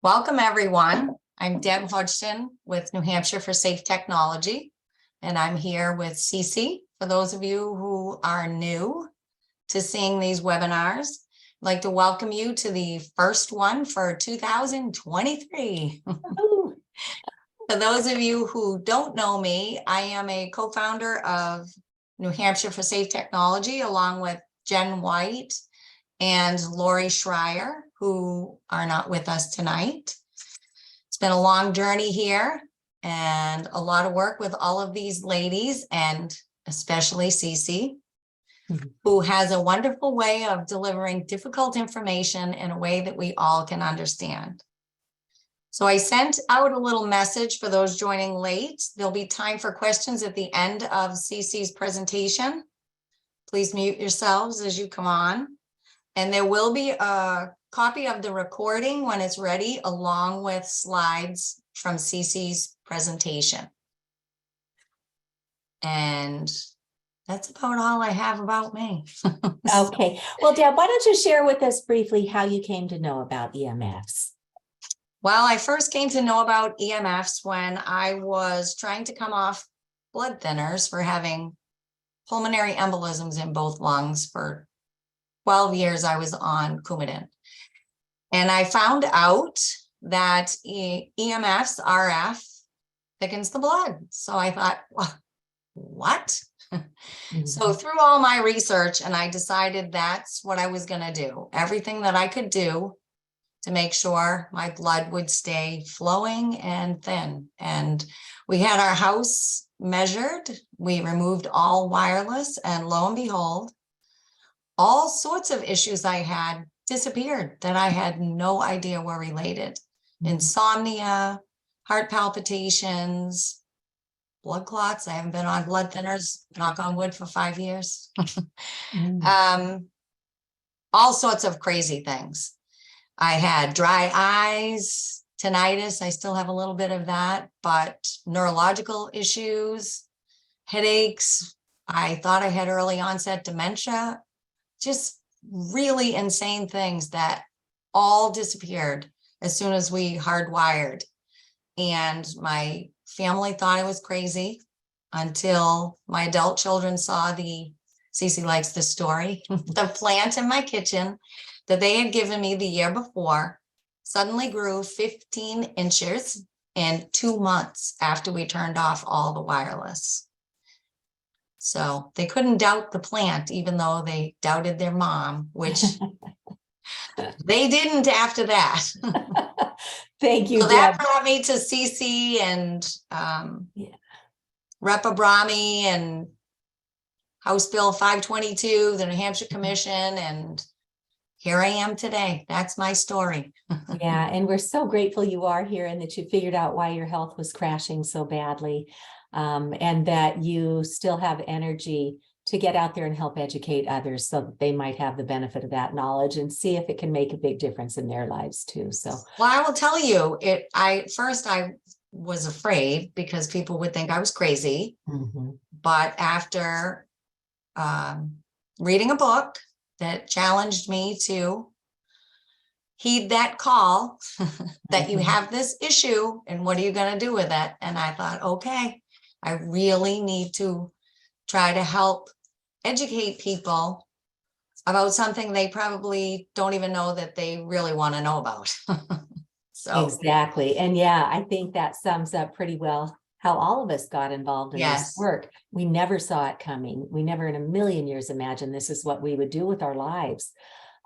Welcome, everyone. I'm Deb Hodgson with New Hampshire for Safe Technology, and I'm here with Cece. For those of you who are new to seeing these webinars, I'd like to welcome you to the first one for 2023. For those of you who don't know me, I am a co-founder of New Hampshire for Safe Technology, along with Jen White and Lori Schreier, who are not with us tonight. It's been a long journey here and a lot of work with all of these ladies, and especially Cece, who has a wonderful way of delivering difficult information in a way that we all can understand. So I sent out a little message for those joining late. There'll be time for questions at the end of Cece's presentation. Please mute yourselves as you come on. And there will be a copy of the recording when it's ready, along with slides from Cece's presentation. And that's about all I have about me. Okay. Well, Deb, why don't you share with us briefly how you came to know about EMFs? Well, I first came to know about EMFs when I was trying to come off blood thinners for having pulmonary embolisms in both lungs. For 12 years, I was on Coumadin. And I found out that EMFs, RF, thickens the blood. So I thought, well, what? So through all my research, and I decided that's what I was going to do. Everything that I could do to make sure my blood would stay flowing and thin. And we had our house measured. We removed all wireless, and lo and behold, all sorts of issues I had disappeared that I had no idea were related. Insomnia, heart palpitations, blood clots. I haven't been on blood thinners, knock on wood, for 5 years. All sorts of crazy things. I had dry eyes, tinnitus. I still have a little bit of that, but neurological issues, headaches. I thought I had early onset dementia. Just really insane things that all disappeared as soon as we hardwired. And my family thought I was crazy until my adult children saw Cece likes this story, the plant in my kitchen that they had given me the year before suddenly grew 15 inches in 2 months after we turned off all the wireless. So they couldn't doubt the plant, even though they doubted their mom, which they didn't after that. Thank you, So Deb. that brought me to Cece and Rep. Abrami and House Bill 522, the New Hampshire Commission, and here I am today. That's my story. Yeah, and we're so grateful you are here and that you figured out why your health was crashing so badly, and that you still have energy to get out there and help educate others so that they might have the benefit of that knowledge and see if it can make a big difference in their lives too. So, well, I will tell you, first I was afraid because people would think I was crazy. But after reading a book that challenged me to heed that call that you have this issue and what are you going to do with it? And I thought, okay, I really need to try to help educate people about something they probably don't even know that they really want to know about. So exactly. And yeah, I think that sums up pretty well how all of us got involved in this work. We never saw it coming. We never in a million years imagined this is what we would do with our lives.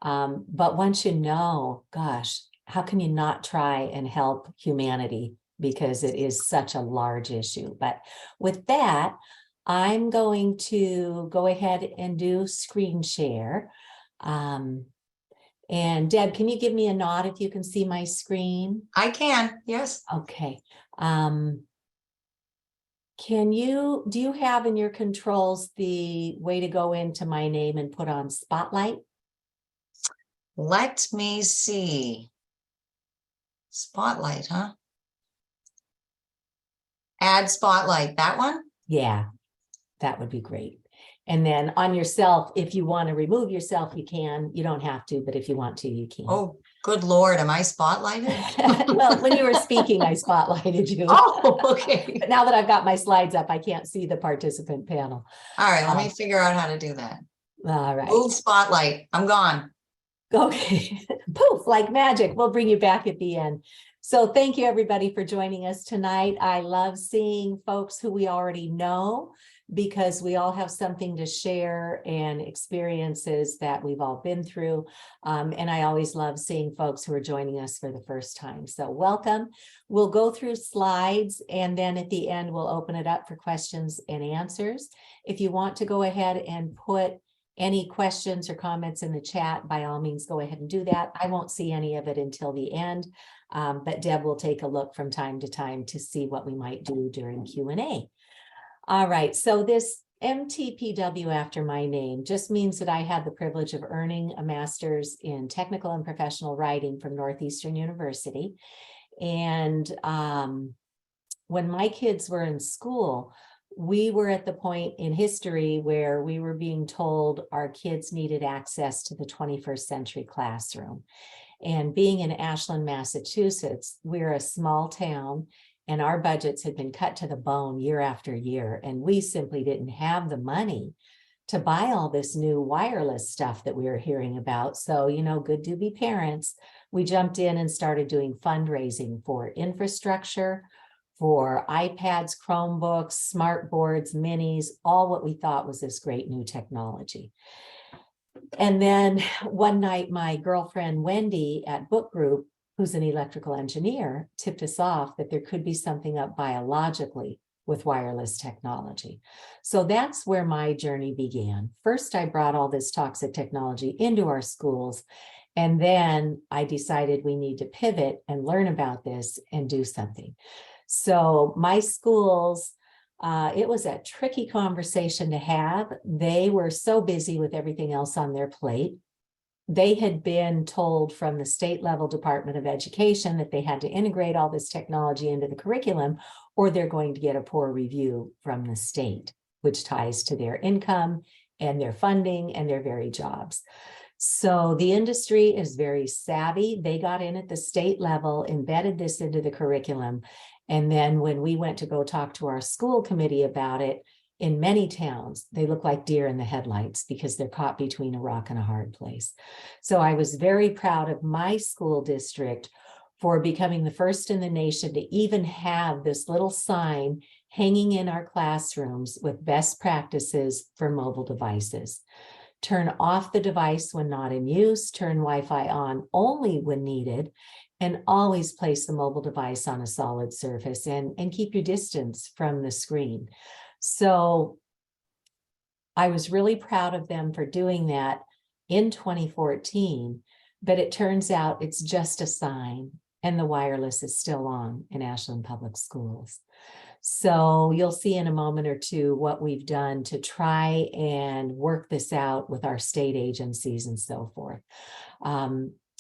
But once you know, gosh, how can you not try and help humanity? Because it is such a large issue. But with that, I'm going to go ahead and do screen share. And Deb, can you give me a nod if you can see my screen? I can, yes. Okay. Do you have in your controls the way to go into my name and put on spotlight? Let me see. Spotlight, huh? Add spotlight, that one? Yeah, that would be great. And then on yourself, if you want to remove yourself, you can. You don't have to, but if you want to remove yourself, you can. You don't have to, but if you want to, you can. Oh, good Lord, am I spotlighted? Well, when you were speaking, I spotlighted you. Oh, okay. But now that I've got my slides up, I can't see the participant panel. All right, let me figure out how to do that. All right. Move spotlight. I'm gone. Okay. Poof, like magic. We'll bring you back at the end. So thank you, everybody, for joining us tonight. I love seeing folks who we already know, because we all have something to share and experiences that we've all been through. And I always love seeing folks who are joining us for the first time. So welcome. We'll go through slides, and then at the end, we'll open it up for questions and answers. If you want to go ahead and put any questions or comments in the chat, by all means, go ahead and do that. I won't see any of it until the end, but Deb will take a look from time to time to see what we might do during Q&A. All right, so this MTPW after my name just means that I had the privilege of earning a master's in technical and professional writing from Northeastern University. And when my kids were in school, we were at the point in history where we were being told our kids needed access to the 21st century classroom. And being in Ashland, Massachusetts, we're a small town, and our budgets had been cut to the bone year after year. And we simply didn't have the money to buy all this new wireless stuff that we were hearing about. So, you know, good to be parents, we jumped in and started doing fundraising for infrastructure, for iPads, Chromebooks, smart boards, minis, all what we thought was this great new technology. And then one night, my girlfriend, Wendy, at Book Group, who's an electrical engineer, tipped us off that there could be something up biologically with wireless technology. So that's where my journey began. First, I brought all this toxic technology into our schools, and then I decided we need to pivot and learn about this and do something. So my schools, it was a tricky conversation to have. They were so busy with everything else on their plate. They had been told from the state level Department of Education that they had to integrate all this technology into the curriculum, or they're going to get a poor review from the state, which ties to their income and their funding and their very jobs. So the industry is very savvy. They got in at the state level, embedded this into the curriculum. And then when we went to go talk to our school committee about it, in many towns, they look like deer in the headlights because they're caught between a rock and a hard place. So I was very proud of my school district for becoming the first in the nation to even have this little sign hanging in our classrooms with best practices for mobile devices. Turn off the device when not in use, turn Wi-Fi on only when needed, and always place the mobile device on a solid surface and keep your distance from the screen. So I was really proud of them for doing that in 2014, but it turns out it's just a sign, and the wireless is still on in Ashland Public Schools. So you'll see in a moment or two what we've done to try and work this out with our state agencies and so forth.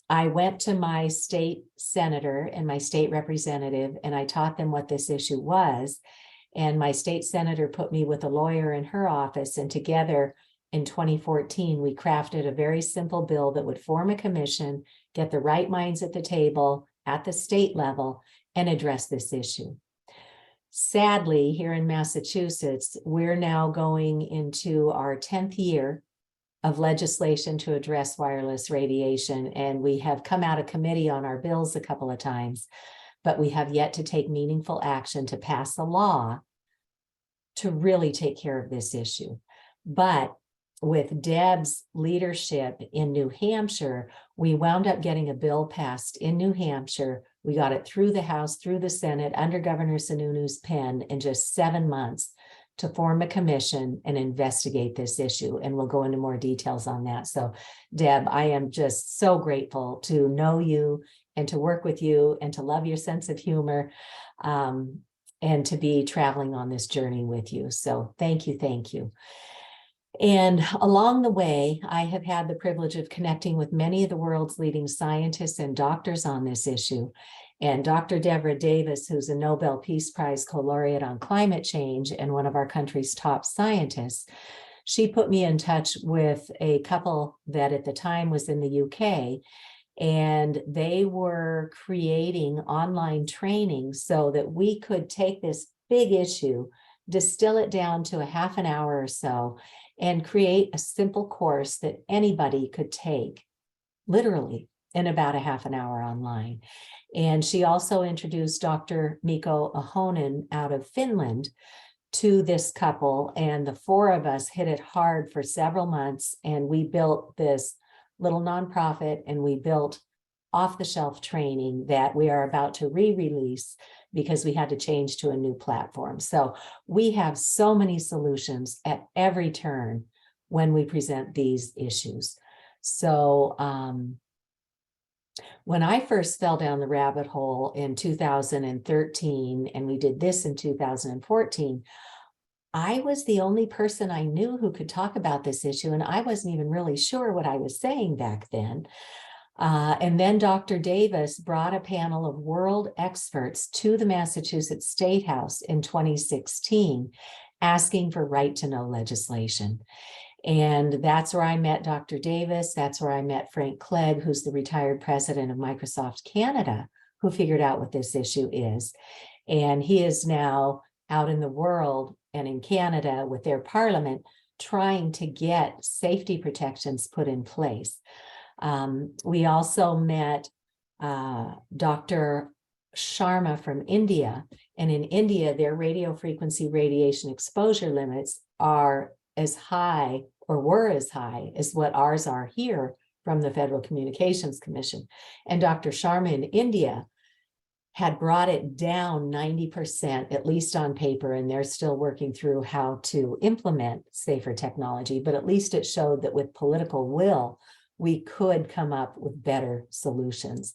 I went to my state senator and my state representative, and I taught them what this issue was. And my state senator put me with a lawyer in her office, and together in 2014, we crafted a very simple bill that would form a commission, get the right minds at the table at the state level, and address this issue. Sadly, here in Massachusetts, we're now going into our 10th year of legislation to address wireless radiation, and we have come out of committee on our bills a couple of times, but we have yet to take meaningful action to pass a law to really take care of this issue. But with Deb's leadership in New Hampshire, we wound up getting a bill passed in New Hampshire. We got it through the House, through the Senate, under Governor Sununu's pen in just 7 months to form a commission and investigate this issue. And we'll go into more details on that. So Deb, I am just so grateful to know you and to work with you and to love your sense of humor, and to be traveling on this journey with you. So thank you, thank you. And along the way, I have had the privilege of connecting with many of the world's leading scientists and doctors on this issue. And Dr. Deborah Davis, who's a Nobel Peace Prize laureate on climate change and one of our country's top scientists, She put me in touch with a couple that at the time was in the UK, and they were creating online training so that we could take this big issue, distill it down to a half an hour or so, and create a simple course that anybody could take, literally in about a half an hour online. And she also introduced Dr. Mikko Ahonen out of Finland to this couple, and the four of us hit it hard for several months, and we built this little nonprofit, and we built off-the-shelf training that we are about to re-release because we had to change to a new platform. So we have so many solutions at every turn when we present these issues. So when I first fell down the rabbit hole in 2013, and we did this in 2014, I was the only person I knew who could talk about this issue, and I wasn't even really sure what I was saying back then. And then Dr. Davis brought a panel of world experts to the Massachusetts State House in 2016, asking for right-to-know legislation. And that's where I met Dr. Davis. That's where I met Frank Clegg, who's the retired president of Microsoft Canada, who figured out what this issue is. And he is now out in the world and in Canada with their parliament trying to get safety protections put in place. We also met Dr. Sharma from India, and in India, their radio frequency radiation exposure limits are as high, or were as high, as what ours are here from the Federal Communications Commission. And Dr. Sharma in India had brought it down 90%, at least on paper, and they're still working through how to implement safer technology, but at least it showed that with political will, we could come up with better solutions.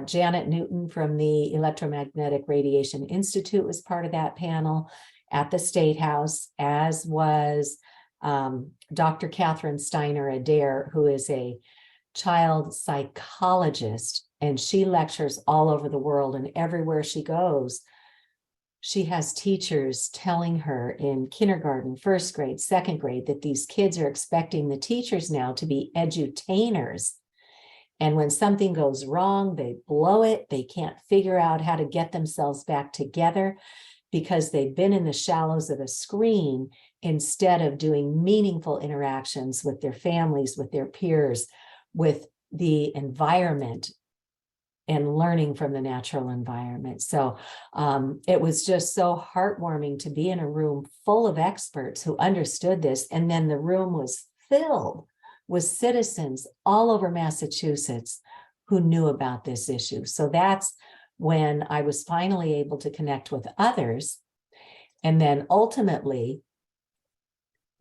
Janet Newton from the Electromagnetic Radiation Institute was part of that panel at the State House, as was Dr. Catherine Steiner Adair, who is a child psychologist, and she lectures all over the world, and everywhere she goes, she has teachers telling her in kindergarten, first grade, second grade, that these kids are expecting the teachers now to be edutainers. And when something goes wrong, they blow it. They can't figure out how to get themselves back together because they've been in the shallows of a screen instead of doing meaningful interactions with their families, with their peers, with the environment, and learning from the natural environment. So it was just so heartwarming to be in a room full of experts who understood this. And then the room was filled with citizens all over Massachusetts who knew about this issue. So that's when I was finally able to connect with others. And then ultimately,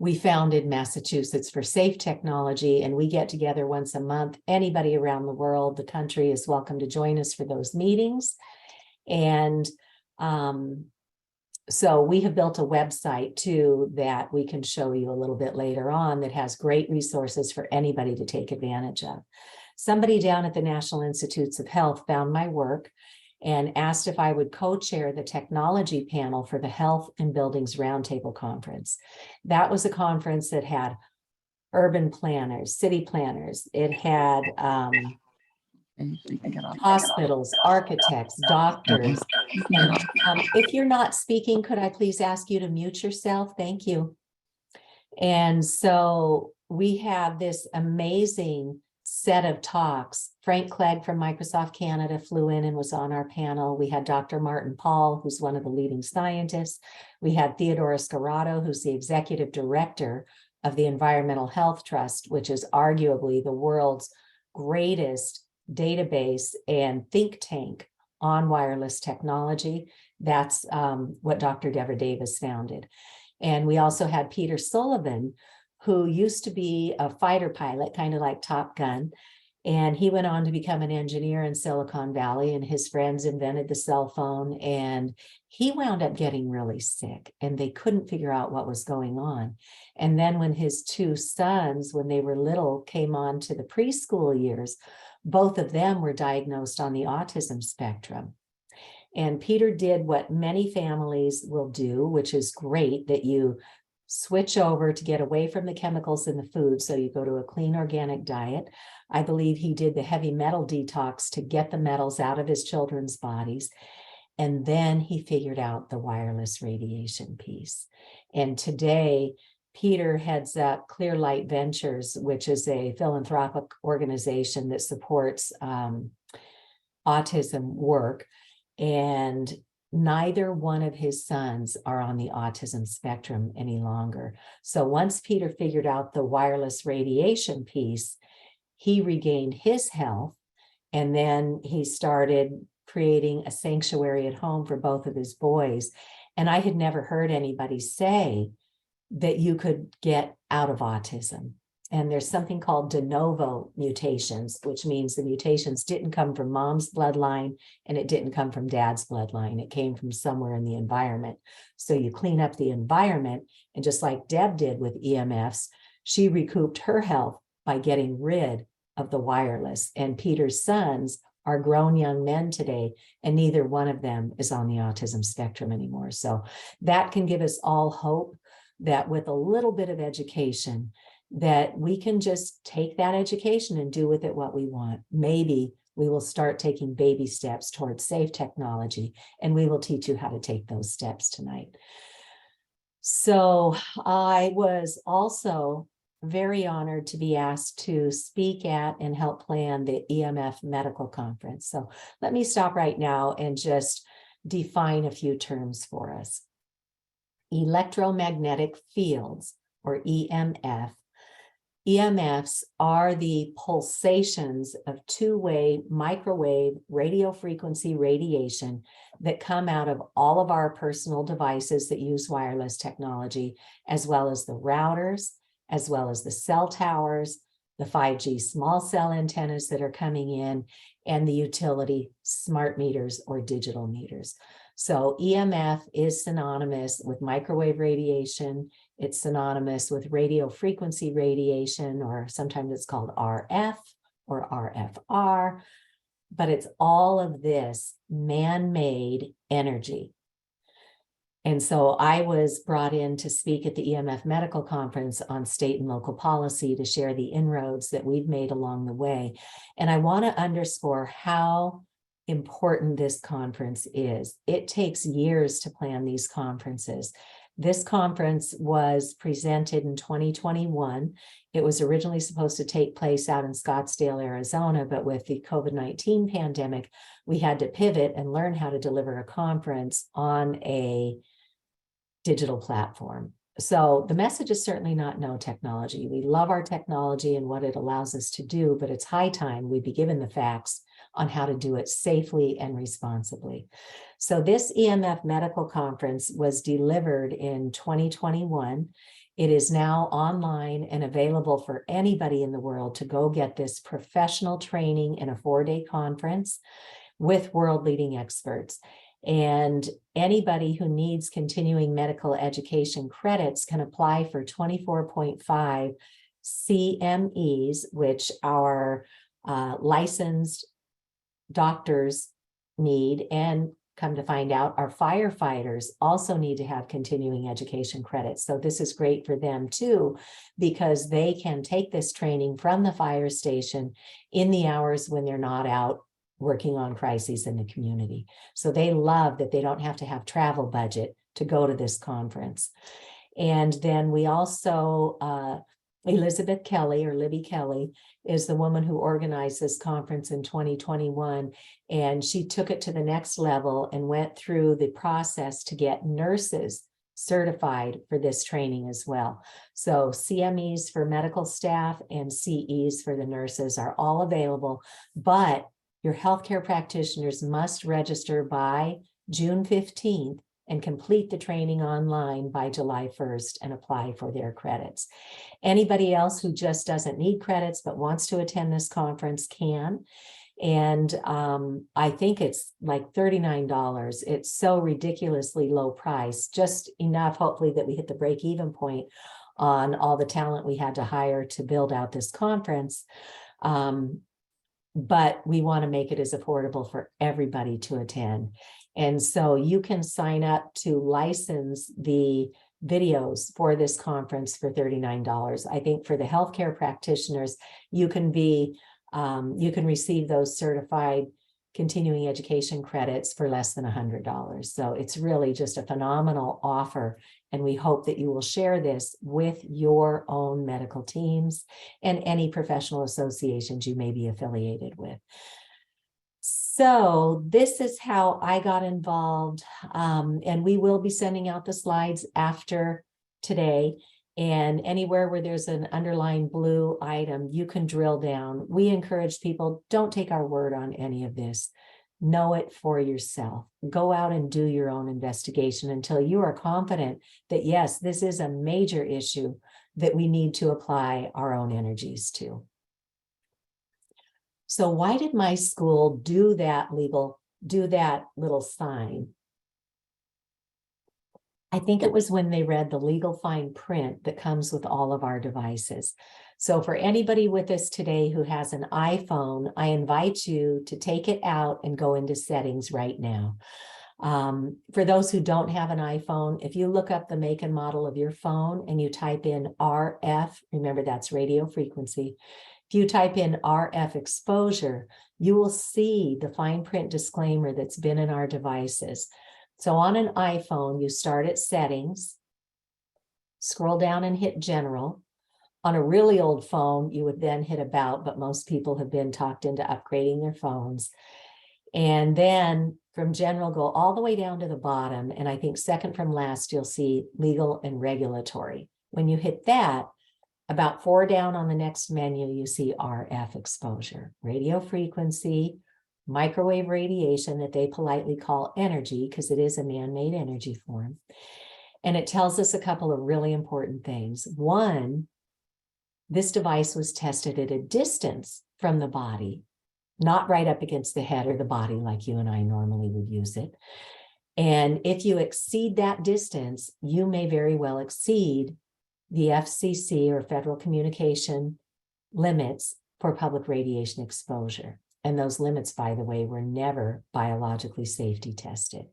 we founded Massachusetts for Safe Technology, and we get together once a month. Anybody around the world, the country, is welcome to join us for those meetings. And so we have built a website too that we can show you a little bit later on that has great resources for anybody to take advantage of. Somebody down at the National Institutes of Health found my work and asked if I would co-chair the technology panel for the Health and Buildings Roundtable Conference. That was a conference that had urban planners, city planners. It had hospitals, architects, doctors. And if you're not speaking, could I please ask you to mute yourself? Thank you. And so we have this amazing set of talks. Frank Clegg from Microsoft Canada flew in and was on our panel. We had Dr. Martin Paul, who's one of the leading scientists. We had Theodora Scarato, who's the executive director of the Environmental Health Trust, which is arguably the world's greatest database and think tank on wireless technology. That's what Dr. Deborah Davis founded. And we also had Peter Sullivan, who used to be a fighter pilot, kind of like Top Gun. And he went on to become an engineer in Silicon Valley, and his friends invented the cell phone. And he wound up getting really sick, and they couldn't figure out what was going on. And then when his two sons, when they were little, came on to the preschool years, both of them were diagnosed on the autism spectrum. And Peter did what many families will do, which is great, that you switch over to get away from the chemicals in the food. So you go to a clean organic diet. I believe he did the heavy metal detox to get the metals out of his children's bodies. And then he figured out the wireless radiation piece. And today, Peter heads up Clear Light Ventures, which is a philanthropic organization that supports autism work. And neither one of his sons are on the autism spectrum any longer. So once Peter figured out the wireless radiation piece, he regained his health, and then he started creating a sanctuary at home for both of his boys. And I had never heard anybody say that you could get out of autism. And there's something called de novo mutations, which means the mutations didn't come from mom's bloodline and it didn't come from dad's bloodline. It came from somewhere in the environment. So you clean up the environment, and just like Deb did with EMFs, she recouped her health by getting rid of the wireless. And Peter's sons are grown young men today, and neither one of them is on the autism spectrum anymore. So that can give us all hope that with a little bit of education, that we can just take that education and do with it what we want. Maybe we will start taking baby steps towards safe technology, and we will teach you how to take those steps tonight. So I was also very honored to be asked to speak at and help plan the EMF medical conference. So let me stop right now and just define a few terms for us. Electromagnetic fields, or EMF. EMFs are the pulsations of two-way microwave radio frequency radiation that come out of all of our personal devices that use wireless technology, as well as the routers, as well as the cell towers, the 5G small cell antennas that are coming in, and the utility smart meters or digital meters. So EMF is synonymous with microwave radiation. It's synonymous with radio frequency radiation, or sometimes it's called RF or RFR, but it's all of this man-made energy. And so I was brought in to speak at the EMF Medical Conference on state and local policy to share the inroads that we've made along the way. And I want to underscore how important this conference is. It takes years to plan these conferences. This conference was presented in 2021. It was originally supposed to take place out in Scottsdale, Arizona, but with the COVID-19 pandemic, we had to pivot and learn how to deliver a conference on a digital platform. So the message is certainly not no technology. We love our technology and what it allows us to do, but it's high time we be given the facts on how to do it safely and responsibly. So this EMF Medical Conference was delivered in 2021. It is now online and available for anybody in the world to go get this professional training in a 4-day conference with world-leading experts. And anybody who needs continuing medical education credits can apply for 24.5 CMEs, which our licensed doctors need, and come to find out, our firefighters also need to have continuing education credits. So this is great for them too, because they can take this training from the fire station in the hours when they're not out working on crises in the community. So they love that they don't have to have travel budget to go to this conference. And then we also, Elizabeth Kelly, or Libby Kelly, is the woman who organized this conference in 2021. And she took it to the next level and went through the process to get nurses certified for this training as well. So CMEs for medical staff and CEs for the nurses are all available, but your healthcare practitioners must register by June 15th and complete the training online by July 1st and apply for their credits. Anybody else who just doesn't need credits but wants to attend this conference can. And I think it's like $39. It's so ridiculously low price, just enough, hopefully, that we hit the break-even point on all the talent we had to hire to build out this conference. But we want to make it as affordable for everybody to attend. And so you can sign up to license the videos for this conference for $39. I think for the healthcare practitioners, you can receive those certified continuing education credits for less than $100. So it's really just a phenomenal offer. And we hope that you will share this with your own medical teams and any professional associations you may be affiliated with. So this is how I got involved, and we will be sending out the slides after today. And anywhere where there's an underlined blue item, you can drill down. We encourage people, don't take our word on any of this. Know it for yourself. Go out and do your own investigation until you are confident that, yes, this is a major issue that we need to apply our own energies to. So why did my school do that little sign? I think it was when they read the legal fine print that comes with all of our devices. So for anybody with us today who has an iPhone, I invite you to take it out and go into settings right now. For those who don't have an iPhone, if you look up the make and model of your phone and you type in RF, remember that's radio frequency. If you type in RF exposure, you will see the fine print disclaimer that's been in our devices. So on an iPhone, you start at settings, scroll down and hit general. On a really old phone, you would then hit about, but most people have been talked into upgrading their phones. And then from general, go all the way down to the bottom. And I think second from last, you'll see legal and regulatory. When you hit that, about 4 down on the next menu, you see RF exposure, radio frequency, microwave radiation that they politely call energy because it is a man-made energy form. And it tells us a couple of really important things. One, this device was tested at a distance from the body, not right up against the head or the body like you and I normally would use it. And if you exceed that distance, you may very well exceed the FCC or Federal Communication limits for public radiation exposure. And those limits, by the way, were never biologically safety tested.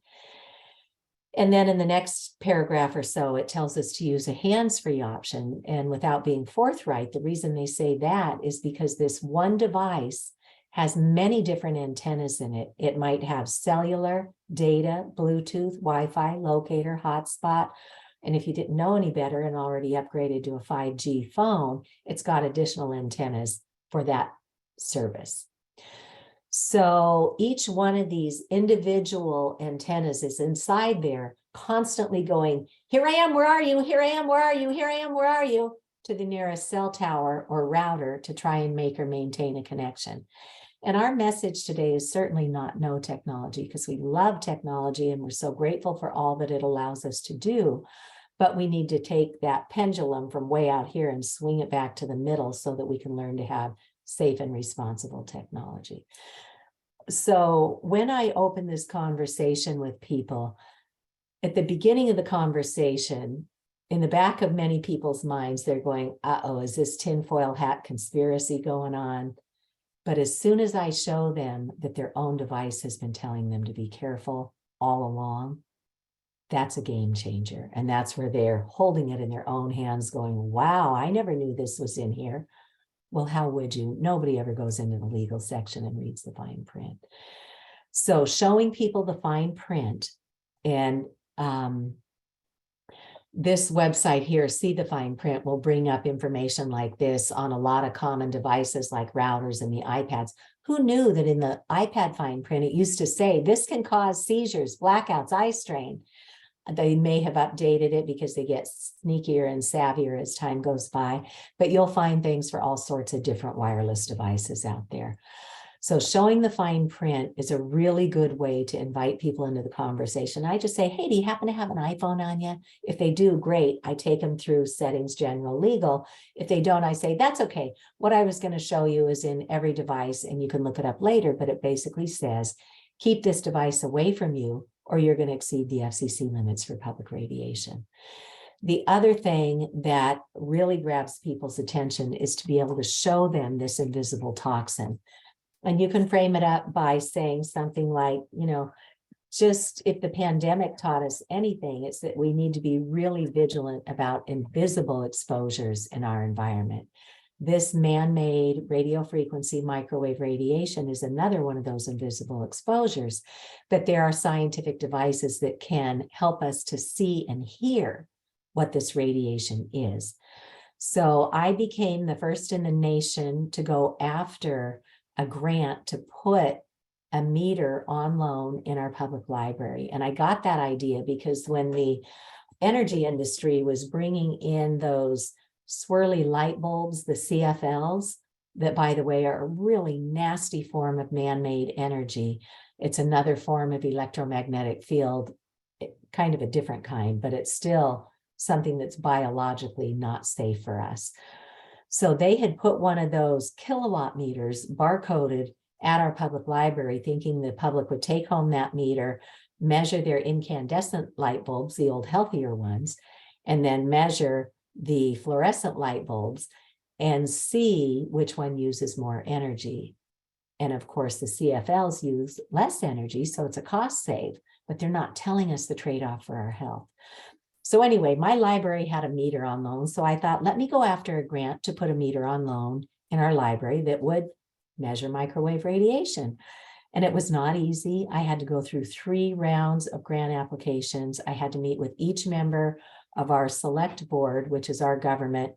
And then in the next paragraph or so, it tells us to use a hands-free option. And without being forthright, the reason they say that is because this one device has many different antennas in it. It might have cellular, data, Bluetooth, Wi-Fi, locator, hotspot. And if you didn't know any better and already upgraded to a 5G phone, it's got additional antennas for that service. So each one of these individual antennas is inside there, constantly going, here I am, where are you? Here I am, where are you? Here I am, where are you? To the nearest cell tower or router to try and make or maintain a connection. And our message today is certainly not no technology, because we love technology and we're so grateful for all that it allows us to do. But we need to take that pendulum from way out here and swing it back to the middle so that we can learn to have safe and responsible technology. So when I open this conversation with people, at the beginning of the conversation, in the back of many people's minds, they're going, uh-oh, is this tinfoil hat conspiracy going on? But as soon as I show them that their own device has been telling them to be careful all along, that's a game changer. And that's where they're holding it in their own hands going, wow, I never knew this was in here. Well, how would you? Nobody ever goes into the legal section and reads the fine print. So showing people the fine print, and this website here, See the Fine Print, will bring up information like this on a lot of common devices like routers and the iPads. Who knew that in the iPad fine print, it used to say, this can cause seizures, blackouts, eye strain. They may have updated it because they get sneakier and savvier as time goes by, but you'll find things for all sorts of different wireless devices out there. So showing the fine print is a really good way to invite people into the conversation. I just say, hey, do you happen to have an iPhone on you? If they do, great. I take them through settings, general, legal. If they don't, I say, that's okay. What I was going to show you is in every device, and you can look it up later, but it basically says, keep this device away from you, or you're going to exceed the FCC limits for public radiation. The other thing that really grabs people's attention is to be able to show them this invisible toxin. And you can frame it up by saying something like, you know, just if the pandemic taught us anything, it's that we need to be really vigilant about invisible exposures in our environment. This man-made radio frequency microwave radiation is another one of those invisible exposures, but there are scientific devices that can help us to see and hear what this radiation is. So I became the first in the nation to go after a grant to put a meter on loan in our public library. And I got that idea because when the energy industry was bringing in those swirly light bulbs, the CFLs, that, by the way, are a really nasty form of man-made energy. It's another form of electromagnetic field, kind of a different kind, but it's still something that's biologically not safe for us. So they had put one of those kilowatt meters barcoded at our public library, thinking the public would take home that meter, measure their incandescent light bulbs, the old healthier ones, and then measure the fluorescent light bulbs and see which one uses more energy. And of course, the CFLs use less energy, so it's a cost save, but they're not telling us the trade-off for our health. So anyway, my library had a meter on loan, so I thought, let me go after a grant to put a meter on loan in our library that would measure microwave radiation. And it was not easy. I had to go through 3 rounds of grant applications. I had to meet with each member of our select board, which is our government,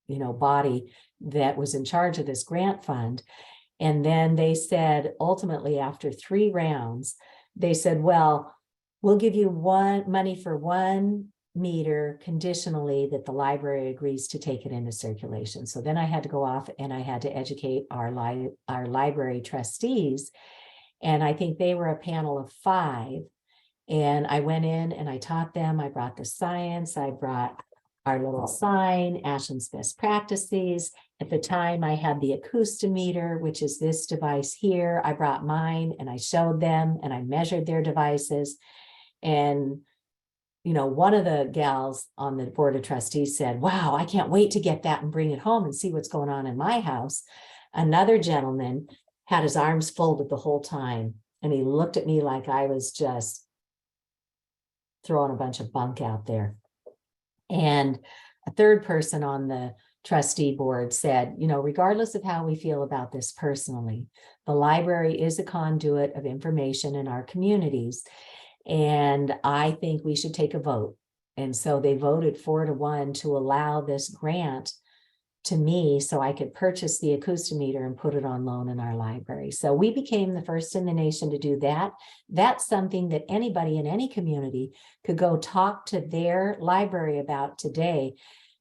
body that was in charge of this grant fund. And then they said, ultimately, after 3 rounds, they said, well, we'll give you money for 1 meter conditionally that the library agrees to take it into circulation. So then I had to go off and I had to educate our library trustees. And I think they were a panel of 5. And I went in and I taught them. I brought the science. I brought our little sign, Ashland's Best Practices. At the time, I had the acoustimeter, which is this device here. I brought mine and I showed them and I measured their devices. And one of the gals on the board of trustees said, wow, I can't wait to get that and bring it home and see what's going on in my house. Another gentleman had his arms folded the whole time. And he looked at me like I was just throwing a bunch of bunk out there. And a third person on the trustee board said, regardless of how we feel about this personally, the library is a conduit of information in our communities. And I think we should take a vote. And so they voted 4-1 to allow this grant to me so I could purchase the acoustimeter and put it on loan in our library. So we became the first in the nation to do that. That's something that anybody in any community could go talk to their library about today,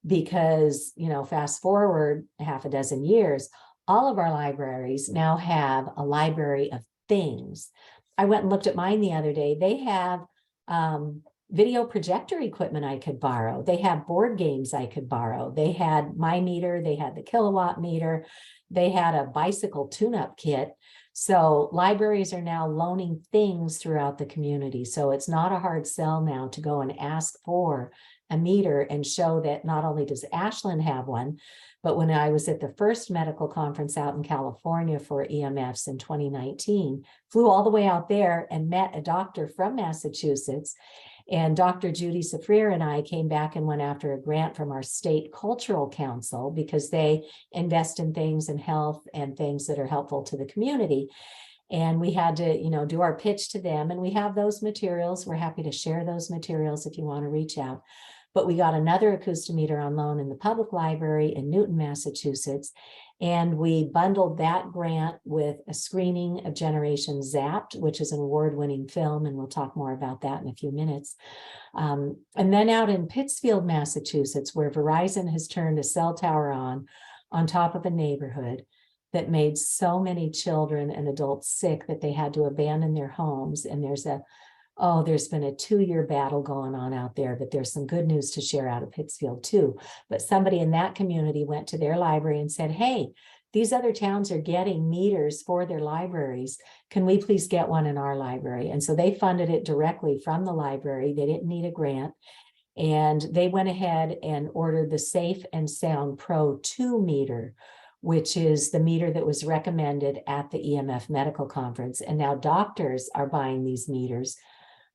because, fast forward half a dozen years, all of our libraries now have a library of things. I went and looked at mine the other day. They have video projector equipment I could borrow. They have board games I could borrow. They had my meter. They had the kilowatt meter. They had a bicycle tune-up kit. So libraries are now loaning things throughout the community. So it's not a hard sell now to go and ask for a meter and show that not only does Ashland have one, but when I was at the first medical conference out in California for EMFs in 2019, flew all the way out there and met a doctor from Massachusetts. And Dr. Judy Safrir and I came back and went after a grant from our state cultural council because they invest in things in health and things that are helpful to the community. And we had to, do our pitch to them, and we have those materials. We're happy to share those materials if you want to reach out. But we got another acoustimeter on loan in the public library in Newton, Massachusetts. And we bundled that grant with a screening of Generation Zapped, which is an award-winning film. And we'll talk more about that in a few minutes. And then out in Pittsfield, Massachusetts, where Verizon has turned a cell tower on top of a neighborhood that made so many children and adults sick that they had to abandon their homes. And there's been a 2-year battle going on out there, but there's some good news to share out of Pittsfield too. But somebody in that community went to their library and said, hey, these other towns are getting meters for their libraries. Can we please get one in our library? And so they funded it directly from the library. They didn't need a grant. And they went ahead and ordered the Safe and Sound Pro 2 meter, which is the meter that was recommended at the EMF medical conference. And now doctors are buying these meters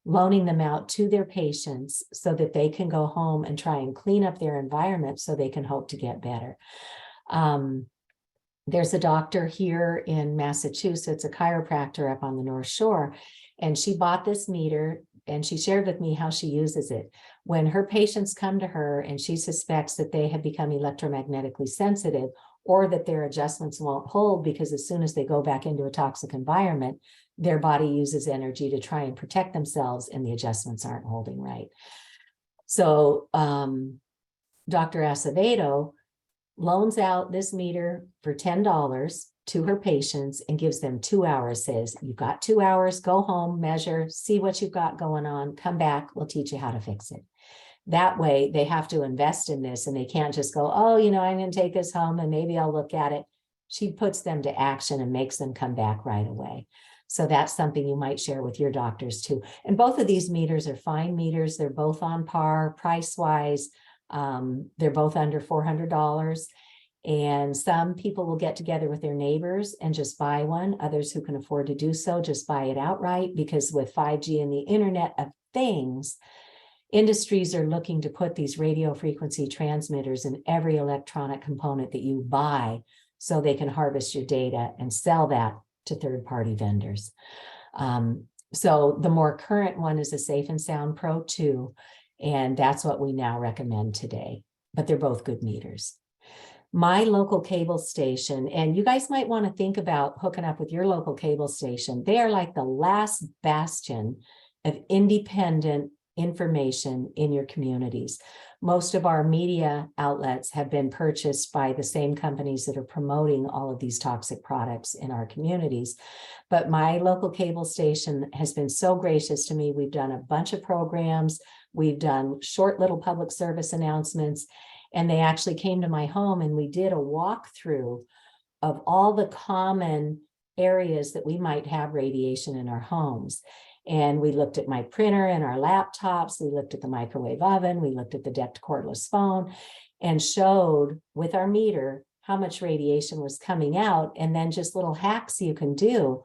loaning them out to their patients so that they can go home and try and clean up their environment so they can hope to get better. There's a doctor here in Massachusetts, a chiropractor up on the North Shore, and she bought this meter and she shared with me how she uses it. When her patients come to her and she suspects that they have become electromagnetically sensitive or that their adjustments won't hold because as soon as they go back into a toxic environment, their body uses energy to try and protect themselves and the adjustments aren't holding right. So Dr. Acevedo loans out this meter for $10 to her patients and gives them 2 hours, says, you've got 2 hours, go home, measure, see what you've got going on, come back, we'll teach you how to fix it. That way they have to invest in this and they can't just go, oh, you know, I'm going to take this home and maybe I'll look at it. She puts them to action and makes them come back right away. So that's something you might share with your doctors too. And both of these meters are fine meters. They're both on par price-wise. They're both under $400. And some people will get together with their neighbors and just buy one. Others who can afford to do so just buy it outright, because with 5G and the Internet of Things, industries are looking to put these radio frequency transmitters in every electronic component that you buy so they can harvest your data and sell that to third-party vendors. So the more current one is a Safe and Sound Pro 2, and that's what we now recommend today, but they're both good meters. My local cable station, and you guys might want to think about hooking up with your local cable station. They are like the last bastion of independent information in your communities. Most of our media outlets have been purchased by the same companies that are promoting all of these toxic products in our communities. But my local cable station has been so gracious to me. We've done a bunch of programs. We've done short little public service announcements, and they actually came to my home and we did a walkthrough of all the common areas that we might have radiation in our homes. And we looked at my printer and our laptops, we looked at the microwave oven, we looked at the decked cordless phone, and showed with our meter how much radiation was coming out, and then just little hacks you can do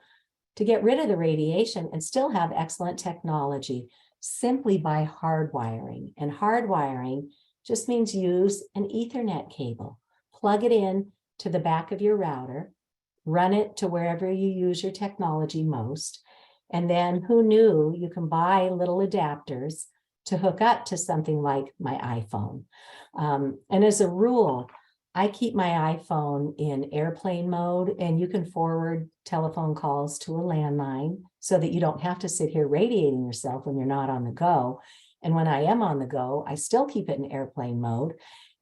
to get rid of the radiation and still have excellent technology simply by hardwiring. And hardwiring just means use an Ethernet cable, plug it in to the back of your router, run it to wherever you use your technology most. And then who knew you can buy little adapters to hook up to something like my iPhone. And as a rule, I keep my iPhone in airplane mode, and you can forward telephone calls to a landline so that you don't have to sit here radiating yourself when you're not on the go. And when I am on the go, I still keep it in airplane mode.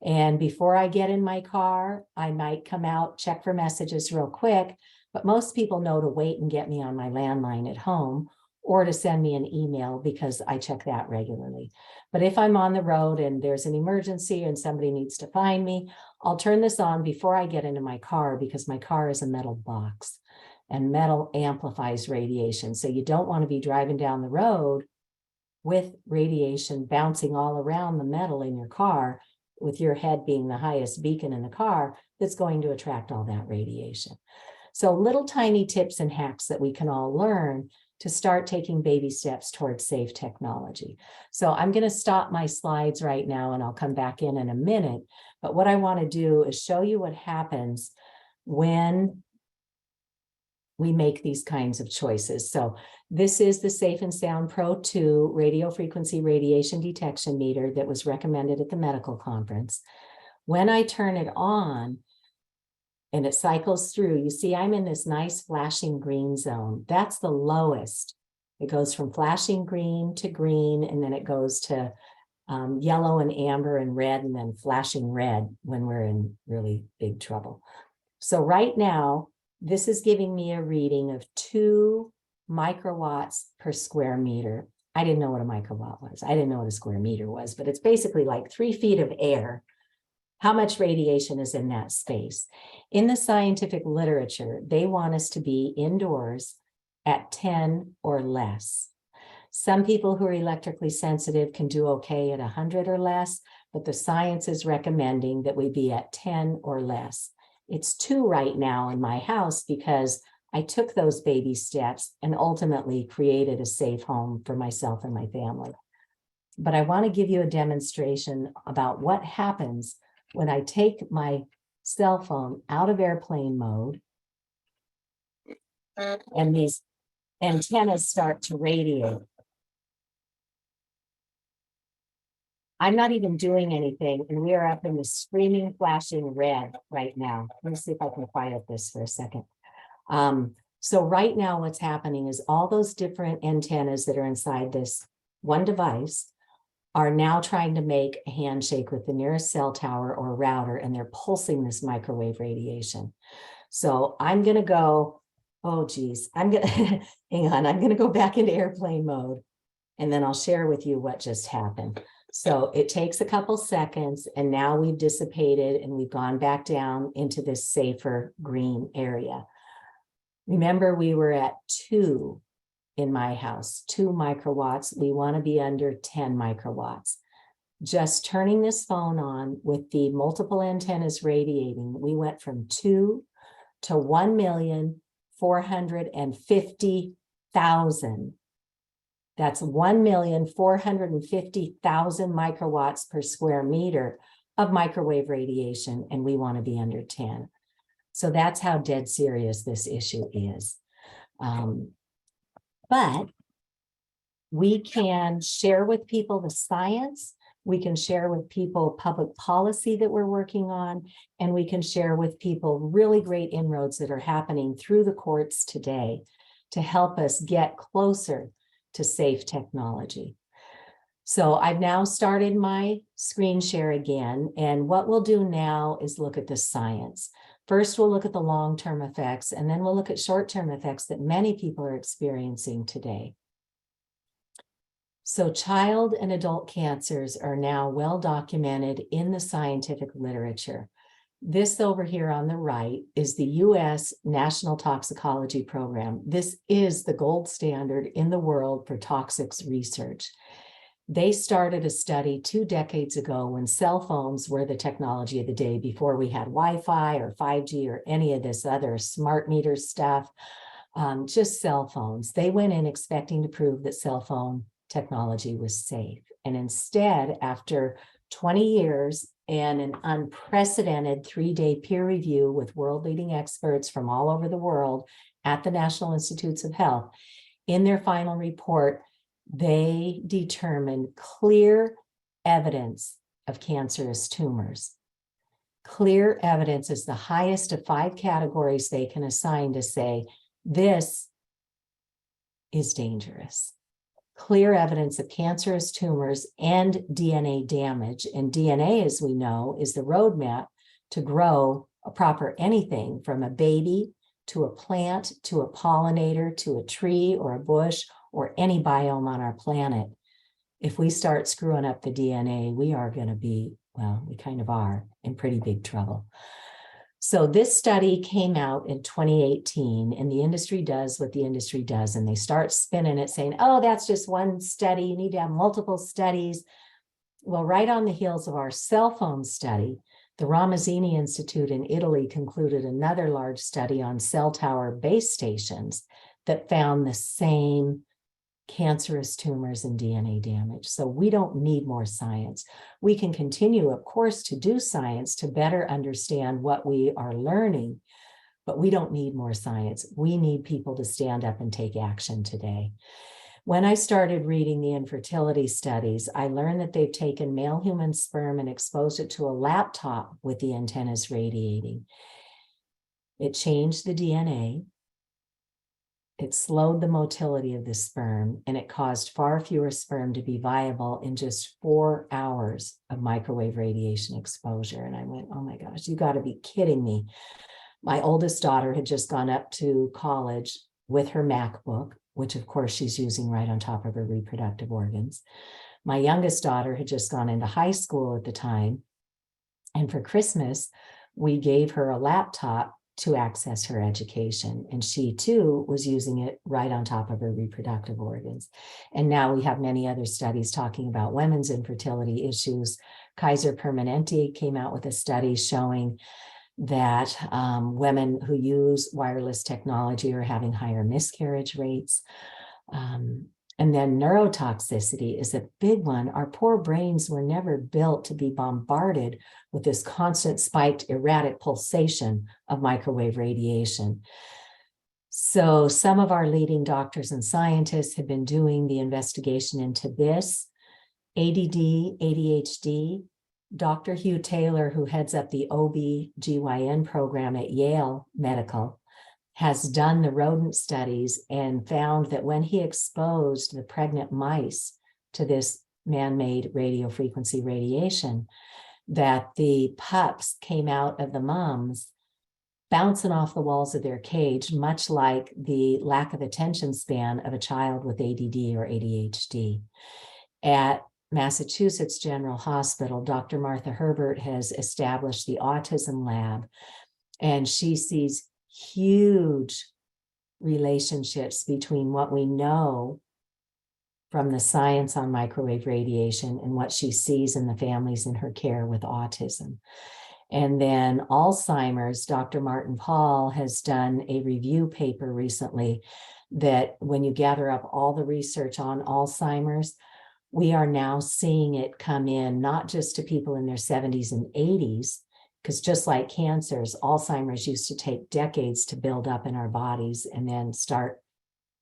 And before I get in my car, I might come out, check for messages real quick. But most people know to wait and get me on my landline at home, or to send me an email, because I check that regularly. But if I'm on the road and there's an emergency and somebody needs to find me, I'll turn this on before I get into my car, because my car is a metal box and metal amplifies radiation. So you don't want to be driving down the road with radiation bouncing all around the metal in your car, with your head being the highest beacon in the car that's going to attract all that radiation. So little tiny tips and hacks that we can all learn to start taking baby steps towards safe technology. So I'm going to stop my slides right now and I'll come back in a minute. But what I want to do is show you what happens when we make these kinds of choices. So this is the Safe and Sound Pro 2 radio frequency radiation detection meter that was recommended at the medical conference. When I turn it on, and it cycles through, you see I'm in this nice flashing green zone. That's the lowest. It goes from flashing green to green, and then it goes to yellow and amber and red, and then flashing red when we're in really big trouble. So right now, this is giving me a reading of 2 microwatts per square meter. I didn't know what a microwatt was. I didn't know what a square meter was, but it's basically like 3 feet of air. How much radiation is in that space? In the scientific literature, they want us to be indoors at 10 or less. Some people who are electrically sensitive can do okay at 100 or less, but the science is recommending that we be at 10 or less. It's 2 right now in my house because I took those baby steps and ultimately created a safe home for myself and my family. But I want to give you a demonstration about what happens when I take my cell phone out of airplane mode and these antennas start to radiate. I'm not even doing anything, and we are up in the screaming, flashing red right now. Let me see if I can quiet this for a second. So right now what's happening is all those different antennas that are inside this one device are now trying to make a handshake with the nearest cell tower or router, and they're pulsing this microwave radiation. So I'm going to go, oh geez, I'm going to, hang on, I'm going to go back into airplane mode, and then I'll share with you what just happened. So it takes a couple seconds, and now we've dissipated and we've gone back down into this safer green area. Remember, we were at 2 in my house, 2 microwatts. We want to be under 10 microwatts. Just turning this phone on with the multiple antennas radiating, we went from 2 to 1,450,000. That's 1,450,000 microwatts per square meter of microwave radiation, and we want to be under 10. So that's how dead serious this issue is. But we can share with people the science, we can share with people public policy that we're working on, and we can share with people really great inroads that are happening through the courts today to help us get closer to safe technology. So I've now started my screen share again, and what we'll do now is look at the science. First, we'll look at the long-term effects, and then we'll look at short-term effects that many people are experiencing today. So child and adult cancers are now well documented in the scientific literature. This over here on the right is the U.S. National Toxicology Program. This is the gold standard in the world for toxics research. They started a study 2 decades ago when cell phones were the technology of the day, before we had Wi-Fi or 5G or any of this other smart meter stuff, just cell phones. They went in expecting to prove that cell phone technology was safe. And instead, after 20 years and an unprecedented 3-day peer review with world-leading experts from all over the world at the National Institutes of Health, in their final report, they determined clear evidence of cancerous tumors. Clear evidence is the highest of 5 categories they can assign to say, this is dangerous. Clear evidence of cancerous tumors and DNA damage. And DNA, as we know, is the roadmap to grow a proper anything from a baby to a plant, to a pollinator, to a tree or a bush, or any biome on our planet. If we start screwing up the DNA, we are going to be, well, we kind of are in pretty big trouble. So this study came out in 2018, and the industry does what the industry does, and they start spinning it saying, oh, that's just one study, you need to have multiple studies. Well, right on the heels of our cell phone study, the Ramazzini Institute in Italy concluded another large study on cell tower base stations that found the same cancerous tumors and DNA damage. So we don't need more science. We can continue, of course, to do science to better understand what we are learning, but we don't need more science. We need people to stand up and take action today. When I started reading the infertility studies, I learned that they've taken male human sperm and exposed it to a laptop with the antennas radiating. It changed the DNA. It slowed the motility of the sperm, and it caused far fewer sperm to be viable in just 4 hours of microwave radiation exposure. And I went, oh my gosh, you got to be kidding me. My oldest daughter had just gone up to college with her MacBook, which of course she's using right on top of her reproductive organs. My youngest daughter had just gone into high school at the time. And for Christmas, we gave her a laptop to access her education. And she too was using it right on top of her reproductive organs. And now we have many other studies talking about women's infertility issues. Kaiser Permanente came out with a study showing that women who use wireless technology are having higher miscarriage rates. And then neurotoxicity is a big one. Our poor brains were never built to be bombarded with this constant spiked erratic pulsation of microwave radiation. So some of our leading doctors and scientists have been doing the investigation into this. ADD, ADHD, Dr. Hugh Taylor, who heads up the OB/GYN program at Yale Medical, has done the rodent studies and found that when he exposed the pregnant mice to this man-made radio frequency radiation, that the pups came out of the moms bouncing off the walls of their cage, much like the lack of attention span of a child with ADD or ADHD. At Massachusetts General Hospital, Dr. Martha Herbert has established the Autism Lab, and she sees huge relationships between what we know from the science on microwave radiation and what she sees in the families in her care with autism. And then Alzheimer's, Dr. Martin Paul has done a review paper recently that when you gather up all the research on Alzheimer's, we are now seeing it come in not just to people in their 70s and 80s, because just like cancers, Alzheimer's used to take decades to build up in our bodies, and then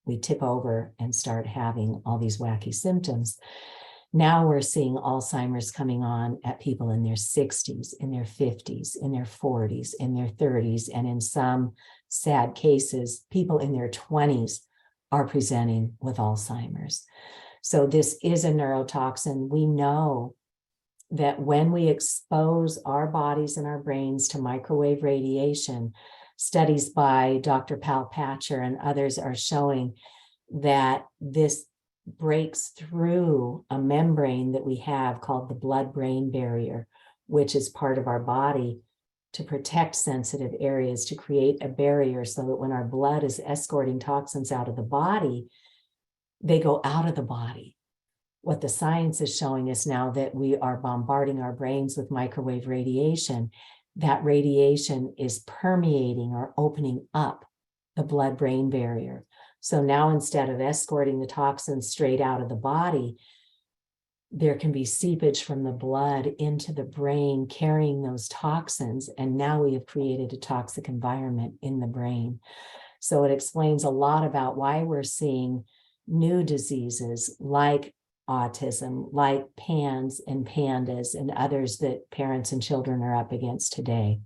we tip over and start having all these wacky symptoms. Now we're seeing Alzheimer's coming on at people in their 60s, in their 50s, in their 40s, in their 30s, and in some sad cases, people in their 20s are presenting with Alzheimer's. So this is a neurotoxin. We know that when we expose our bodies and our brains to microwave radiation, studies by Dr. Palpatcher and others are showing that this breaks through a membrane that we have called the blood-brain barrier, which is part of our body to protect sensitive areas, to create a barrier so that when our blood is escorting toxins out of the body, they go out of the body. What the science is showing us now that we are bombarding our brains with microwave radiation, that radiation is permeating or opening up the blood-brain barrier. So now instead of escorting the toxins straight out of the body, there can be seepage from the blood into the brain carrying those toxins. And now we have created a toxic environment in the brain. So it explains a lot about why we're seeing new diseases like autism, like PANS and PANDAS and others that parents and children are up against today.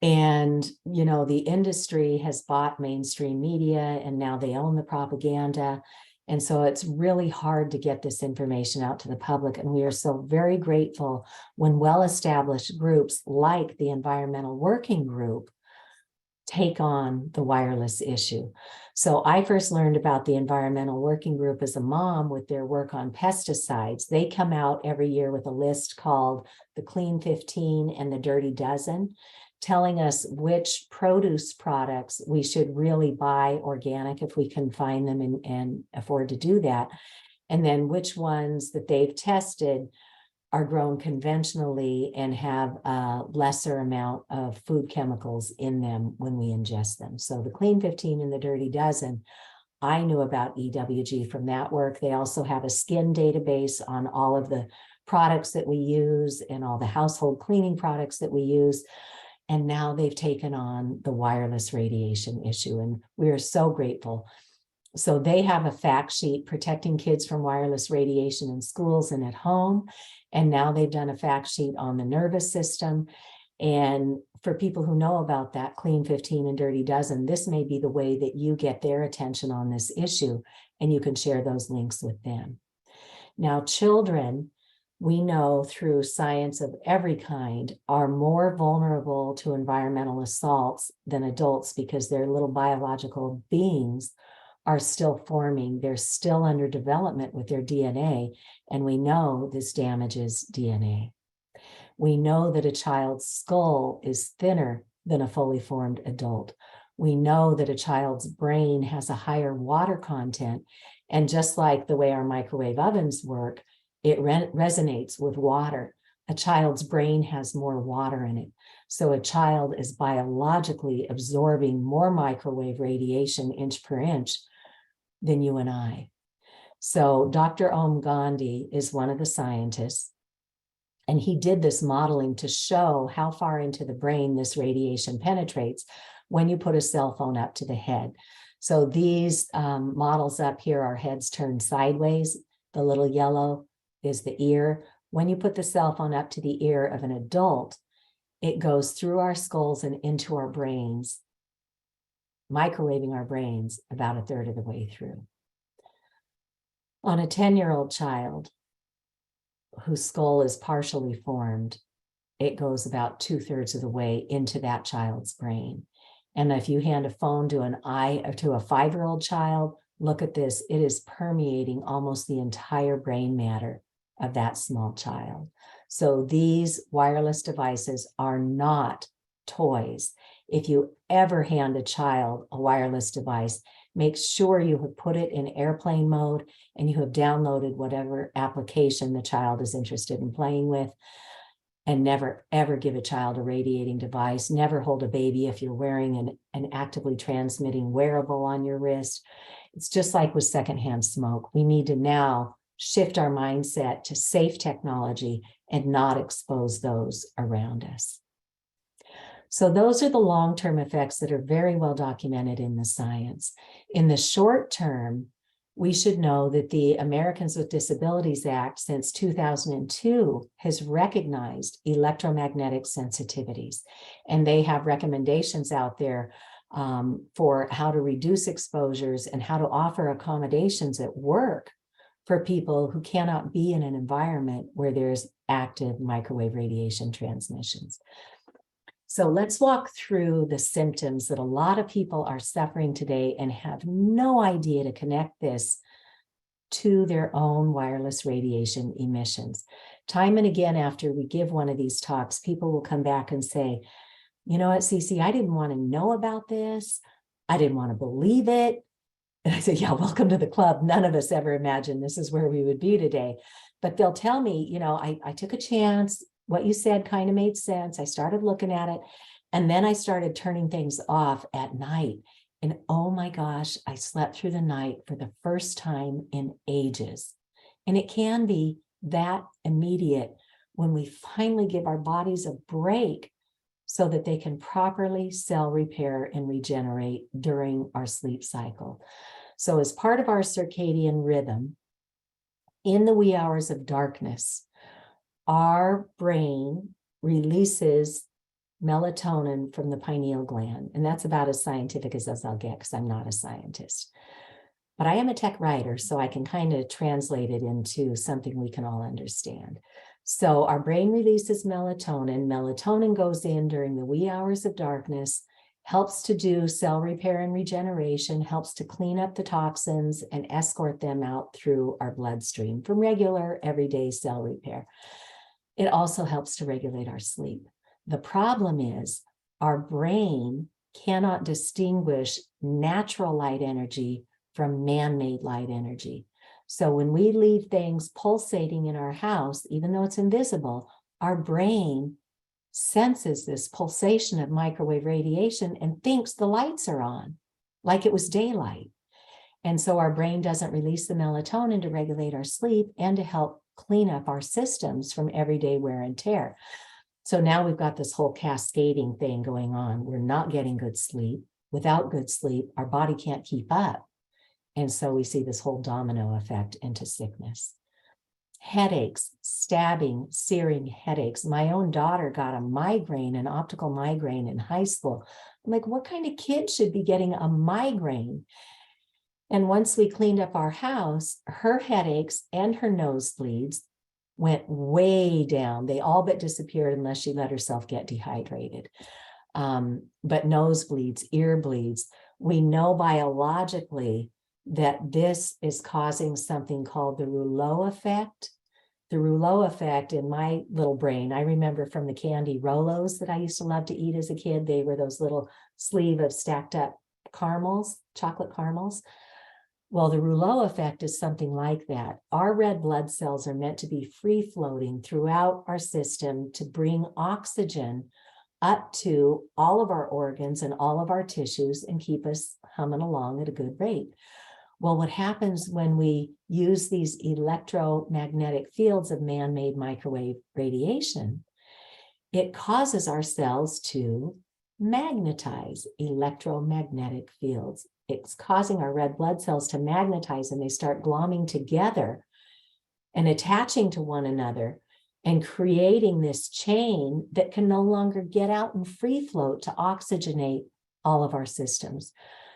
And, you know, the industry has bought mainstream media and now they own the propaganda. And so it's really hard to get this information out to the public. And we are so very grateful when well-established groups like the Environmental Working Group take on the wireless issue. So I first learned about the Environmental Working Group as a mom with their work on pesticides. They come out every year with a list called the Clean 15 and the Dirty Dozen, telling us which produce products we should really buy organic if we can find them and afford to do that. And then which ones that they've tested are grown conventionally and have a lesser amount of food chemicals in them when we ingest them. So the Clean 15 and the Dirty Dozen, I knew about EWG from that work. They also have a skin database on all of the products that we use and all the household cleaning products that we use. And now they've taken on the wireless radiation issue, and we are so grateful. So they have a fact sheet protecting kids from wireless radiation in schools and at home. And now they've done a fact sheet on the nervous system. And for people who know about that Clean 15 and Dirty Dozen, this may be the way that you get their attention on this issue, and you can share those links with them. Now, children, we know through science of every kind, are more vulnerable to environmental assaults than adults because their little biological beings are still forming. They're still under development with their DNA, and we know this damages DNA. We know that a child's skull is thinner than a fully formed adult. We know that a child's brain has a higher water content, and just like the way our microwave ovens work, it resonates with water. A child's brain has more water in it. So a child is biologically absorbing more microwave radiation inch per inch than you and I. So Dr. Om Gandhi is one of the scientists, and he did this modeling to show how far into the brain this radiation penetrates when you put a cell phone up to the head. So these models up here are heads turned sideways. The little yellow is the ear. When you put the cell phone up to the ear of an adult, it goes through our skulls and into our brains, microwaving our brains about a third of the way through. On a 10-year-old child whose skull is partially formed, it goes about 2/3 of the way into that child's brain. And if you hand a phone to a 5-year-old child, look at this, it is permeating almost the entire brain matter of that small child. So these wireless devices are not toys. If you ever hand a child a wireless device, make sure you have put it in airplane mode and you have downloaded whatever application the child is interested in playing with. And never, ever give a child a radiating device. Never hold a baby if you're wearing an actively transmitting wearable on your wrist. It's just like with secondhand smoke. We need to now shift our mindset to safe technology and not expose those around us. So those are the long-term effects that are very well documented in the science. In the short term, we should know that the Americans with Disabilities Act since 2002 has recognized electromagnetic sensitivities, and they have recommendations out there for how to reduce exposures and how to offer accommodations at work for people who cannot be in an environment where there's active microwave radiation transmissions. So let's walk through the symptoms that a lot of people are suffering today and have no idea to connect this to their own wireless radiation emissions. Time and again, after we give one of these talks, people will come back and say, you know what, Cece, I didn't want to know about this. I didn't want to believe it. And I say, yeah, welcome to the club. None of us ever imagined this is where we would be today. But they'll tell me, you know, I took a chance. What you said kind of made sense. I started looking at it, and then I started turning things off at night. And oh my gosh, I slept through the night for the first time in ages. And it can be that immediate when we finally give our bodies a break so that they can properly cell repair and regenerate during our sleep cycle. So as part of our circadian rhythm, in the wee hours of darkness, our brain releases melatonin from the pineal gland. And that's about as scientific as I'll get because I'm not a scientist. But I am a tech writer, so I can kind of translate it into something we can all understand. So our brain releases melatonin. Melatonin goes in during the wee hours of darkness, helps to do cell repair and regeneration, helps to clean up the toxins and escort them out through our bloodstream from regular everyday cell repair. It also helps to regulate our sleep. The problem is our brain cannot distinguish natural light energy from man-made light energy. So when we leave things pulsating in our house, even though it's invisible, our brain senses this pulsation of microwave radiation and thinks the lights are on, like it was daylight. And so our brain doesn't release the melatonin to regulate our sleep and to help clean up our systems from everyday wear and tear. So now we've got this whole cascading thing going on. We're not getting good sleep. Without good sleep, our body can't keep up. And so we see this whole domino effect into sickness. Headaches, stabbing, searing headaches. My own daughter got a migraine, an optical migraine in high school. I'm like, what kind of kid should be getting a migraine? And once we cleaned up our house, her headaches and her nosebleeds went way down. They all but disappeared unless she let herself get dehydrated. But nosebleeds, ear bleeds, we know biologically that this is causing something called the rouleau effect. The rouleau effect in my little brain, I remember from the candy Rolos that I used to love to eat as a kid. They were those little sleeve of stacked up caramels, chocolate caramels. Well, the rouleau effect is something like that. Our red blood cells are meant to be free floating throughout our system to bring oxygen up to all of our organs and all of our tissues and keep us humming along at a good rate. Well, what happens when we use these electromagnetic fields of man-made microwave radiation? It causes our cells to magnetize, electromagnetic fields. It's causing our red blood cells to magnetize, and they start glomming together and attaching to one another and creating this chain that can no longer get out and free float to oxygenate all of our systems.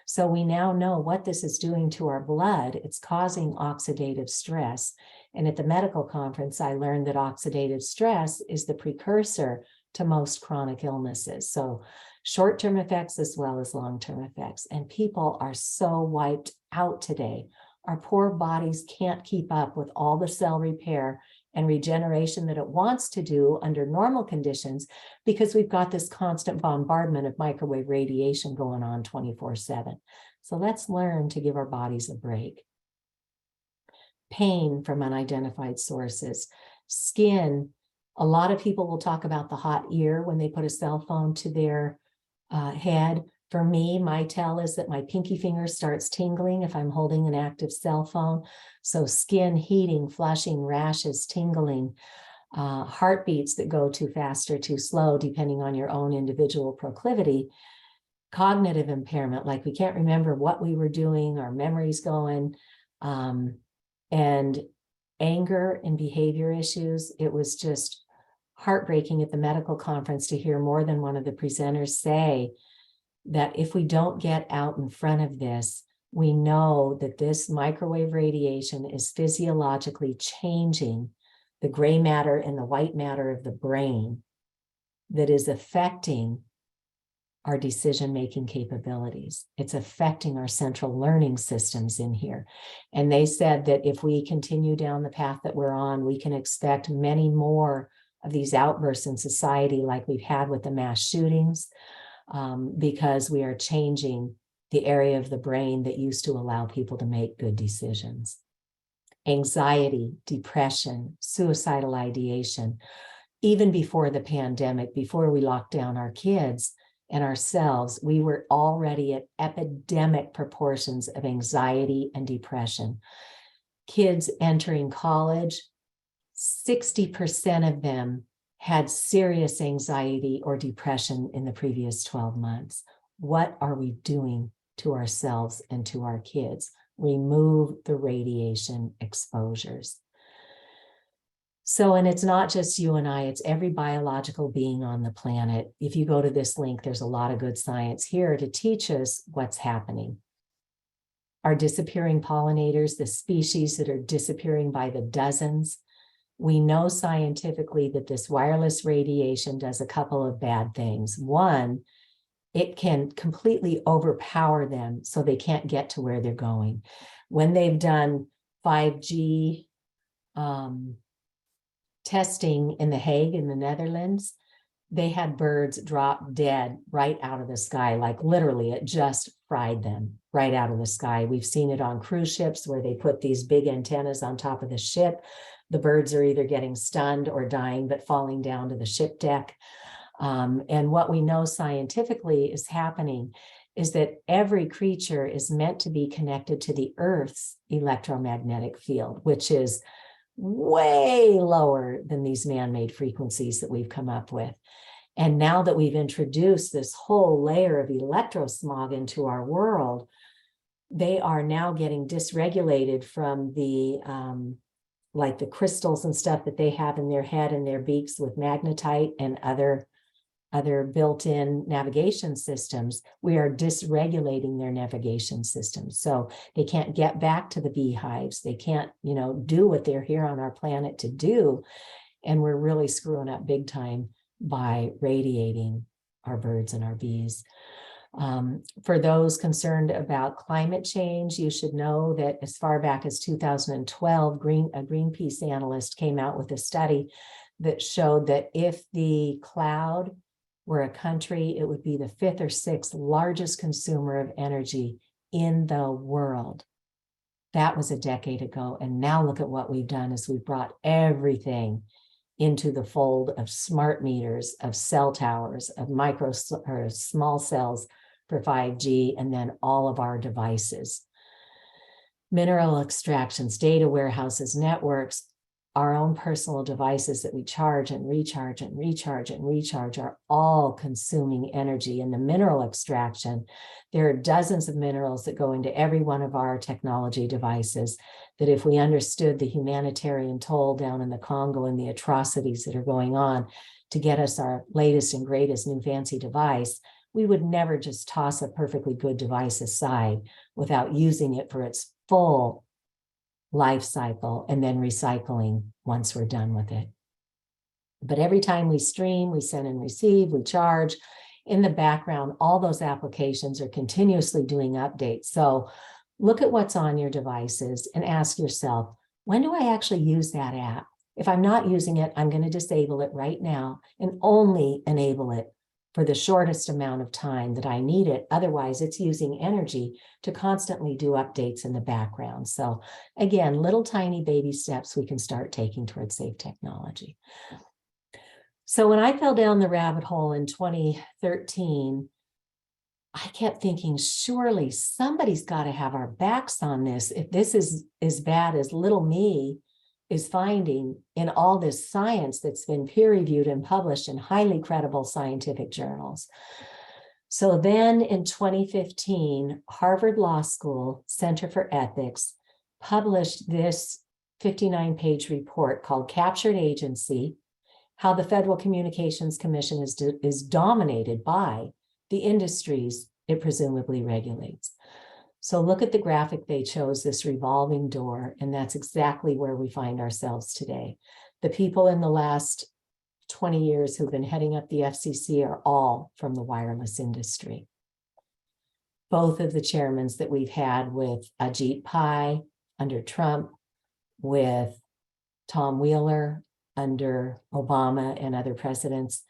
So we now know what this is doing to our blood. It's causing oxidative stress. And at the medical conference, I learned that oxidative stress is the precursor to most chronic illnesses. So short-term effects as well as long-term effects. And people are so wiped out today. Our poor bodies can't keep up with all the cell repair and regeneration that it wants to do under normal conditions, because we've got this constant bombardment of microwave radiation going on 24/7. So let's learn to give our bodies a break. Pain from unidentified sources. Skin. A lot of people will talk about the hot ear when they put a cell phone to their head. For me, my tell is that my pinky finger starts tingling if I'm holding an active cell phone. So skin heating, flushing, rashes, tingling, heartbeats that go too fast or too slow, depending on your own individual proclivity, cognitive impairment, like we can't remember what we were doing, our memory's going, and anger and behavior issues. It was just heartbreaking at the medical conference to hear more than one of the presenters say that if we don't get out in front of this, we know that this microwave radiation is physiologically changing the gray matter and the white matter of the brain that is affecting our decision-making capabilities. It's affecting our central learning systems in here. And they said that if we continue down the path that we're on, we can expect many more of these outbursts in society like we've had with the mass shootings, because we are changing the area of the brain that used to allow people to make good decisions. Anxiety, depression, suicidal ideation. Even before the pandemic, before we locked down our kids and ourselves, we were already at epidemic proportions of anxiety and depression. Kids entering college, 60% of them had serious anxiety or depression in the previous 12 months. What are we doing to ourselves and to our kids? Remove the radiation exposures. So, and it's not just you and I, it's every biological being on the planet. If you go to this link, there's a lot of good science here to teach us what's happening. Our disappearing pollinators, the species that are disappearing by the dozens. We know scientifically that this wireless radiation does a couple of bad things. One, it can completely overpower them so they can't get to where they're going. When they've done 5G testing in The Hague in the Netherlands, they had birds drop dead right out of the sky, like literally it just fried them right out of the sky. We've seen it on cruise ships where they put these big antennas on top of the ship. The birds are either getting stunned or dying, but falling down to the ship deck. And what we know scientifically is happening is that every creature is meant to be connected to the Earth's electromagnetic field, which is way lower than these man-made frequencies that we've come up with. And now that we've introduced this whole layer of electrosmog into our world, they are now getting dysregulated from the like the crystals and stuff that they have in their head and their beaks with magnetite and other built-in navigation systems. We are dysregulating their navigation systems. So they can't get back to the beehives. They can't, do what they're here on our planet to do. And we're really screwing up big time by radiating our birds and our bees. For those concerned about climate change, you should know that as far back as 2012, a Greenpeace analyst came out with a study that showed that if the cloud were a country, it would be the 5th or 6th largest consumer of energy in the world. That was a decade ago. And now look at what we've done is we've brought everything into the fold of smart meters, of cell towers, of micro or small cells for 5G, and then all of our devices. Mineral extractions, data warehouses, networks, our own personal devices that we charge and recharge and recharge and recharge are all consuming energy. In the mineral extraction, there are dozens of minerals that go into every one of our technology devices that if we understood the humanitarian toll down in the Congo and the atrocities that are going on to get us our latest and greatest new fancy device, we would never just toss a perfectly good device aside without using it for its full life cycle and then recycling once we're done with it. But every time we stream, we send and receive, we charge. In the background, all those applications are continuously doing updates. So look at what's on your devices and ask yourself, when do I actually use that app? If I'm not using it, I'm going to disable it right now and only enable it for the shortest amount of time that I need it. Otherwise, it's using energy to constantly do updates in the background. So again, little tiny baby steps we can start taking towards safe technology. So when I fell down the rabbit hole in 2013, I kept thinking, surely somebody's got to have our backs on this. If this is as bad as little me is finding in all this science that's been peer-reviewed and published in highly credible scientific journals. So then in 2015, Harvard Law School Center for Ethics published this 59-page report called Captured Agency: How the Federal Communications Commission is dominated by the industries it presumably regulates. So look at the graphic they chose, this revolving door, and that's exactly where we find ourselves today. The people in the last 20 years who've been heading up the FCC are all from the wireless industry. Both of the chairmans that we've had with Ajit Pai under Trump, with Tom Wheeler under Obama and other presidents,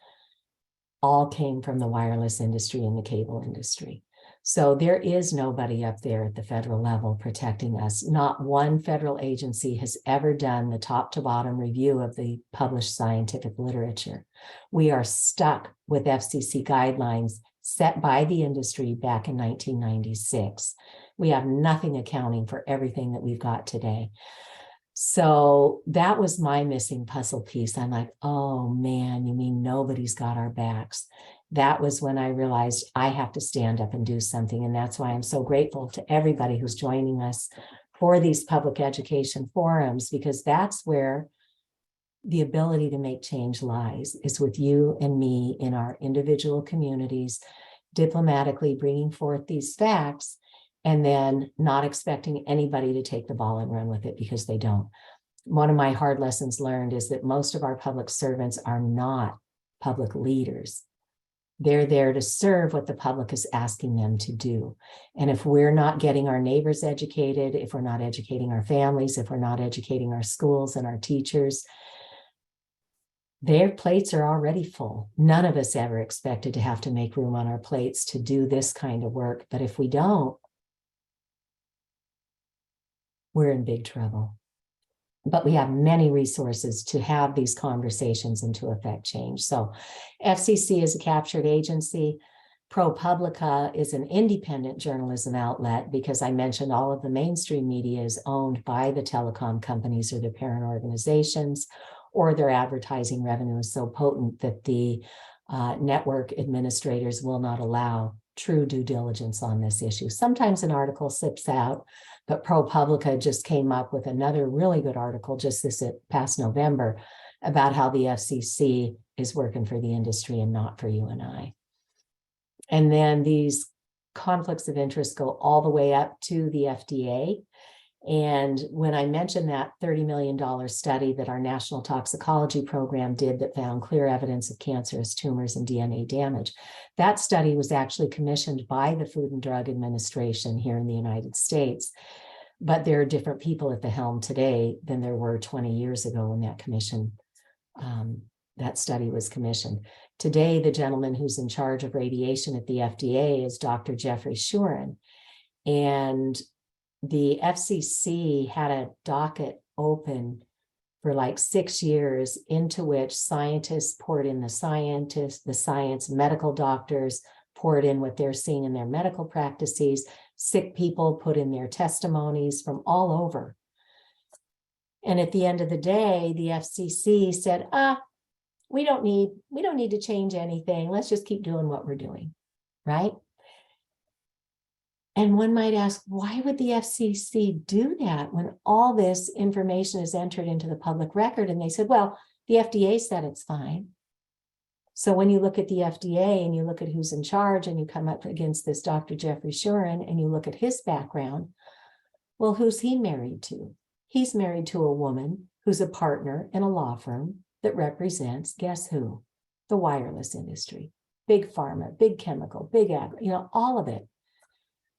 all came from the wireless industry and the cable industry. So there is nobody up there at the federal level protecting us. Not one federal agency has ever done the top to bottom review of the published scientific literature. We are stuck with FCC guidelines set by the industry back in 1996. We have nothing accounting for everything that we've got today. So that was my missing puzzle piece. I'm like, oh man, you mean nobody's got our backs? That was when I realized I have to stand up and do something. And that's why I'm so grateful to everybody who's joining us for these public education forums, because that's where the ability to make change lies, is with you and me in our individual communities, diplomatically bringing forth these facts and then not expecting anybody to take the ball and run with it, because they don't. One of my hard lessons learned is that most of our public servants are not public leaders. They're there to serve what the public is asking them to do. And if we're not getting our neighbors educated, if we're not educating our families, if we're not educating our schools and our teachers, their plates are already full. None of us ever expected to have to make room on our plates to do this kind of work. But if we don't, we're in big trouble. But we have many resources to have these conversations and to affect change. So FCC is a captured agency. ProPublica is an independent journalism outlet, because I mentioned all of the mainstream media is owned by the telecom companies or their parent organizations, or their advertising revenue is so potent that the network administrators will not allow true due diligence on this issue. Sometimes an article slips out, but ProPublica just came up with another really good article just this past November about how the FCC is working for the industry and not for you and I. And then these conflicts of interest go all the way up to the FDA. And when I mentioned that $30 million study that our National Toxicology Program did that found clear evidence of cancerous tumors and DNA damage, that study was actually commissioned by the Food and Drug Administration here in the United States. But there are different people at the helm today than there were 20 years ago when that study was commissioned. Today, the gentleman who's in charge of radiation at the FDA is Dr. Jeffrey Shuren. And the FCC had a docket open for like 6 years, into which scientists poured in the science, medical doctors poured in what they're seeing in their medical practices, sick people put in their testimonies from all over. And at the end of the day, the FCC said, we don't need to change anything. Let's just keep doing what we're doing, right? And one might ask, why would the FCC do that when all this information is entered into the public record? And they said, well, the FDA said it's fine. So when you look at the FDA and you look at who's in charge and you come up against this Dr. Jeffrey Shuren and you look at his background, well, who's he married to? He's married to a woman who's a partner in a law firm that represents, guess who? The wireless industry, big pharma, big chemical, big agri, all of it.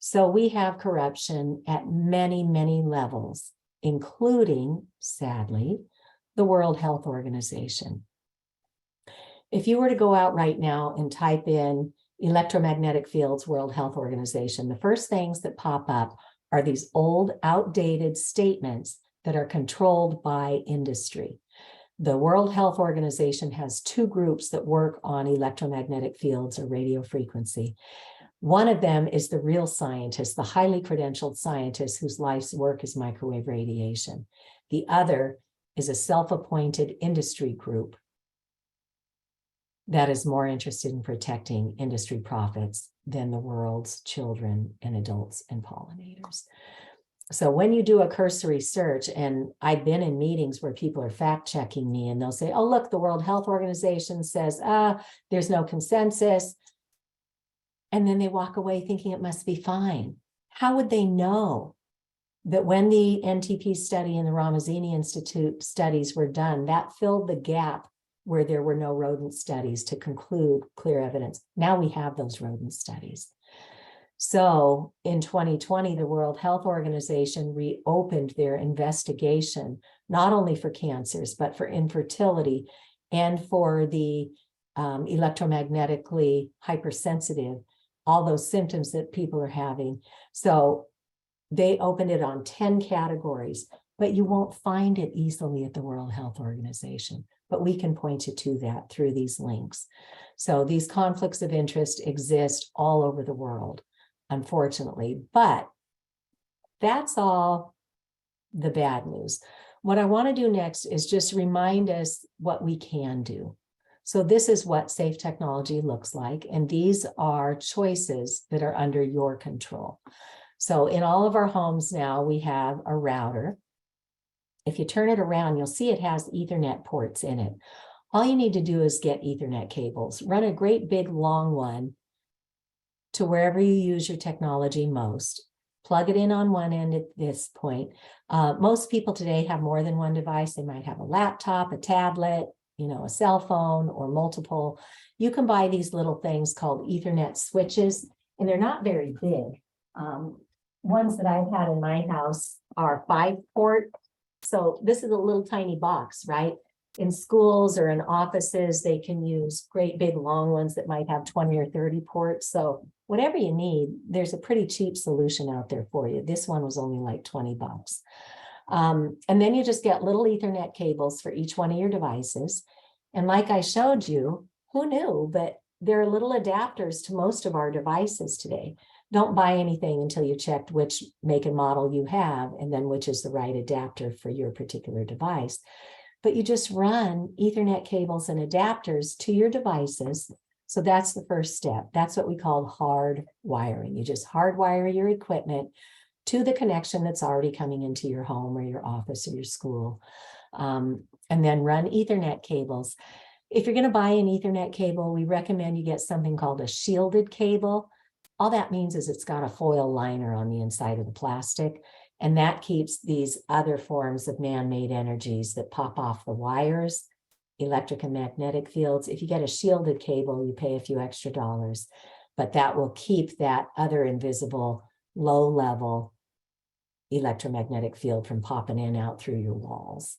So we have corruption at many, many levels, including, sadly, the World Health Organization. If you were to go out right now and type in electromagnetic fields, World Health Organization, the first things that pop up are these old, outdated statements that are controlled by industry. The World Health Organization has two groups that work on electromagnetic fields or radio frequency. One of them is the real scientist, the highly credentialed scientist whose life's work is microwave radiation. The other is a self-appointed industry group that is more interested in protecting industry profits than the world's children and adults and pollinators. So when you do a cursory search, and I've been in meetings where people are fact checking me and they'll say, oh, look, the World Health Organization says, there's no consensus. And then they walk away thinking it must be fine. How would they know that when the NTP study and the Ramazzini Institute studies were done, that filled the gap where there were no rodent studies to conclude clear evidence? Now we have those rodent studies. So in 2020, the World Health Organization reopened their investigation, not only for cancers, but for infertility and for the electromagnetically hypersensitive, all those symptoms that people are having. So they opened it on 10 categories, but you won't find it easily at the World Health Organization. But we can point you to that through these links. So these conflicts of interest exist all over the world, unfortunately, but that's all the bad news. What I want to do next is just remind us what we can do. So this is what safe technology looks like, and these are choices that are under your control. So in all of our homes now, we have a router. If you turn it around, you'll see it has Ethernet ports in it. All you need to do is get Ethernet cables, run a great big long one to wherever you use your technology most. Plug it in on one end at this point. Most people today have more than one device. They might have a laptop, a tablet, a cell phone, or multiple. You can buy these little things called Ethernet switches, and they're not very big. Ones that I've had in my house are 5-port. So this is a little tiny box, right? In schools or in offices, they can use great big long ones that might have 20 or 30 ports. So whatever you need, there's a pretty cheap solution out there for you. This one was only like $20. And then you just get little Ethernet cables for each one of your devices. And like I showed you, who knew, but there are little adapters to most of our devices today. Don't buy anything until you checked which make and model you have, and then which is the right adapter for your particular device. But you just run Ethernet cables and adapters to your devices. So that's the first step. That's what we call hard wiring. You just hardwire your equipment to the connection that's already coming into your home or your office or your school. And then run Ethernet cables. If you're going to buy an Ethernet cable, we recommend you get something called a shielded cable. All that means is it's got a foil liner on the inside of the plastic, and that keeps these other forms of man-made energies that pop off the wires, electric and magnetic fields. If you get a shielded cable, you pay a few extra dollars, but that will keep that other invisible, low-level electromagnetic field from popping in out through your walls.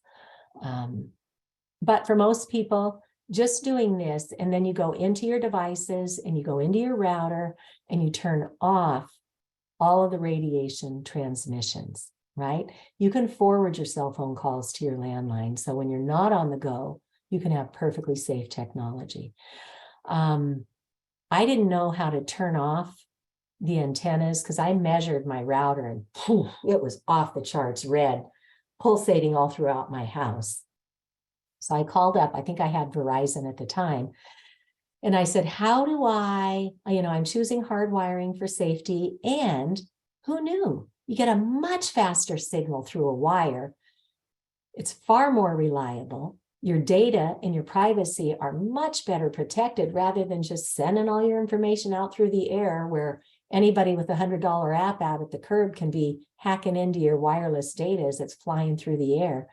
But for most people, just doing this, and then you go into your devices and you go into your router and you turn off all of the radiation transmissions, right? You can forward your cell phone calls to your landline. So when you're not on the go, you can have perfectly safe technology. I didn't know how to turn off the antennas because I measured my router and poof, it was off the charts red, pulsating all throughout my house. So I called up, I think I had Verizon at the time. And I said, how do I'm choosing hardwiring for safety. And who knew? You get a much faster signal through a wire. It's far more reliable. Your data and your privacy are much better protected rather than just sending all your information out through the air where anybody with a $100 app out at the curb can be hacking into your wireless data as it's flying through the air.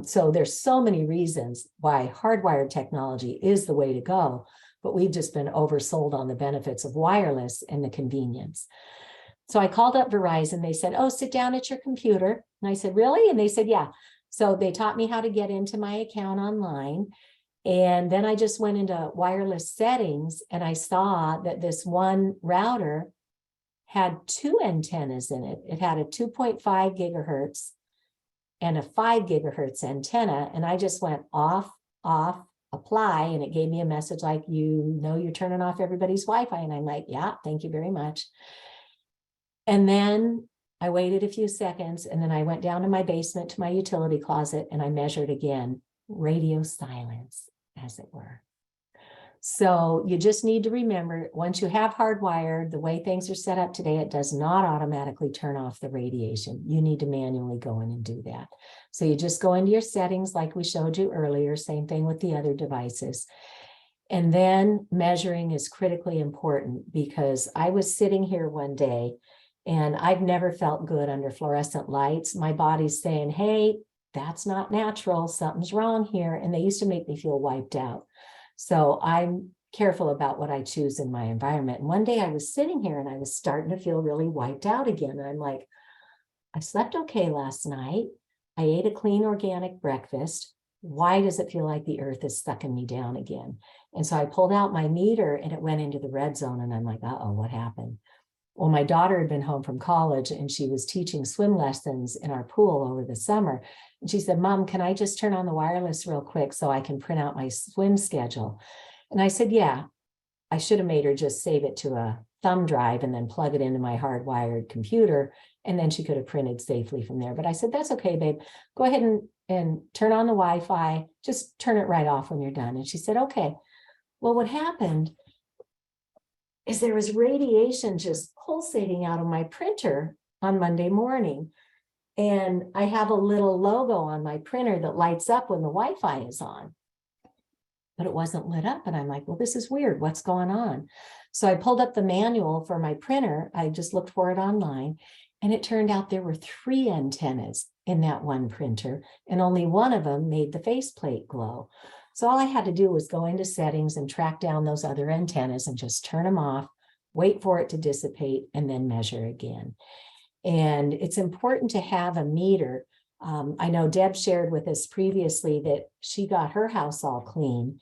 So there's so many reasons why hardwired technology is the way to go, but we've just been oversold on the benefits of wireless and the convenience. So I called up Verizon. They said, oh, sit down at your computer. And I said, really? And they said, yeah. So they taught me how to get into my account online. And then I just went into wireless settings and I saw that this one router had 2 antennas in it. It had a 2.5 gigahertz and a 5 gigahertz antenna. And I just went off, apply, and it gave me a message like, you're turning off everybody's Wi-Fi. And I'm like, yeah, thank you very much. And then I waited a few seconds and then I went down to my basement to my utility closet and I measured again, radio silence, as it were. So you just need to remember, once you have hardwired, the way things are set up today, it does not automatically turn off the radiation. You need to manually go in and do that. So you just go into your settings like we showed you earlier, same thing with the other devices. And then measuring is critically important because I was sitting here one day and I've never felt good under fluorescent lights. My body's saying, hey, that's not natural, something's wrong here. And they used to make me feel wiped out. So I'm careful about what I choose in my environment. And one day I was sitting here and I was starting to feel really wiped out again. And I'm like, I slept okay last night. I ate a clean organic breakfast. Why does it feel like the earth is sucking me down again? And so I pulled out my meter and it went into the red zone. And I'm like, uh-oh, what happened? Well, my daughter had been home from college and she was teaching swim lessons in our pool over the summer. And she said, Mom, can I just turn on the wireless real quick so I can print out my swim schedule? And I said, yeah. I should have made her just save it to a thumb drive and then plug it into my hardwired computer. And then she could have printed safely from there. But I said, that's okay, babe. Go ahead and turn on the Wi-Fi. Just turn it right off when you're done. And she said, okay. Well, what happened is there was radiation just pulsating out of my printer on Monday morning. And I have a little logo on my printer that lights up when the Wi-Fi is on, but it wasn't lit up. And I'm like, well, this is weird. What's going on? So I pulled up the manual for my printer. I just looked for it online. And it turned out there were 3 antennas in that one printer, and only one of them made the faceplate glow. So all I had to do was go into settings and track down those other antennas and just turn them off, wait for it to dissipate, and then measure again. And it's important to have a meter. I know Deb shared with us previously that she got her house all clean.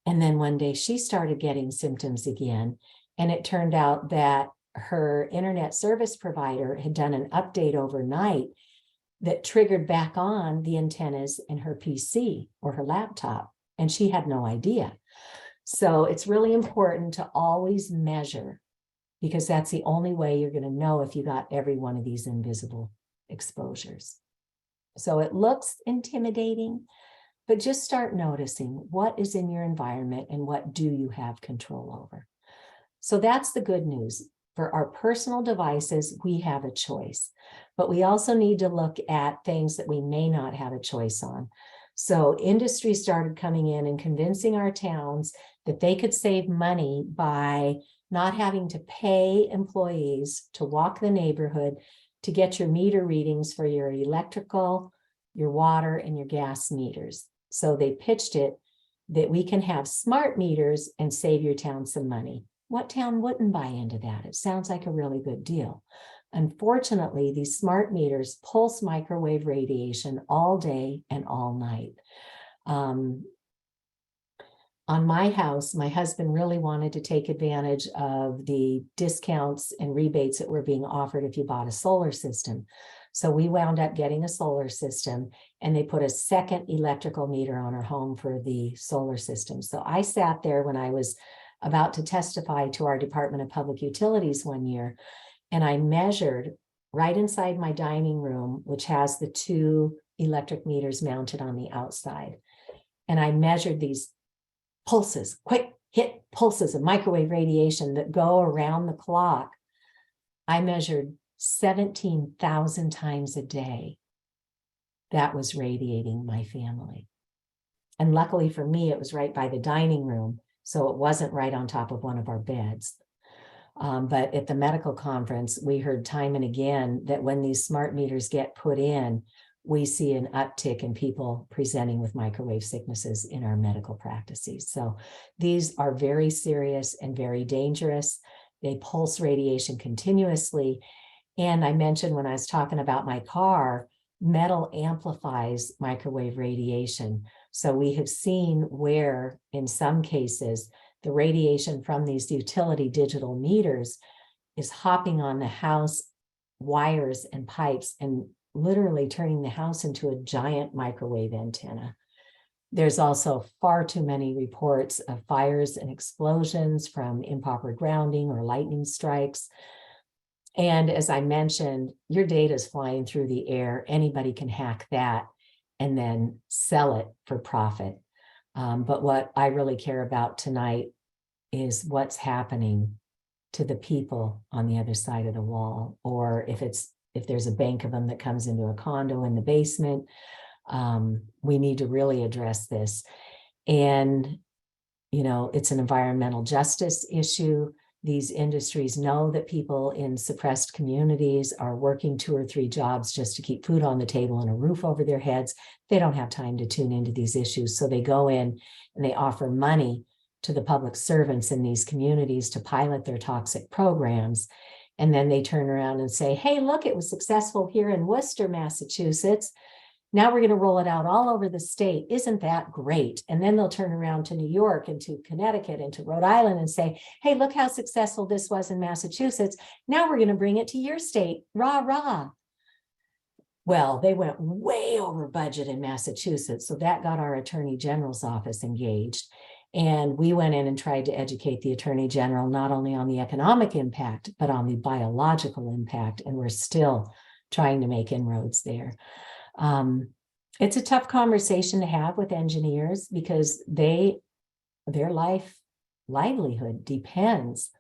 And then one day she started getting symptoms again. And it turned out that her internet service provider had done an update overnight that triggered back on the antennas in her PC or her laptop. And she had no idea. So it's really important to always measure, because that's the only way you're going to know if you got every one of these invisible exposures. So it looks intimidating, but just start noticing what is in your environment and what do you have control over. So that's the good news. For our personal devices, we have a choice, but we also need to look at things that we may not have a choice on. So industry started coming in and convincing our towns that they could save money by not having to pay employees to walk the neighborhood to get your meter readings for your electrical, your water, and your gas meters. So they pitched it that we can have smart meters and save your town some money. What town wouldn't buy into that? It sounds like a really good deal. Unfortunately, these smart meters pulse microwave radiation all day and all night. on my house, my husband really wanted to take advantage of the discounts and rebates that were being offered if you bought a solar system. So we wound up getting a solar system, and they put a second electrical meter on our home for the solar system. So I sat there when I was about to testify to our Department of Public Utilities one year, and I measured right inside my dining room, which has the 2 electric meters mounted on the outside. And I measured these pulses, quick hit pulses of microwave radiation that go around the clock. I measured 17,000 times a day. That was radiating my family. And luckily for me, it was right by the dining room, so it wasn't right on top of one of our beds. But at the medical conference, we heard time and again that when these smart meters get put in, we see an uptick in people presenting with microwave sicknesses in our medical practices. So these are very serious and very dangerous. They pulse radiation continuously. And I mentioned when I was talking about my car, metal amplifies microwave radiation. So we have seen where, in some cases, the radiation from these utility digital meters is hopping on the house wires and pipes and literally turning the house into a giant microwave antenna. There's also far too many reports of fires and explosions from improper grounding or lightning strikes. And as I mentioned, your data is flying through the air. Anybody can hack that and then sell it for profit. But what I really care about tonight is what's happening to the people on the other side of the wall, or if there's a bank of them that comes into a condo in the basement. We need to really address this. And, it's an environmental justice issue. These industries know that people in suppressed communities are working 2 or 3 jobs just to keep food on the table and a roof over their heads. They don't have time to tune into these issues. So they go in and they offer money to the public servants in these communities to pilot their toxic programs. And then they turn around and say, hey, look, it was successful here in Worcester, Massachusetts. Now we're going to roll it out all over the state. Isn't that great? And then they'll turn around to New York and to Connecticut and to Rhode Island and say, hey, look how successful this was in Massachusetts. Now we're going to bring it to your state. Rah, rah. Well, they went way over budget in Massachusetts. So that got our Attorney General's office engaged. And we went in and tried to educate the Attorney General, not only on the economic impact, but on the biological impact. And we're still trying to make inroads there. It's a tough conversation to have with engineers because their livelihood depends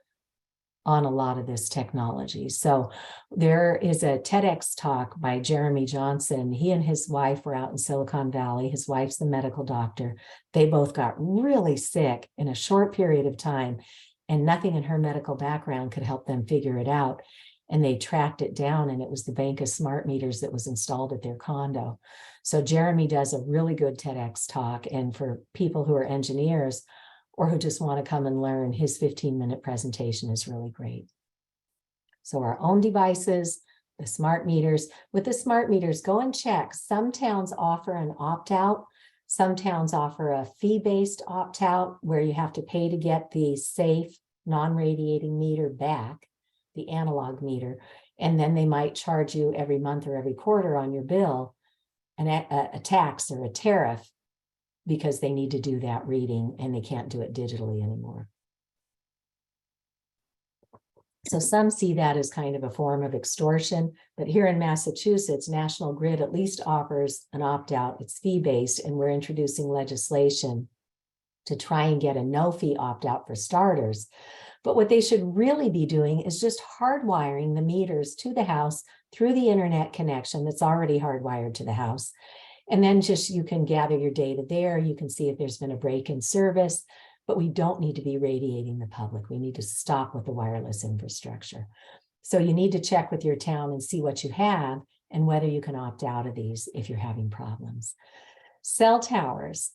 on a lot of this technology. So there is a TEDx talk by Jeremy Johnson. He and his wife were out in Silicon Valley. His wife's the medical doctor. They both got really sick in a short period of time, and nothing in her medical background could help them figure it out. And they tracked it down, and it was the bank of smart meters that was installed at their condo. So Jeremy does a really good TEDx talk. And for people who are engineers or who just want to come and learn, his 15-minute presentation is really great. So our own devices, the smart meters. With the smart meters, go and check. Some towns offer an opt-out. Some towns offer a fee-based opt-out where you have to pay to get the safe, non-radiating meter back, the analog meter, and then they might charge you every month or every quarter on your bill a tax or a tariff because they need to do that reading and they can't do it digitally anymore. So some see that as kind of a form of extortion, but here in Massachusetts, National Grid at least offers an opt-out. It's fee-based, and we're introducing legislation to try and get a no-fee opt-out for starters. But what they should really be doing is just hardwiring the meters to the house through the internet connection that's already hardwired to the house. And then just you can gather your data there. You can see if there's been a break in service, but we don't need to be radiating the public. We need to stop with the wireless infrastructure. So you need to check with your town and see what you have and whether you can opt out of these if you're having problems. Cell towers.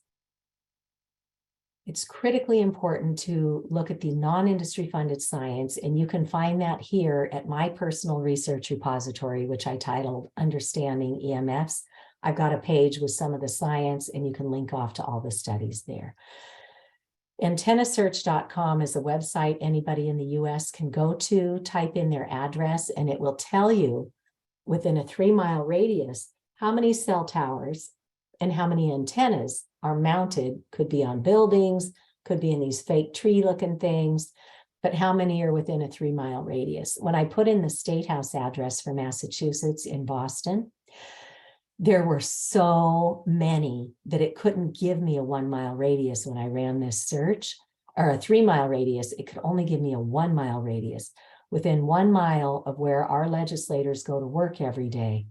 It's critically important to look at the non-industry funded science, and you can find that here at my personal research repository, which I titled Understanding EMFs. I've got a page with some of the science, and you can link off to all the studies there. Antennasearch.com is a website anybody in the US can go to, type in their address, and it will tell you within a 3-mile radius how many cell towers and how many antennas are mounted, could be on buildings, could be in these fake tree looking things, but how many are within a 3-mile radius. When I put in the State House address for Massachusetts in Boston, there were so many that it couldn't give me a 1-mile radius when I ran this search, or a 3-mile radius. It could only give me a 1-mile radius. Within 1 mile of where our legislators go to work every day,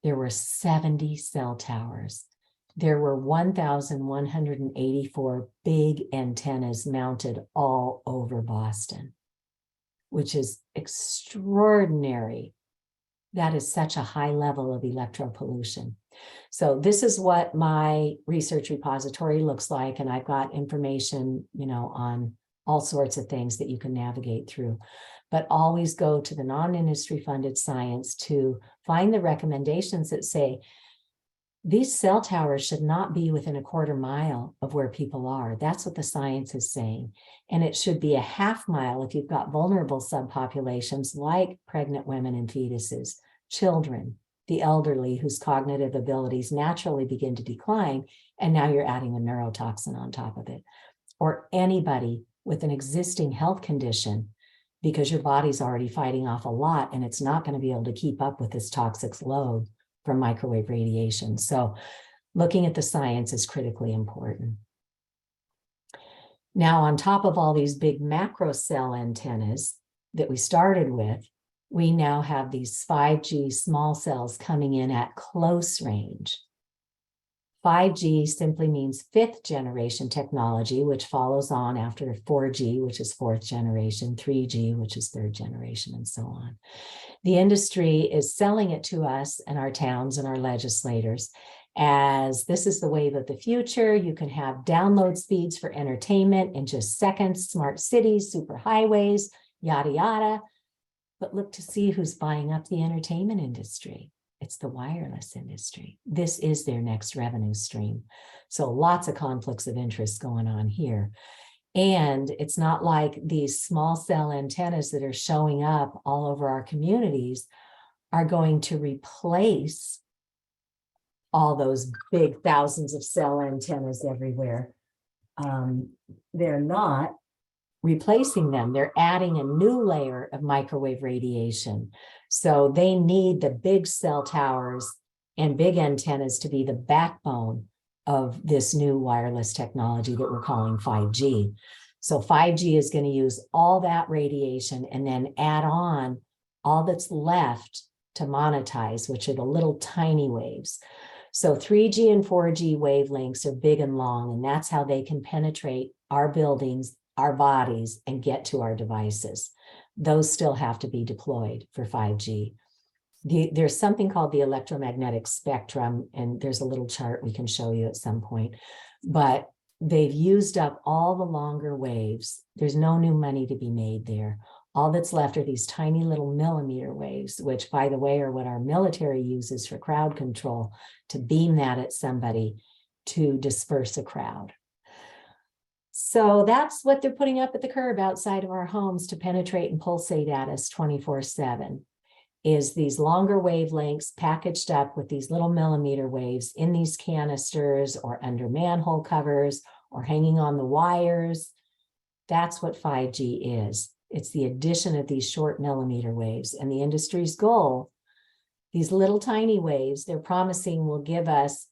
there were 70 cell towers. There were 1,184 big antennas mounted all over Boston, which is extraordinary. That is such a high level of electropollution. So this is what my research repository looks like. And I've got information, on all sorts of things that you can navigate through. But always go to the non-industry funded science to find the recommendations that say, these cell towers should not be within a 1/4 mile of where people are. That's what the science is saying. And it should be a 1/2 mile if you've got vulnerable subpopulations like pregnant women and fetuses, children, the elderly whose cognitive abilities naturally begin to decline, and now you're adding a neurotoxin on top of it. Or anybody with an existing health condition, because your body's already fighting off a lot and it's not going to be able to keep up with this toxic load from microwave radiation. So looking at the science is critically important. Now, on top of all these big macro cell antennas that we started with, we now have these 5G small cells coming in at close range. 5G simply means 5th generation technology, which follows on after 4G, which is 4th generation, 3G, which is 3rd generation, and so on. The industry is selling it to us and our towns and our legislators as this is the wave of the future. You can have download speeds for entertainment in just seconds, smart cities, super highways, yada, yada. But look to see who's buying up the entertainment industry. It's the wireless industry. This is their next revenue stream. So lots of conflicts of interest going on here. And it's not like these small cell antennas that are showing up all over our communities are going to replace all those big thousands of cell antennas everywhere. They're not replacing them. They're adding a new layer of microwave radiation. So they need the big cell towers and big antennas to be the backbone of this new wireless technology that we're calling 5G. So 5G is going to use all that radiation and then add on all that's left to monetize, which are the little tiny waves. So 3G and 4G wavelengths are big and long, and that's how they can penetrate our buildings, our bodies, and get to our devices. Those still have to be deployed for 5G. There's something called the electromagnetic spectrum, and there's a little chart we can show you at some point, but they've used up all the longer waves. There's no new money to be made there. All that's left are these tiny little millimeter waves, which, by the way, are what our military uses for crowd control, to beam that at somebody to disperse a crowd. So that's what they're putting up at the curb outside of our homes to penetrate and pulsate at us 24/7, is these longer wavelengths packaged up with these little millimeter waves in these canisters or under manhole covers or hanging on the wires. That's what 5G is. It's the addition of these short millimeter waves. And the industry's goal, these little tiny waves, they're promising will give us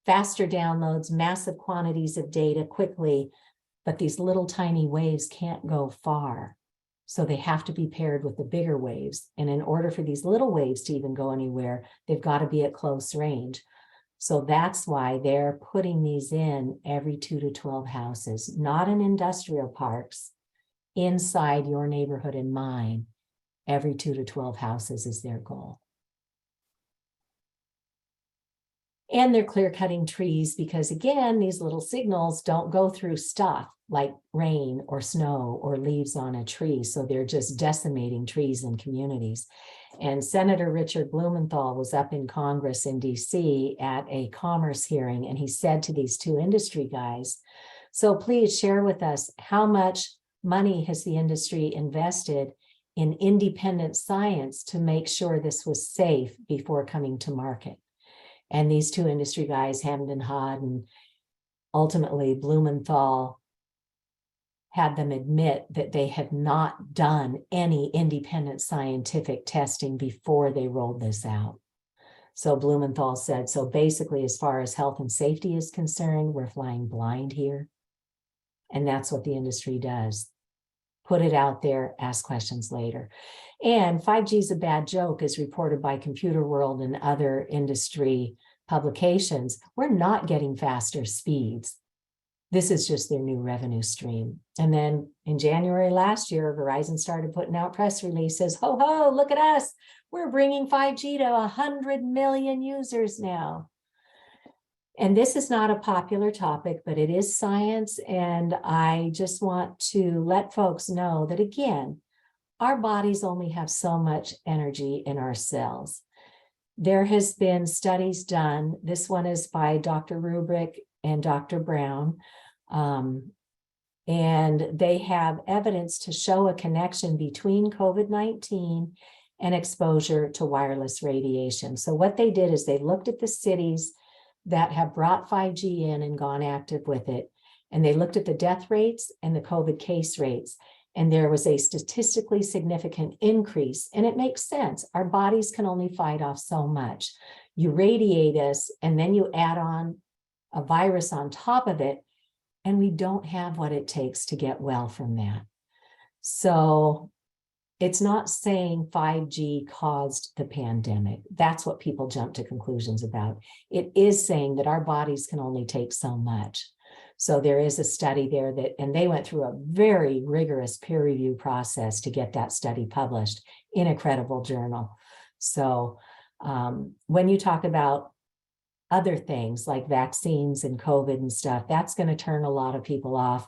faster downloads, massive quantities of data quickly. But these little tiny waves can't go far. So they have to be paired with the bigger waves. And in order for these little waves to even go anywhere, they've got to be at close range. So that's why they're putting these in every 2 to 12 houses, not in industrial parks, inside your neighborhood and mine. Every 2 to 12 houses is their goal. And they're clear cutting trees because, again, these little signals don't go through stuff like rain or snow or leaves on a tree. So they're just decimating trees and communities. And Senator Richard Blumenthal was up in Congress in DC at a commerce hearing, and he said to these two industry guys, So please share with us, how much money has the industry invested in independent science to make sure this was safe before coming to market? And these two industry guys, Hamden Hod and ultimately Blumenthal, had them admit that they had not done any independent scientific testing before they rolled this out. So Blumenthal said, so basically, as far as health and safety is concerned, we're flying blind here. And that's what the industry does. Put it out there, ask questions later. And 5G is a bad joke, as reported by Computer World and other industry publications. We're not getting faster speeds. This is just their new revenue stream. And then in January last year, Verizon started putting out press releases. Ho, ho, look at us. We're bringing 5G to 100 million users now. And this is not a popular topic, but it is science. And I just want to let folks know that, again, our bodies only have so much energy in our cells. There has been studies done. This one is by Dr. Rubrick and Dr. Brown. And they have evidence to show a connection between COVID-19 and exposure to wireless radiation. So what they did is they looked at the cities that have brought 5G in and gone active with it, and they looked at the death rates and the COVID case rates, and there was a statistically significant increase. And it makes sense. Our bodies can only fight off so much. You radiate us, and then you add on a virus on top of it, and we don't have what it takes to get well from that. So it's not saying 5G caused the pandemic. That's what people jump to conclusions about. It is saying that our bodies can only take so much. So there is a study there that, and they went through a very rigorous peer review process to get that study published in a credible journal. So when you talk about other things like vaccines and COVID and stuff, that's going to turn a lot of people off.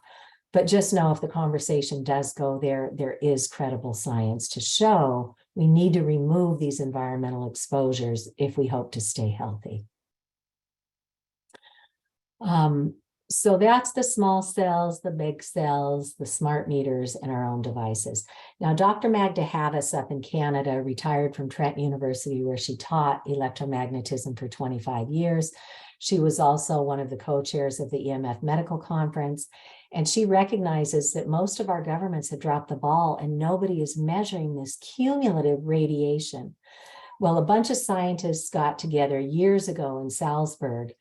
But just know, if the conversation does go there, there is credible science to show we need to remove these environmental exposures if we hope to stay healthy. So that's the small cells, the big cells, the smart meters, and our own devices. Now, Dr. Magda Havas up in Canada retired from Trent University, where she taught electromagnetism for 25 years. She was also one of the co-chairs of the EMF Medical Conference. And she recognizes that most of our governments have dropped the ball and nobody is measuring this cumulative radiation. Well, a bunch of scientists got together years ago in Salzburg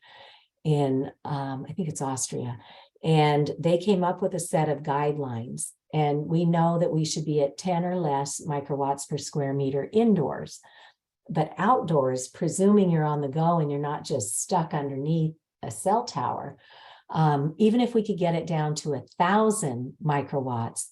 in, I think it's Austria, and they came up with a set of guidelines. And we know that we should be at 10 or less microwatts per square meter indoors. But outdoors, presuming you're on the go and you're not just stuck underneath a cell tower, even if we could get it down to 1,000 microwatts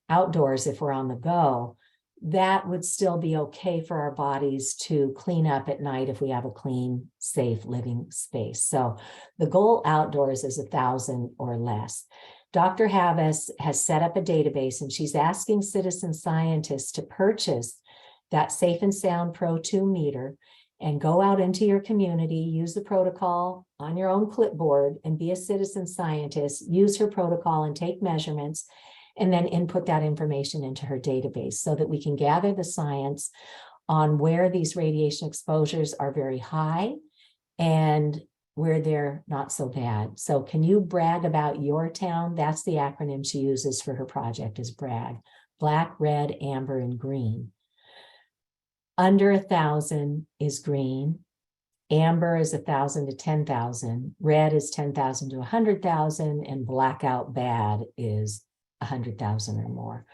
outdoors, if we're on the go, that would still be okay for our bodies to clean up at night if we have a clean, safe living space. So the goal outdoors is 1,000 or less. Dr. Havas has set up a database, and she's asking citizen scientists to purchase that Safe and Sound Pro 2 meter and go out into your community, use the protocol on your own clipboard and be a citizen scientist, use her protocol and take measurements, and then input that information into her database so that we can gather the science on where these radiation exposures are very high and where they're not so bad. So can you brag about your town? That's the acronym she uses for her project, is BRAG: black, red, amber, and green. Under 1,000 is green. Amber is 1,000 to 10,000. Red is 10,000 to 100,000, and blackout bad is 100,000 or more.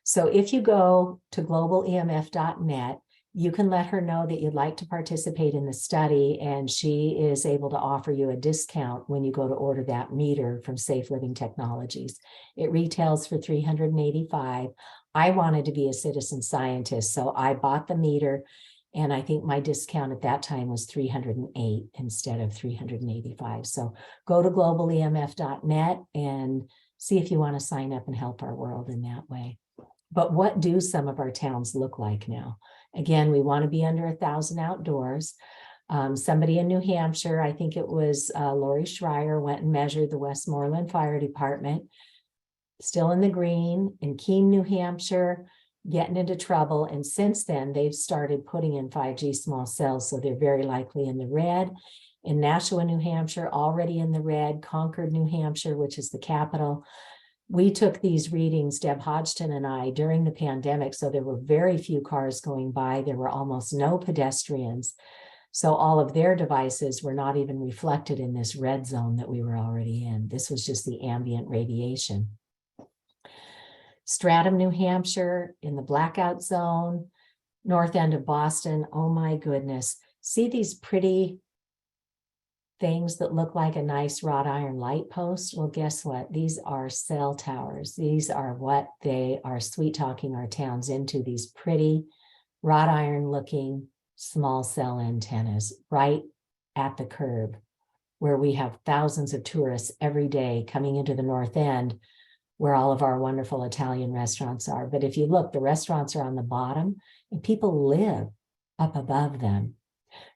So if you go to globalemf.net, you can let her know that you'd like to participate in the study, and she is able to offer you a discount when you go to order that meter from Safe Living Technologies. It retails for $385. I wanted to be a citizen scientist, so I bought the meter, and I think my discount at that time was $308 instead of $385. So go to globalemf.net and see if you want to sign up and help our world in that way. But what do some of our towns look like now? Again, we want to be under 1,000 outdoors. Somebody in New Hampshire, I think it was Lori Schreier, went and measured the Westmoreland Fire Department, still in the green. In Keene, New Hampshire, getting into trouble. And since then, they've started putting in 5G small cells, so they're very likely in the red. In Nashua, New Hampshire, already in the red. Concord, New Hampshire, which is the capital. We took these readings, Deb Hodgson and I, during the pandemic, so there were very few cars going by. There were almost no pedestrians. So all of their devices were not even reflected in this red zone that we were already in. This was just the ambient radiation. Stratham, New Hampshire, in the blackout zone. North end of Boston, oh my goodness. See these pretty things that look like a nice wrought iron light post? Well, guess what? These are cell towers. These are what they are sweet talking our towns into, these pretty wrought iron looking small cell antennas right at the curb, where we have thousands of tourists every day coming into the North End, where all of our wonderful Italian restaurants are. But if you look, the restaurants are on the bottom and people live up above them.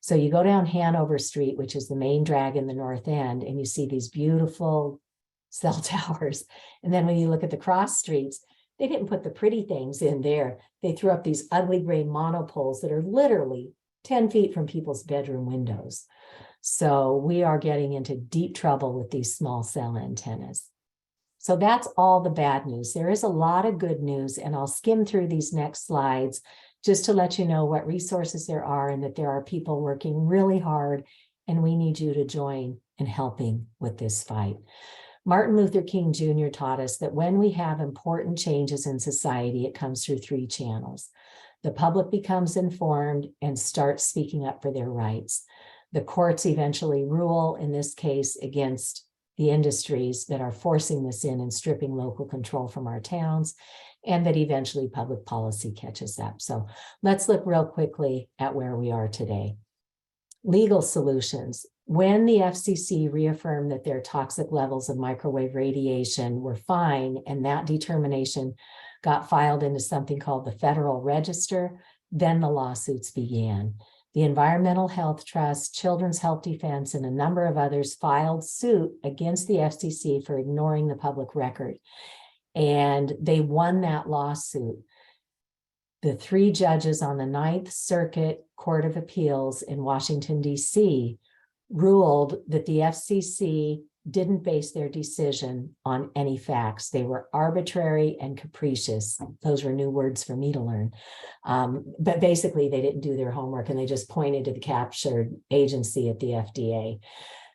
So you go down Hanover Street, which is the main drag in the North End, and you see these beautiful cell towers. And then when you look at the cross streets, they didn't put the pretty things in there. They threw up these ugly gray monopoles that are literally 10 feet from people's bedroom windows. So we are getting into deep trouble with these small cell antennas. So that's all the bad news. There is a lot of good news, and I'll skim through these next slides just to let you know what resources there are and that there are people working really hard, and we need you to join in helping with this fight. Martin Luther King Jr. taught us that when we have important changes in society, it comes through 3 channels. The public becomes informed and starts speaking up for their rights. The courts eventually rule, in this case, against the industries that are forcing this in and stripping local control from our towns, and that eventually public policy catches up. So let's look real quickly at where we are today. Legal solutions. When the FCC reaffirmed that their toxic levels of microwave radiation were fine, and that determination got filed into something called the Federal Register, then the lawsuits began. The Environmental Health Trust, Children's Health Defense, and a number of others filed suit against the FCC for ignoring the public record. And they won that lawsuit. The 3 judges on the Ninth Circuit Court of Appeals in Washington, D.C. ruled that the FCC didn't base their decision on any facts. They were arbitrary and capricious. Those were new words for me to learn. But basically, they didn't do their homework, and they just pointed to the captured agency at the FDA.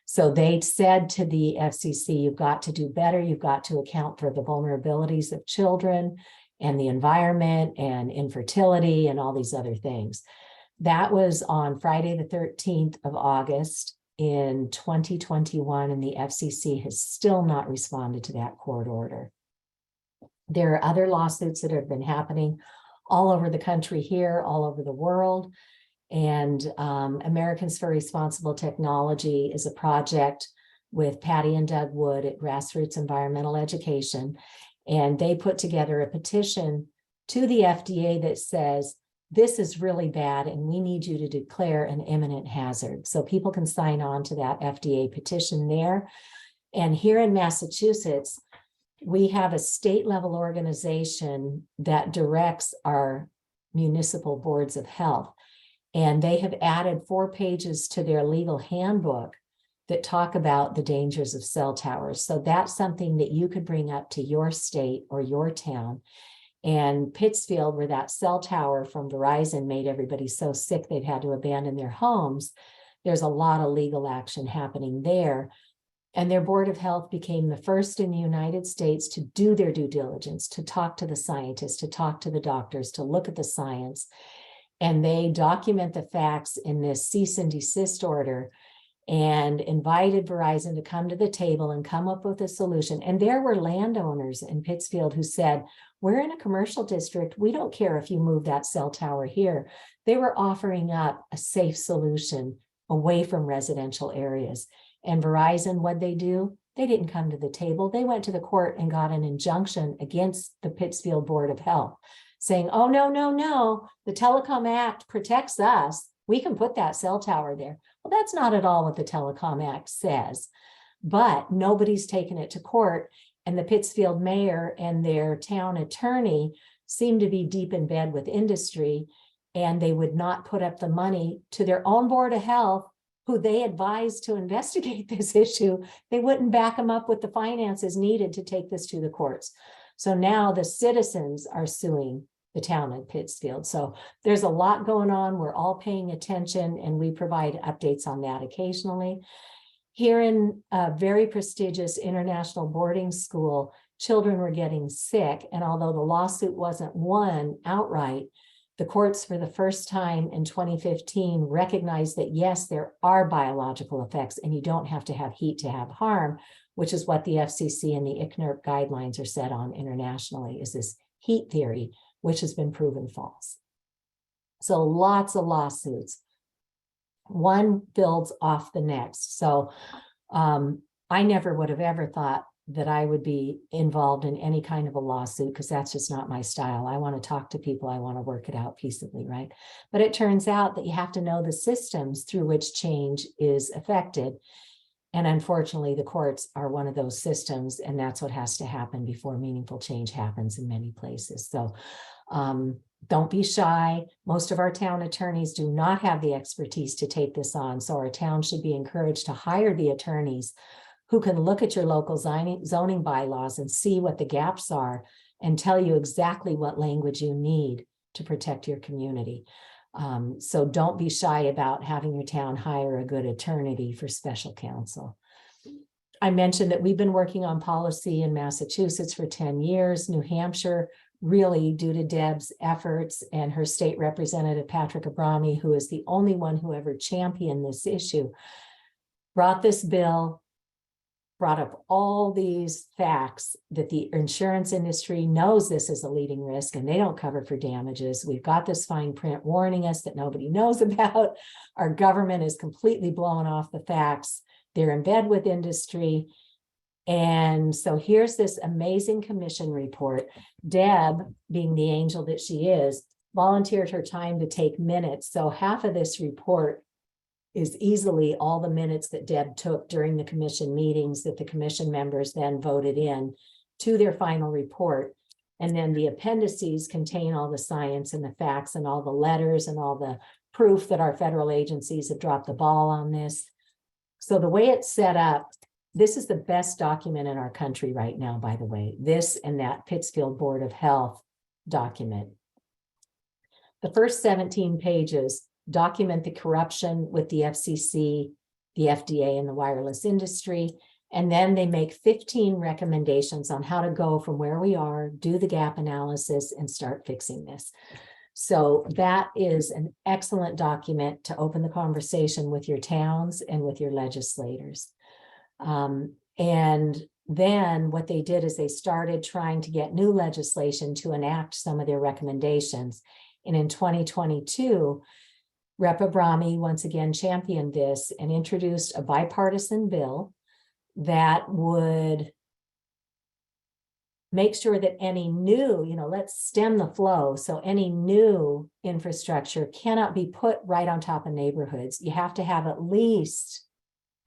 So they said to the FCC, you've got to do better. You've got to account for the vulnerabilities of children and the environment and infertility and all these other things. That was on Friday, the 13th of August in 2021, and the FCC has still not responded to that court order. There are other lawsuits that have been happening all over the country here, all over the world. And Americans for Responsible Technology is a project with Patty and Doug Wood at Grassroots Environmental Education. And they put together a petition to the FDA that says, this is really bad, and we need you to declare an imminent hazard. So people can sign on to that FDA petition there. And here in Massachusetts, we have a state level organization that directs our municipal boards of health. And they have added 4 pages to their legal handbook that talk about the dangers of cell towers. So that's something that you could bring up to your state or your town. And Pittsfield, where that cell tower from Verizon made everybody so sick they've had to abandon their homes, there's a lot of legal action happening there. And their Board of Health became the first in the United States to do their due diligence, to talk to the scientists, to talk to the doctors, to look at the science. And they document the facts in this cease and desist order and invited Verizon to come to the table and come up with a solution. And there were landowners in Pittsfield who said, we're in a commercial district. We don't care if you move that cell tower here. They were offering up a safe solution away from residential areas. And Verizon, what'd they do? They didn't come to the table. They went to the court and got an injunction against the Pittsfield Board of Health, saying, oh, no, no, no, the Telecom Act protects us. We can put that cell tower there. Well, that's not at all what the Telecom Act says, but nobody's taken it to court. And the Pittsfield mayor and their town attorney seem to be deep in bed with industry, and they would not put up the money to their own Board of Health, who they advised to investigate this issue. They wouldn't back them up with the finances needed to take this to the courts. So now the citizens are suing the town of Pittsfield. So there's a lot going on. We're all paying attention, and we provide updates on that occasionally. Here in a very prestigious international boarding school, children were getting sick. And although the lawsuit wasn't won outright, the courts for the first time in 2015 recognized that, yes, there are biological effects and you don't have to have heat to have harm, which is what the FCC and the ICNIRP guidelines are set on internationally, is this heat theory, which has been proven false. So lots of lawsuits. One builds off the next. So I never would have ever thought that I would be involved in any kind of a lawsuit, because that's just not my style. I want to talk to people. I want to work it out peaceably, right? But it turns out that you have to know the systems through which change is affected. And unfortunately, the courts are one of those systems, and that's what has to happen before meaningful change happens in many places. So don't be shy. Most of our town attorneys do not have the expertise to take this on. So our town should be encouraged to hire the attorneys who can look at your local zoning bylaws and see what the gaps are and tell you exactly what language you need to protect your community. So don't be shy about having your town hire a good attorney for special counsel. I mentioned that we've been working on policy in Massachusetts for 10 years. New Hampshire, really due to Deb's efforts and her state representative, Patrick Abrami, who is the only one who ever championed this issue, brought this bill, brought up all these facts that the insurance industry knows this is a leading risk and they don't cover for damages. We've got this fine print warning us that nobody knows about. Our government is completely blowing off the facts. They're in bed with industry. And so here's this amazing commission report. Deb, being the angel that she is, volunteered her time to take minutes. So half of this report is easily all the minutes that Deb took during the commission meetings that the commission members then voted in to their final report. And then the appendices contain all the science and the facts and all the letters and all the proof that our federal agencies have dropped the ball on this. So the way it's set up, this is the best document in our country right now, by the way, this and that Pittsfield Board of Health document. The first 17 pages document the corruption with the FCC, the FDA, and the wireless industry. And then they make 15 recommendations on how to go from where we are, do the gap analysis, and start fixing this. So that is an excellent document to open the conversation with your towns and with your legislators. And then what they did is they started trying to get new legislation to enact some of their recommendations. And in 2022, Rep. Abrami once again championed this and introduced a bipartisan bill that would make sure that any new, let's stem the flow. So any new infrastructure cannot be put right on top of neighborhoods. You have to have at least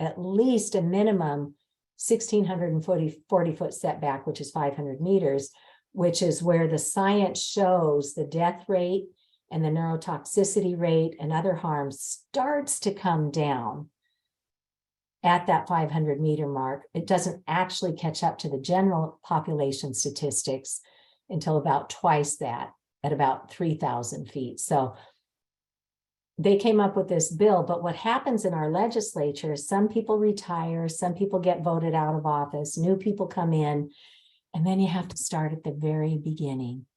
a minimum 1,640 foot setback, which is 500 meters, which is where the science shows the death rate and the neurotoxicity rate and other harms starts to come down at that 500 meter mark. It doesn't actually catch up to the general population statistics until about twice that, at about 3,000 feet. So they came up with this bill, but what happens in our legislature is some people retire, some people get voted out of office, new people come in, and then you have to start at the very beginning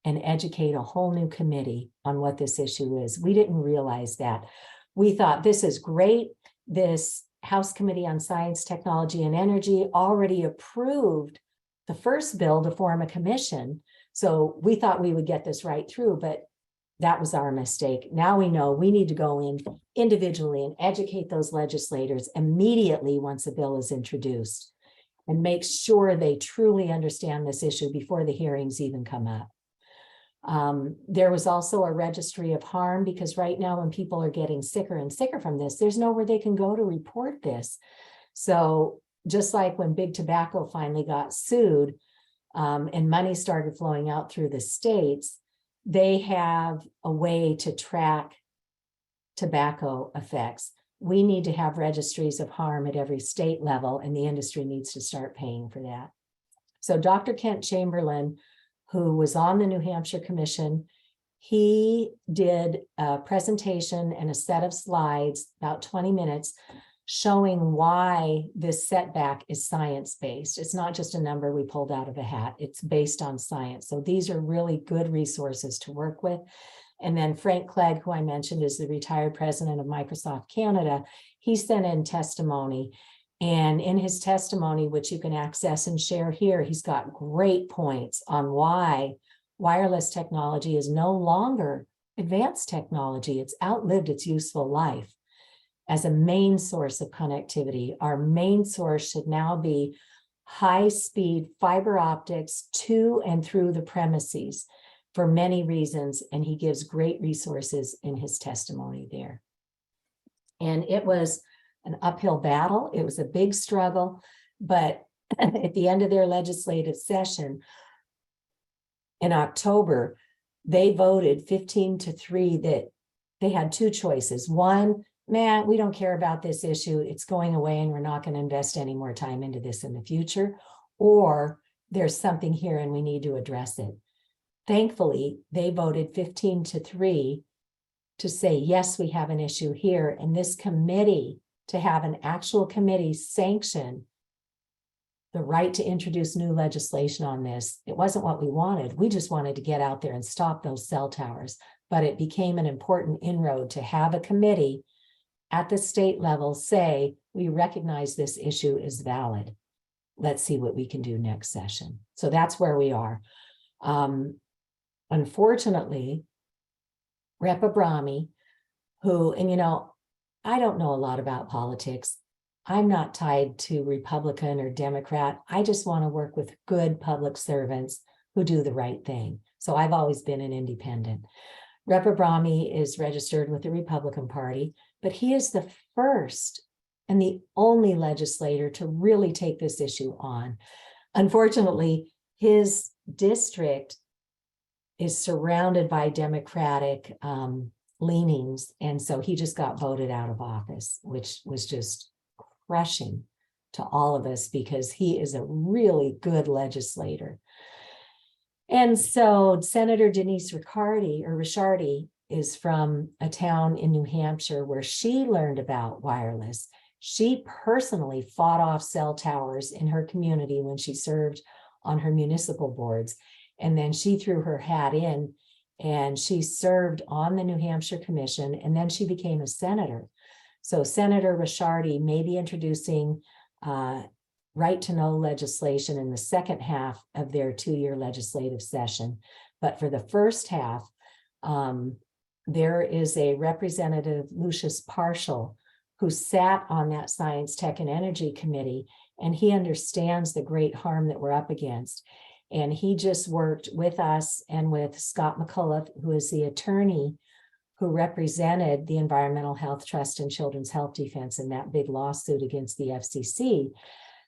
and educate a whole new committee on what this issue is. We didn't realize that. We thought this is great. This House Committee on Science, Technology, and Energy already approved the first bill to form a commission. So we thought we would get this right through, but that was our mistake. Now we know we need to go in individually and educate those legislators immediately once a bill is introduced and make sure they truly understand this issue before the hearings even come up. There was also a registry of harm, because right now when people are getting sicker and sicker from this, there's nowhere they can go to report this. So just like when Big Tobacco finally got sued, and money started flowing out through the states, they have a way to track tobacco effects. We need to have registries of harm at every state level, and the industry needs to start paying for that. So Dr. Kent Chamberlain, who was on the New Hampshire Commission, he did a presentation and a set of slides, about 20 minutes, showing why this setback is science-based. It's not just a number we pulled out of a hat. It's based on science. So these are really good resources to work with. And then Frank Clegg, who I mentioned is the retired president of Microsoft Canada, he sent in testimony. And in his testimony, which you can access and share here, he's got great points on why wireless technology is no longer advanced technology. It's outlived its useful life as a main source of connectivity. Our main source should now be high-speed fiber optics to and through the premises for many reasons, and he gives great resources in his testimony there. And it was an uphill battle. It was a big struggle, but at the end of their legislative session in October, they voted 15-3 that they had two choices. One, man, we don't care about this issue. It's going away and we're not going to invest any more time into this in the future. Or there's something here and we need to address it. Thankfully, they voted 15-3 to say, yes, we have an issue here. And this committee, to have an actual committee sanction the right to introduce new legislation on this, it wasn't what we wanted. We just wanted to get out there and stop those cell towers. But it became an important inroad to have a committee at the state level say, we recognize this issue is valid. Let's see what we can do next session. So that's where we are. Unfortunately, Rep. Abrami, who, and you know, I don't know a lot about politics. I'm not tied to Republican or Democrat. I just want to work with good public servants who do the right thing. So I've always been an independent. Rep. Abrami is registered with the Republican Party, but he is the first and the only legislator to really take this issue on. Unfortunately, his district is surrounded by Democratic leanings, and so he just got voted out of office, which was just crushing to all of us because he is a really good legislator. And so Senator Denise Ricciardi is from a town in New Hampshire where she learned about wireless. She personally fought off cell towers in her community when she served on her municipal boards. And then she threw her hat in and she served on the New Hampshire Commission, and then she became a senator. So Senator Ricciardi may be introducing right to know legislation in the second half of their 2-year legislative session. But for the first half, there is a Representative Lucius Parshall who sat on that Science, Tech, and Energy Committee, and he understands the great harm that we're up against. And he just worked with us and with Scott McCullough, who is the attorney who represented the Environmental Health Trust and Children's Health Defense in that big lawsuit against the FCC.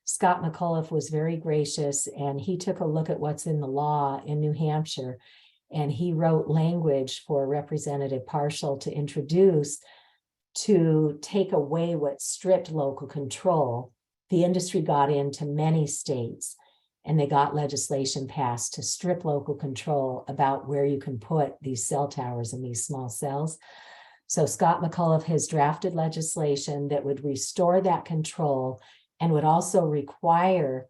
Scott McCullough was very gracious, and he took a look at what's in the law in New Hampshire, and he wrote language for Representative Parshall to introduce to take away what stripped local control. The industry got into many states, and they got legislation passed to strip local control about where you can put these cell towers in these small cells. So Scott McCullough has drafted legislation that would restore that control and would also require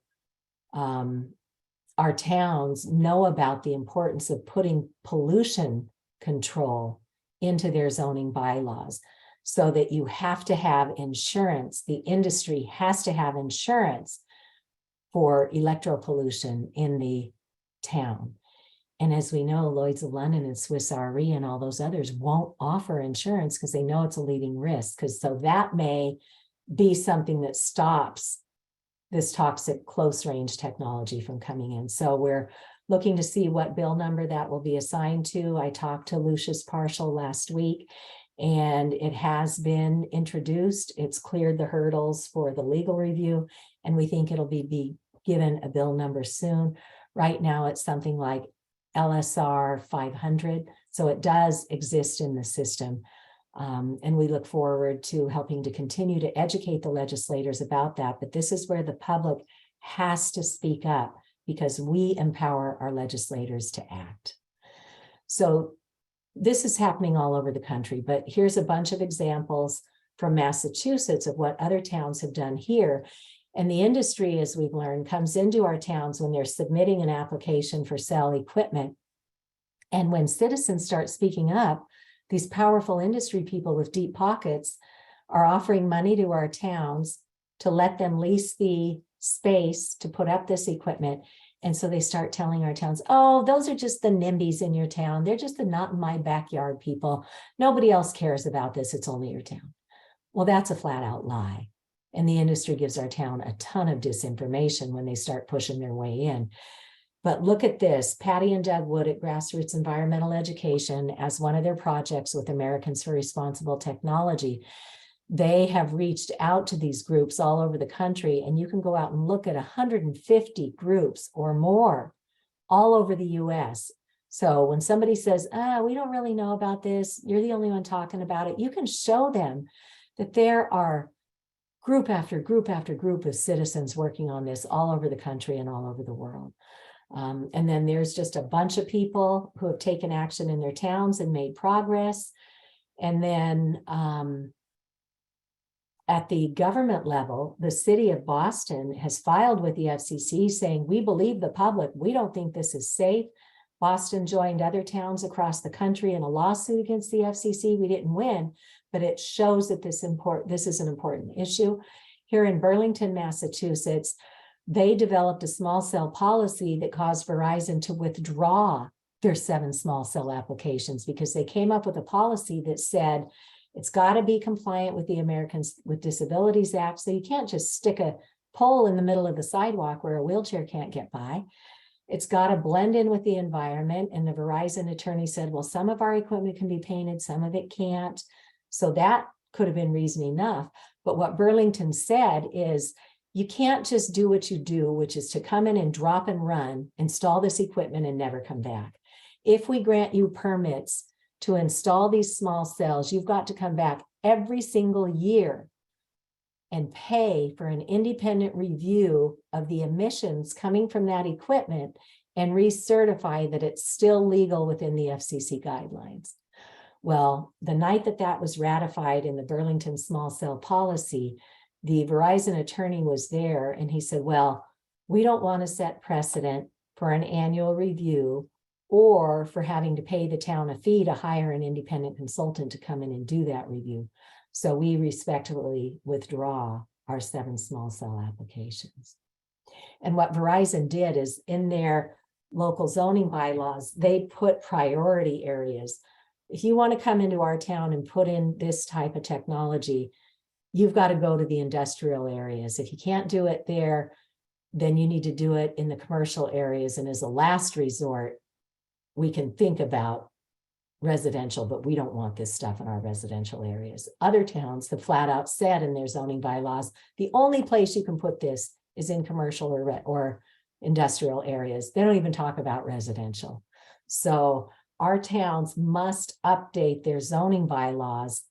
our towns know about the importance of putting pollution control into their zoning bylaws, so that you have to have insurance. The industry has to have insurance for electropollution in the town. And as we know, Lloyd's of London and Swiss Re and all those others won't offer insurance because they know it's a leading risk. So that may be something that stops this toxic close range technology from coming in. So we're looking to see what bill number that will be assigned to. I talked to Lucius Partial last week, and it has been introduced. It's cleared the hurdles for the legal review, and we think it'll be given a bill number soon. Right now, it's something like LSR 500, so it does exist in the system. And we look forward to helping to continue to educate the legislators about that. But this is where the public has to speak up, because we empower our legislators to act. So this is happening all over the country, but here's a bunch of examples from Massachusetts of what other towns have done here. And the industry, as we've learned, comes into our towns when they're submitting an application for sale equipment. And when citizens start speaking up, these powerful industry people with deep pockets are offering money to our towns to let them lease the space to put up this equipment. And so they start telling our towns, oh, those are just the NIMBYs in your town. They're just the not in my backyard people. Nobody else cares about this. It's only your town. Well, that's a flat out lie. And the industry gives our town a ton of disinformation when they start pushing their way in. But look at this, Patty and Doug Wood at Grassroots Environmental Education, as one of their projects with Americans for Responsible Technology, they have reached out to these groups all over the country, and you can go out and look at 150 groups or more all over the US. So when somebody says, we don't really know about this, you're the only one talking about it, you can show them that there are group after group after group of citizens working on this all over the country and all over the world. And then there's just a bunch of people who have taken action in their towns and made progress. And then at the government level, the city of Boston has filed with the FCC saying, we believe the public, we don't think this is safe. Boston joined other towns across the country in a lawsuit against the FCC. We didn't win, but it shows that this is an important issue. Here in Burlington, Massachusetts, they developed a small cell policy that caused Verizon to withdraw their 7 small cell applications, because they came up with a policy that said it's got to be compliant with the Americans with Disabilities Act. So you can't just stick a pole in the middle of the sidewalk where a wheelchair can't get by. It's got to blend in with the environment. And the Verizon attorney said, well, some of our equipment can be painted, some of it can't. So that could have been reason enough. But what Burlington said is, you can't just do what you do, which is to come in and drop and run, install this equipment and never come back. If we grant you permits to install these small cells, you've got to come back every single year and pay for an independent review of the emissions coming from that equipment and recertify that it's still legal within the FCC guidelines. Well, the night that that was ratified in the Burlington small cell policy, the Verizon attorney was there, and he said, well, we don't want to set precedent for an annual review or for having to pay the town a fee to hire an independent consultant to come in and do that review. So we respectfully withdraw our 7 small cell applications. And what Verizon did is, in their local zoning bylaws, they put priority areas. If you want to come into our town and put in this type of technology, you've got to go to the industrial areas. If you can't do it there, then you need to do it in the commercial areas. And as a last resort, we can think about residential, but we don't want this stuff in our residential areas. Other towns have flat out said in their zoning bylaws, the only place you can put this is in commercial or industrial areas. They don't even talk about residential. So our towns must update their zoning bylaws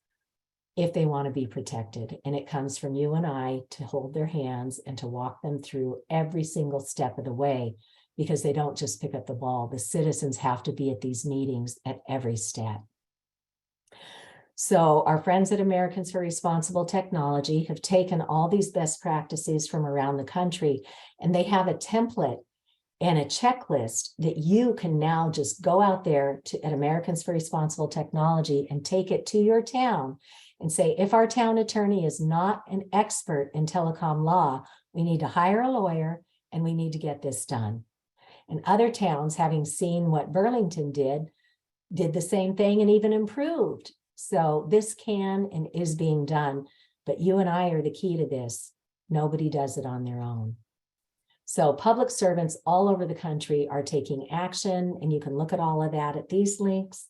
if they want to be protected. And it comes from you and I to hold their hands and to walk them through every single step of the way, because they don't just pick up the ball. The citizens have to be at these meetings at every step. So our friends at Americans for Responsible Technology have taken all these best practices from around the country, and they have a template and a checklist that you can now just go out there at Americans for Responsible Technology and take it to your town and say, if our town attorney is not an expert in telecom law, we need to hire a lawyer and we need to get this done. And other towns, having seen what Burlington did the same thing and even improved. So this can and is being done, but you and I are the key to this. Nobody does it on their own. So public servants all over the country are taking action, and you can look at all of that at these links.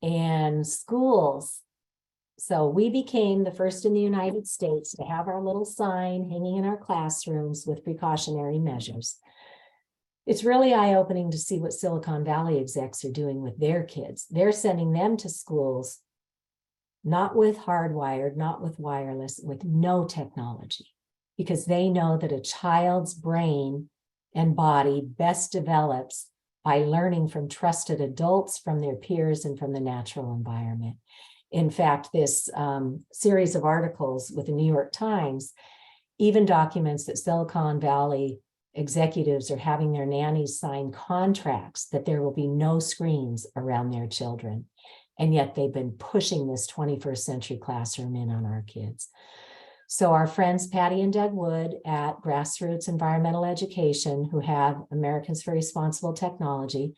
And schools. So we became the first in the United States to have our little sign hanging in our classrooms with precautionary measures. It's really eye-opening to see what Silicon Valley execs are doing with their kids. They're sending them to schools, not with hardwired, not with wireless, with no technology, because they know that a child's brain and body best develops by learning from trusted adults, from their peers, and from the natural environment. In fact, this series of articles with the New York Times even documents that Silicon Valley executives are having their nannies sign contracts that there will be no screens around their children. And yet they've been pushing this 21st century classroom in on our kids. So our friends Patty and Doug Wood at Grassroots Environmental Education, who have Americans for Responsible Technology,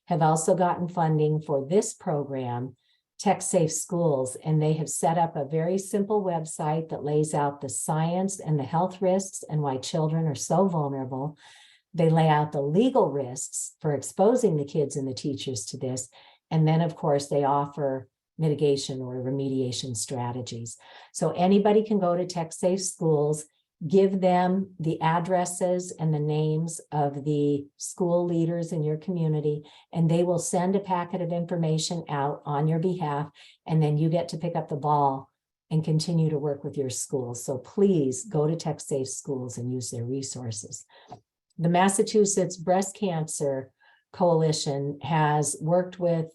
have also gotten funding for this program, Tech Safe Schools, and they have set up a very simple website that lays out the science and the health risks and why children are so vulnerable. They lay out the legal risks for exposing the kids and the teachers to this. And then, of course, they offer mitigation or remediation strategies. So anybody can go to Tech Safe Schools, give them the addresses and the names of the school leaders in your community, and they will send a packet of information out on your behalf, and then you get to pick up the ball and continue to work with your schools. So please go to Tech Safe Schools and use their resources. The Massachusetts Breast Cancer Coalition has worked with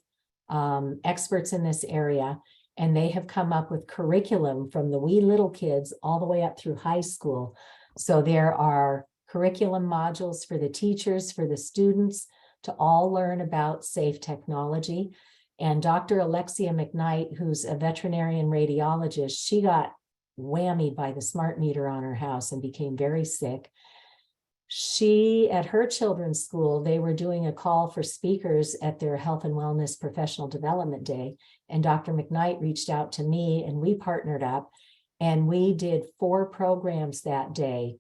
experts in this area, and they have come up with curriculum from the wee little kids all the way up through high school. So there are curriculum modules for the teachers, for the students to all learn about safe technology. And Dr. Alexia McKnight, who's a veterinarian radiologist, she got whammied by the smart meter on her house and became very sick. She, at her children's school, they were doing a call for speakers at their Health and Wellness Professional Development Day. And Dr. McKnight reached out to me, and we partnered up, and we did 4 programs that day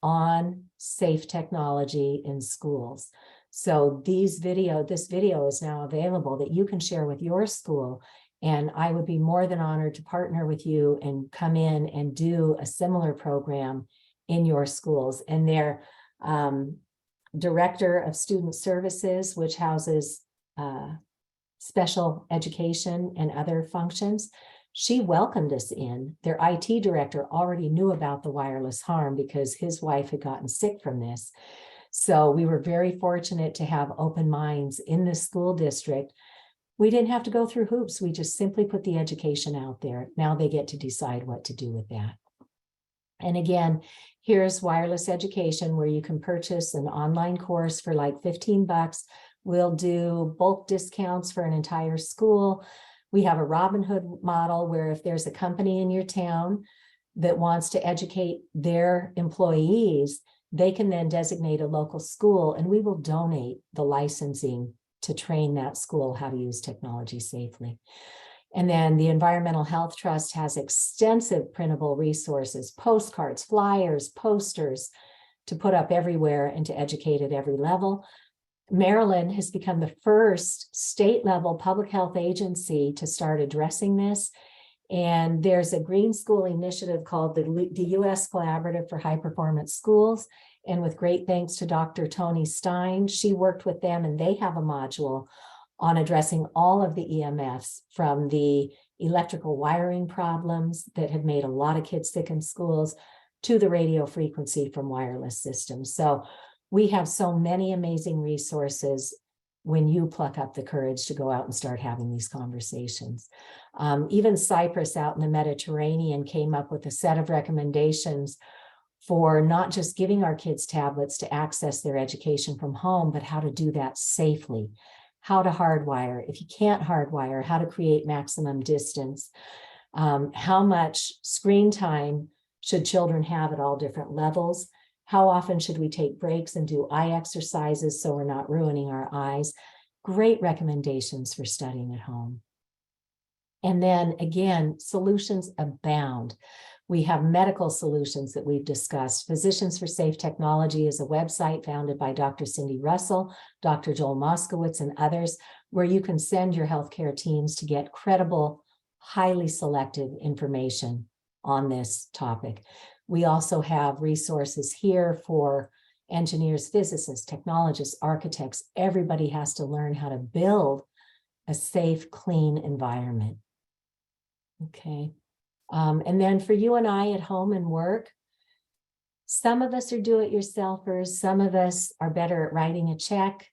on safe technology in schools. So this video is now available that you can share with your school. And I would be more than honored to partner with you and come in and do a similar program in your schools. And their Director of Student Services, which houses special education and other functions, she welcomed us in. Their IT director already knew about the wireless harm because his wife had gotten sick from this. So we were very fortunate to have open minds in the school district. We didn't have to go through hoops. We just simply put the education out there. Now they get to decide what to do with that. And again, here's wireless education, where you can purchase an online course for like $15. We'll do bulk discounts for an entire school. We have a Robin Hood model where if there's a company in your town that wants to educate their employees, they can then designate a local school, and we will donate the licensing to train that school how to use technology safely. And then the Environmental Health Trust has extensive printable resources, postcards, flyers, posters to put up everywhere and to educate at every level. Maryland has become the first state-level public health agency to start addressing this. And there's a green school initiative called the U.S. Collaborative for High Performance Schools. And with great thanks to Dr. Tony Stein, she worked with them, and they have a module on addressing all of the EMFs, from the electrical wiring problems that have made a lot of kids sick in schools to the radio frequency from wireless systems. So we have so many amazing resources when you pluck up the courage to go out and start having these conversations. Even Cyprus out in the Mediterranean came up with a set of recommendations for not just giving our kids tablets to access their education from home, but how to do that safely. How to hardwire, if you can't hardwire, how to create maximum distance, how much screen time should children have at all different levels, how often should we take breaks and do eye exercises so we're not ruining our eyes. Great recommendations for studying at home. And then again, solutions abound. We have medical solutions that we've discussed. Physicians for Safe Technology is a website founded by Dr. Cindy Russell, Dr. Joel Moskowitz, and others, where you can send your healthcare teams to get credible, highly selective information on this topic. We also have resources here for engineers, physicists, technologists, architects. Everybody has to learn how to build a safe, clean environment. Okay. And then for you and I at home and work, some of us are do-it-yourselfers. Some of us are better at writing a check.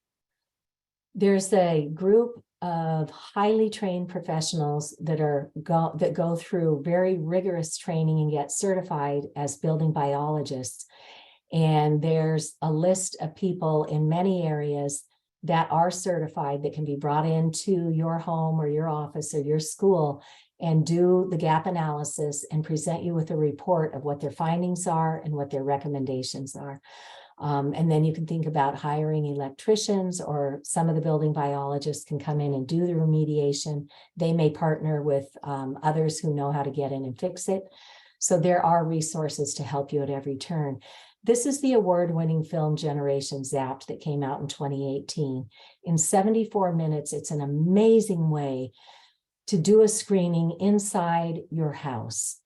There's a group of highly trained professionals that go through very rigorous training and get certified as building biologists. And there's a list of people in many areas that are certified that can be brought into your home or your office or your school and do the gap analysis and present you with a report of what their findings are and what their recommendations are. And then you can think about hiring electricians, or some of the building biologists can come in and do the remediation. They may partner with others who know how to get in and fix it. So there are resources to help you at every turn. This is the award-winning film Generation Zapped that came out in 2018. In 74 minutes, it's an amazing way to do a screening inside your house.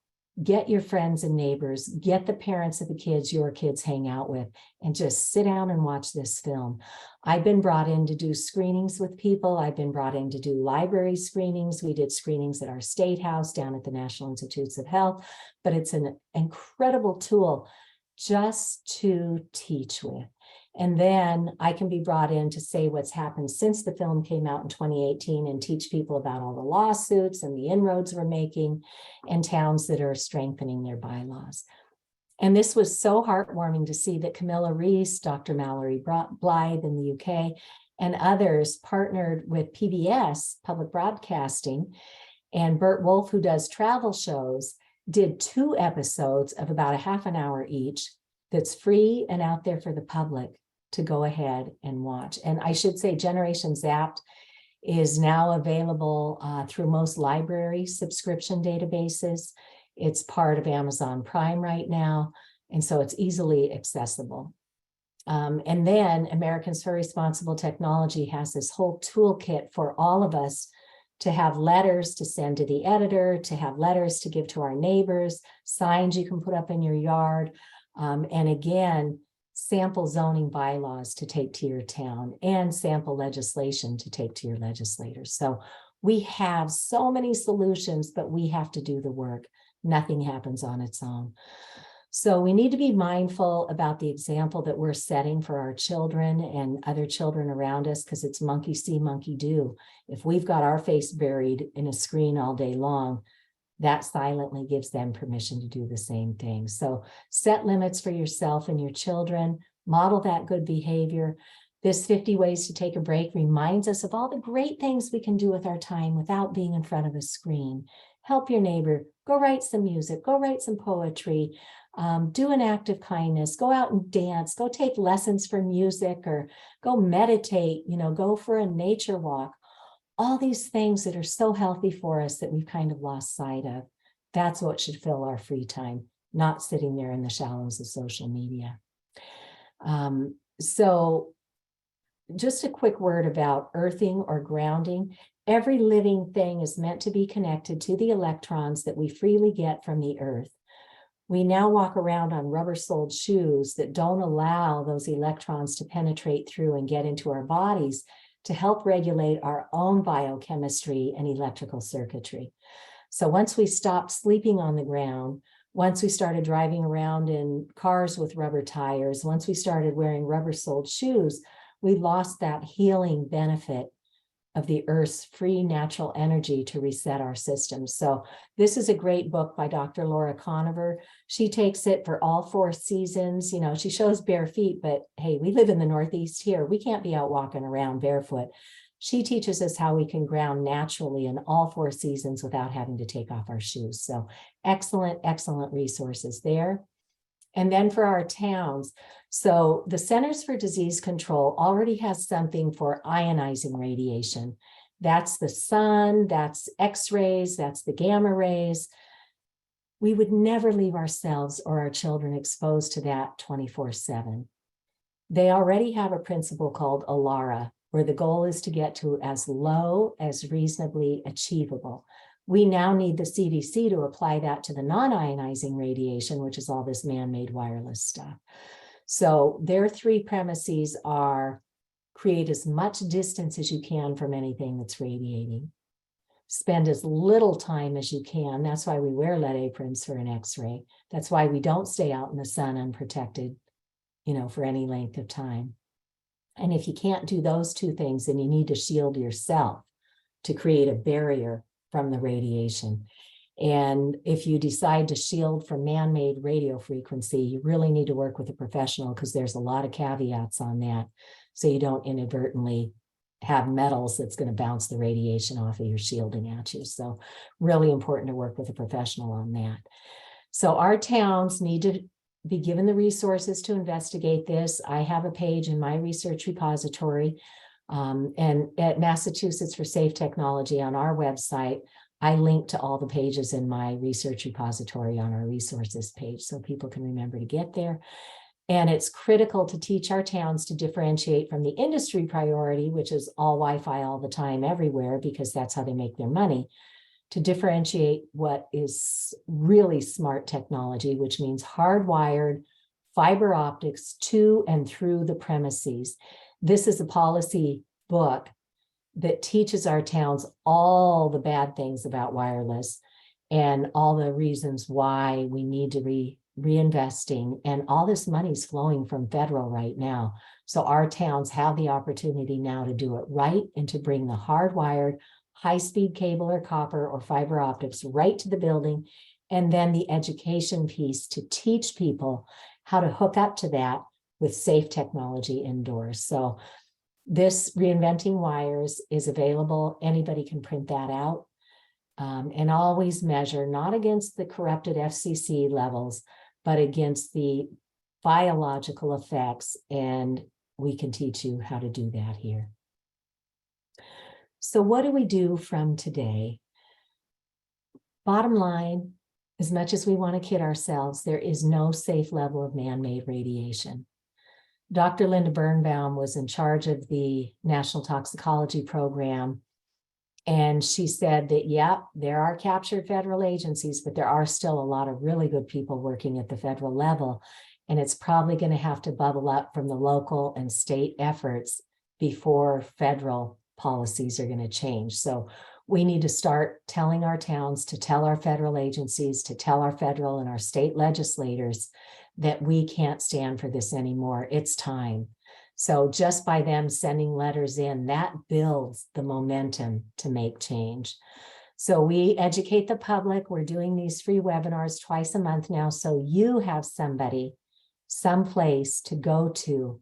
Get your friends and neighbors, get the parents of the kids your kids hang out with, and just sit down and watch this film. I've been brought in to do screenings with people. I've been brought in to do library screenings. We did screenings at our state house down at the National Institutes of Health, but it's an incredible tool just to teach with. And then I can be brought in to say what's happened since the film came out in 2018 and teach people about all the lawsuits and the inroads we're making in towns that are strengthening their bylaws. And this was so heartwarming to see that Camilla Reese, Dr. Mallory Blythe in the UK, and others partnered with PBS, Public Broadcasting, and Bert Wolf, who does travel shows, did 2 episodes of about a half an hour each that's free and out there for the public to go ahead and watch. And I should say Generation Zapped is now available through most library subscription databases. It's part of Amazon Prime right now, and so it's easily accessible. And then Americans for Responsible Technology has this whole toolkit for all of us to have letters to send to the editor, to have letters to give to our neighbors, signs you can put up in your yard, and again, sample zoning bylaws to take to your town and sample legislation to take to your legislators. So we have so many solutions, but we have to do the work. Nothing happens on its own. So we need to be mindful about the example that we're setting for our children and other children around us, because it's monkey see, monkey do. If we've got our face buried in a screen all day long, that silently gives them permission to do the same thing. So set limits for yourself and your children, model that good behavior. This 50 Ways to Take a Break reminds us of all the great things we can do with our time without being in front of a screen. Help your neighbor, go write some music, go write some poetry, do an act of kindness, go out and dance, go take lessons for music, or go meditate, go for a nature walk. All these things that are so healthy for us that we've kind of lost sight of. That's what should fill our free time, not sitting there in the shallows of social media. So just a quick word about earthing or grounding. Every living thing is meant to be connected to the electrons that we freely get from the earth. We now walk around on rubber-soled shoes that don't allow those electrons to penetrate through and get into our bodies to help regulate our own biochemistry and electrical circuitry. So once we stopped sleeping on the ground, once we started driving around in cars with rubber tires, once we started wearing rubber-soled shoes, we lost that healing benefit of the Earth's free natural energy to reset our systems. So this is a great book by Dr. Laura Conover. She takes it for all 4 seasons. She shows bare feet, but hey, we live in the Northeast here. We can't be out walking around barefoot. She teaches us how we can ground naturally in all 4 seasons without having to take off our shoes. So excellent, excellent resources there. And then for our towns, so the Centers for Disease Control already has something for ionizing radiation. That's the sun, that's X-rays, that's the gamma rays. We would never leave ourselves or our children exposed to that 24/7. They already have a principle called ALARA, where the goal is to get to as low as reasonably achievable. We now need the CDC to apply that to the non-ionizing radiation, which is all this man-made wireless stuff. So their three premises are: create as much distance as you can from anything that's radiating. Spend as little time as you can. That's why we wear lead aprons for an X-ray. That's why we don't stay out in the sun unprotected, for any length of time. And if you can't do those two things, then you need to shield yourself to create a barrier from the radiation. And if you decide to shield from man-made radio frequency, you really need to work with a professional, because there's a lot of caveats on that, so you don't inadvertently have metals that's going to bounce the radiation off of your shielding at you. So really important to work with a professional on that. So our towns need to be given the resources to investigate this. I have a page in my research repository, and at Massachusetts for Safe Technology on our website, I link to all the pages in my research repository on our resources page, so people can remember to get there. And it's critical to teach our towns to differentiate from the industry priority, which is all Wi-Fi all the time everywhere, because that's how they make their money, to differentiate what is really smart technology, which means hardwired fiber optics to and through the premises. This is a policy book that teaches our towns all the bad things about wireless and all the reasons why we need to reinvesting, and all this money's flowing from federal right now. So our towns have the opportunity now to do it right and to bring the hardwired high-speed cable or copper or fiber optics right to the building, and then the education piece to teach people how to hook up to that with safe technology indoors. So this Reinventing Wires is available. Anybody can print that out, and always measure not against the corrupted FCC levels, but against the biological effects, and we can teach you how to do that here. So what do we do from today? Bottom line, as much as we want to kid ourselves, there is no safe level of man-made radiation. Dr. Linda Birnbaum was in charge of the National Toxicology Program, and she said that, yeah, there are captured federal agencies, but there are still a lot of really good people working at the federal level. And it's probably going to have to bubble up from the local and state efforts before federal policies are going to change. So we need to start telling our towns to tell our federal agencies, to tell our federal and our state legislators that we can't stand for this anymore. It's time. So just by them sending letters in, that builds the momentum to make change. So we educate the public. We're doing these free webinars twice a month now, so you have somebody, someplace to go to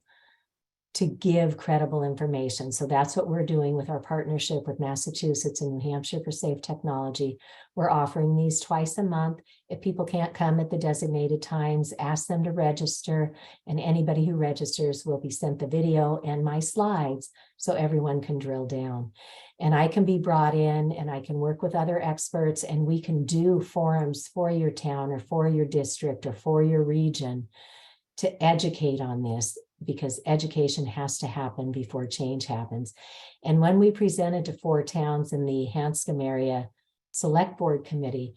give credible information. So that's what we're doing with our partnership with Massachusetts and New Hampshire for Safe Technology. We're offering these twice a month. If people can't come at the designated times, ask them to register, and anybody who registers will be sent the video and my slides so everyone can drill down. And I can be brought in, and I can work with other experts, and we can do forums for your town or for your district or for your region to educate on this, because education has to happen before change happens. And when we presented to 4 towns in the Hanscom area Select Board Committee,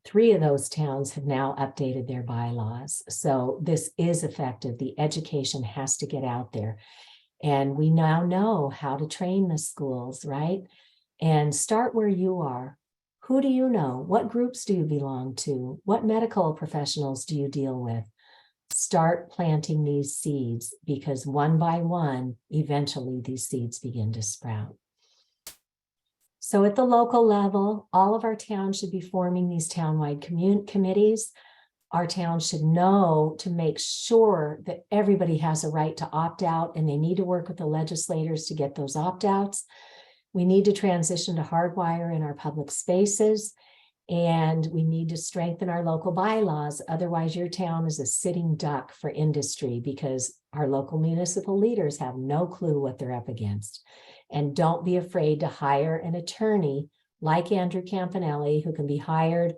3 of those towns have now updated their bylaws. So this is effective. The education has to get out there. And we now know how to train the schools, right? And start where you are. Who do you know? What groups do you belong to? What medical professionals do you deal with? Start planting these seeds, because one by one, eventually these seeds begin to sprout. So at the local level, all of our towns should be forming these townwide committees. Our towns should know to make sure that everybody has a right to opt out, and they need to work with the legislators to get those opt-outs. We need to transition to hardwire in our public spaces. And we need to strengthen our local bylaws. Otherwise, your town is a sitting duck for industry, because our local municipal leaders have no clue what they're up against. And don't be afraid to hire an attorney like Andrew Campanelli, who can be hired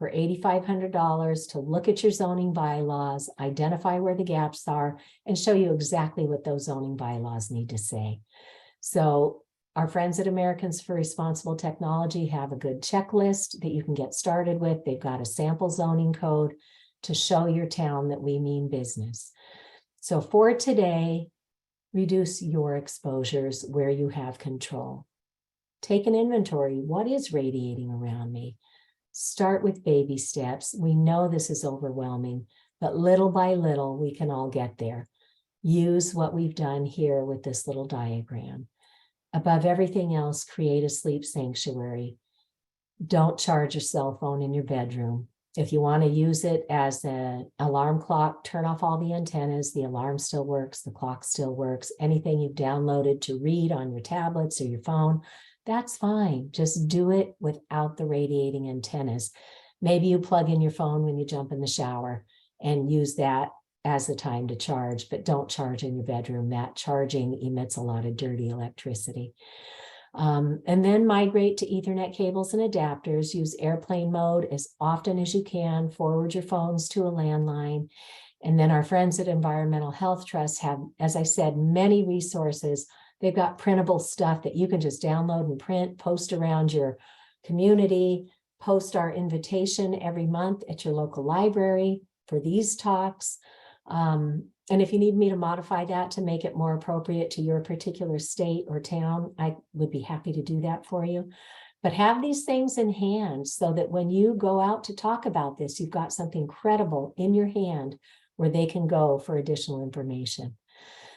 for $8,500 to look at your zoning bylaws, identify where the gaps are, and show you exactly what those zoning bylaws need to say. So our friends at Americans for Responsible Technology have a good checklist that you can get started with. They've got a sample zoning code to show your town that we mean business. So for today, reduce your exposures where you have control. Take an inventory. What is radiating around me? Start with baby steps. We know this is overwhelming, but little by little, we can all get there. Use what we've done here with this little diagram. Above everything else, create a sleep sanctuary. Don't charge your cell phone in your bedroom. If you want to use it as an alarm clock, turn off all the antennas. The alarm still works. The clock still works. Anything you've downloaded to read on your tablets or your phone, that's fine. Just do it without the radiating antennas. Maybe you plug in your phone when you jump in the shower and use that as the time to charge, but don't charge in your bedroom. That charging emits a lot of dirty electricity. And then migrate to Ethernet cables and adapters. Use airplane mode as often as you can. Forward your phones to a landline. And then our friends at Environmental Health Trust have, as I said, many resources. They've got printable stuff that you can just download and print, post around your community, post our invitation every month at your local library for these talks. And if you need me to modify that to make it more appropriate to your particular state or town, I would be happy to do that for you. But have these things in hand so that when you go out to talk about this, you've got something credible in your hand where they can go for additional information.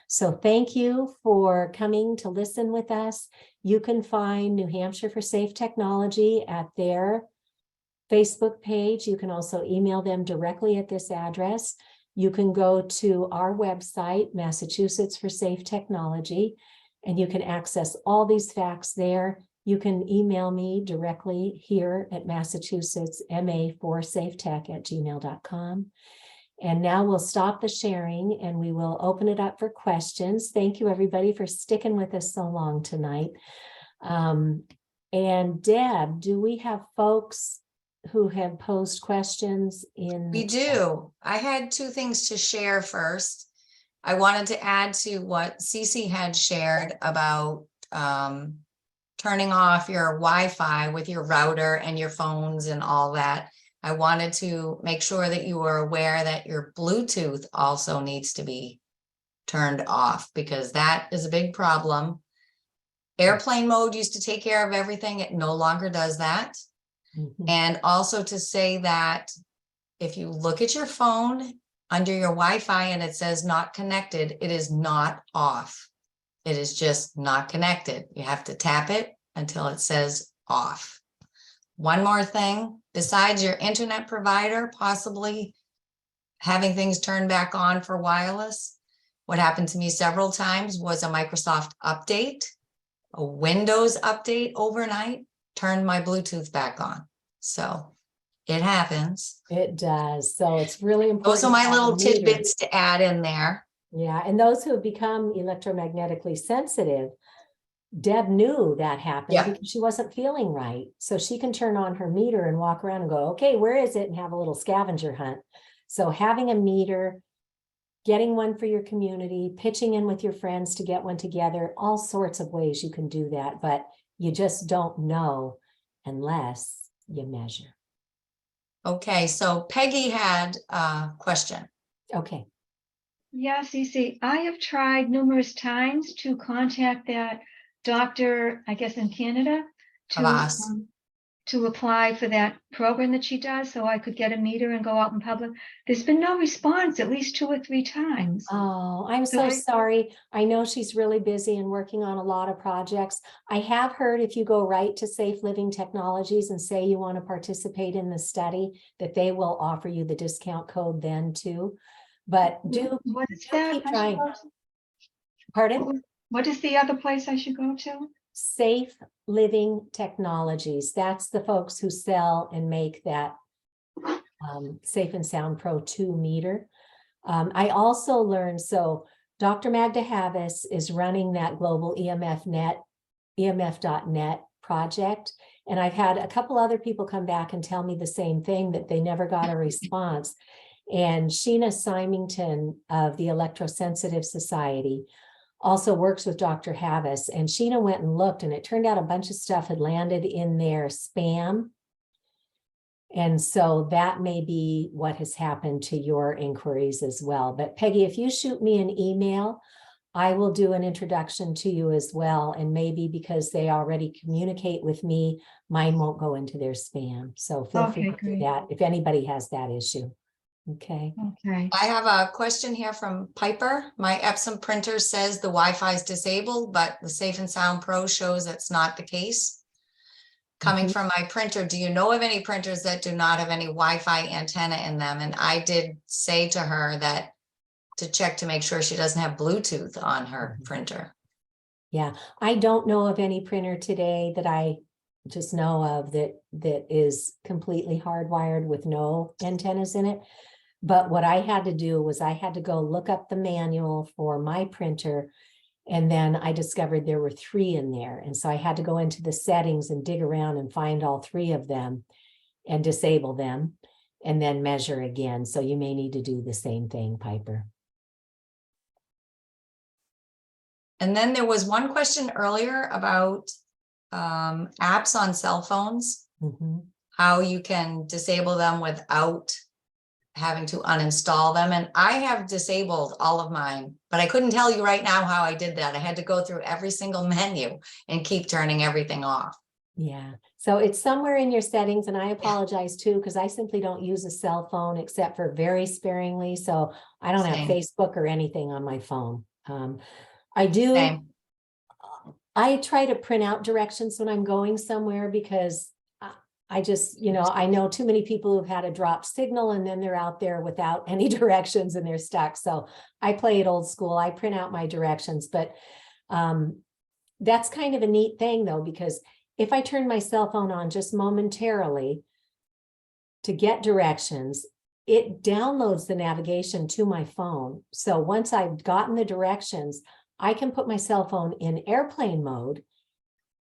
So thank you for coming to listen with us. You can find New Hampshire for Safe Technology at their Facebook page. You can also email them directly at this address. You can go to our website, Massachusetts for Safe Technology, and you can access all these facts there. You can email me directly here at massachusettsma4safetech@gmail.com. And now we'll stop the sharing and we will open it up for questions. Thank you, everybody, for sticking with us so long tonight. And Deb, do we have folks who have posed questions in? We do. I had two things to share first. I wanted to add to what Cece had shared about turning off your Wi-Fi with your router and your phones and all that. I wanted to make sure that you were aware that your Bluetooth also needs to be turned off because that is a big problem. Airplane mode used to take care of everything. It no longer does that. And also to say that if you look at your phone under your Wi-Fi and it says not connected, it is not off. It is just not connected. You have to tap it until it says off. One more thing, besides your internet provider possibly having things turned back on for wireless, what happened to me several times was a Microsoft update, a Windows update overnight, turned my Bluetooth back on. So it happens. It does. So it's really important. Those are my little tidbits to add in there. Yeah. And those who have become electromagnetically sensitive, Deb knew that happened because she wasn't feeling right. So she can turn on her meter and walk around and go, okay, where is it? And have a little scavenger hunt. So having a meter, getting one for your community, pitching in with your friends to get one together, all sorts of ways you can do that, but you just don't know unless you measure. Okay, so Peggy had a question. Okay. Yeah, Cece, I have tried numerous times to contact that doctor, I guess in Canada, to apply for that program that she does so I could get a meter and go out in public. There's been no response at least 2 or 3 times. Oh, I'm so sorry. I know she's really busy and working on a lot of projects. I have heard if you go right to Safe Living Technologies and say you want to participate in the study, that they will offer you the discount code then too. But what is that? Keep trying. Pardon? What is the other place I should go to? Safe Living Technologies. That's the folks who sell and make that Safe and Sound Pro 2 meter. I also learned, so Dr. Magda Havis is running that global EMF.net project. And I've had a couple other people come back and tell me the same thing, that they never got a response. And Sheena Symington of the Electrosensitive Society also works with Dr. Havis, and Sheena went and looked, and it turned out a bunch of stuff had landed in their spam. And so that may be what has happened to your inquiries as well. But Peggy, if you shoot me an email, I will do an introduction to you as well. And maybe because they already communicate with me, mine won't go into their spam. So feel free to do that if anybody has that issue. Okay. Okay. I have a question here from Piper. My Epson printer says the Wi-Fi is disabled, but the Safe and Sound Pro shows that's not the case. Coming from my printer, do you know of any printers that do not have any Wi-Fi antenna in them? And I did say to her that to check to make sure she doesn't have Bluetooth on her printer. Yeah, I don't know of any printer today that I just know of that is completely hardwired with no antennas in it. But what I had to do was I had to go look up the manual for my printer, and then I discovered there were 3 in there. And so I had to go into the settings and dig around and find all 3 of them and disable them and then measure again. So you may need to do the same thing, Piper. And then there was one question earlier about apps on cell phones, how you can disable them without having to uninstall them. And I have disabled all of mine, but I couldn't tell you right now how I did that. I had to go through every single menu and keep turning everything off. Yeah, so it's somewhere in your settings, and I apologize too, because I simply don't use a cell phone except for very sparingly. So I don't have Facebook or anything on my phone. I do. I try to print out directions when I'm going somewhere, because I just, I know too many people who've had a drop signal and then they're out there without any directions and they're stuck. So I play it old school. I print out my directions, but that's kind of a neat thing though, because if I turn my cell phone on just momentarily to get directions, it downloads the navigation to my phone. So once I've gotten the directions, I can put my cell phone in airplane mode,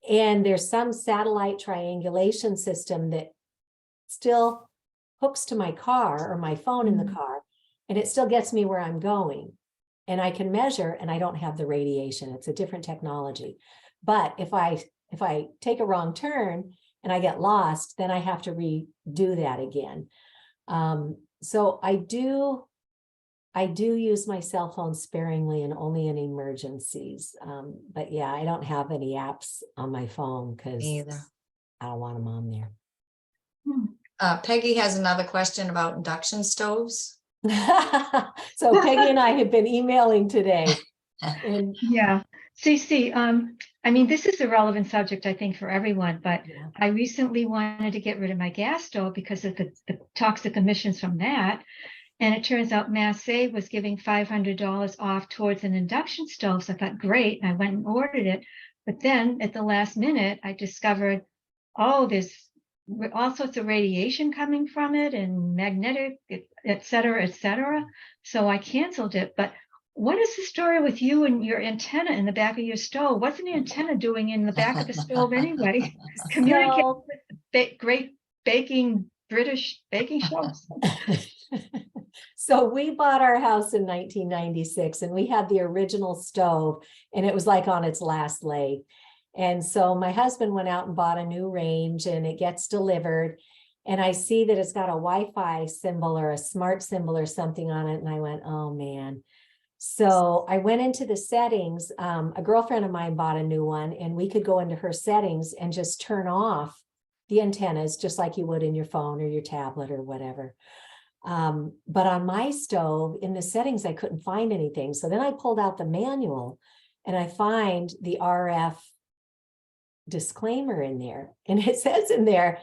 and there's some satellite triangulation system that still hooks to my car or my phone in the car, and it still gets me where I'm going. And I can measure, and I don't have the radiation. It's a different technology. But if I take a wrong turn and I get lost, then I have to redo that again. So I do use my cell phone sparingly and only in emergencies. But yeah, I don't have any apps on my phone because I don't want them on there. Peggy has another question about induction stoves. So Peggy and I have been emailing today. And yeah, Cece, I mean, this is a relevant subject, I think, for everyone, but I recently wanted to get rid of my gas stove because of the toxic emissions from that. And it turns out Mass Save was giving $500 off towards an induction stove. So I thought, great. And I went and ordered it. But then at the last minute, I discovered, oh, there's all sorts of radiation coming from it and magnetic, et cetera, et cetera. So I canceled it. But what is the story with you and your antenna in the back of your stove? What's an antenna doing in the back of the stove anyway? Communicating with great British baking shows. So we bought our house in 1996, and we had the original stove, and it was like on its last leg. And so my husband went out and bought a new range, and it gets delivered. And I see that it's got a Wi-Fi symbol or a smart symbol or something on it. And I went, oh man. So I went into the settings. A girlfriend of mine bought a new one, and we could go into her settings and just turn off the antennas just like you would in your phone or your tablet or whatever. But on my stove, in the settings, I couldn't find anything. So then I pulled out the manual and I find the RF disclaimer in there. And it says in there,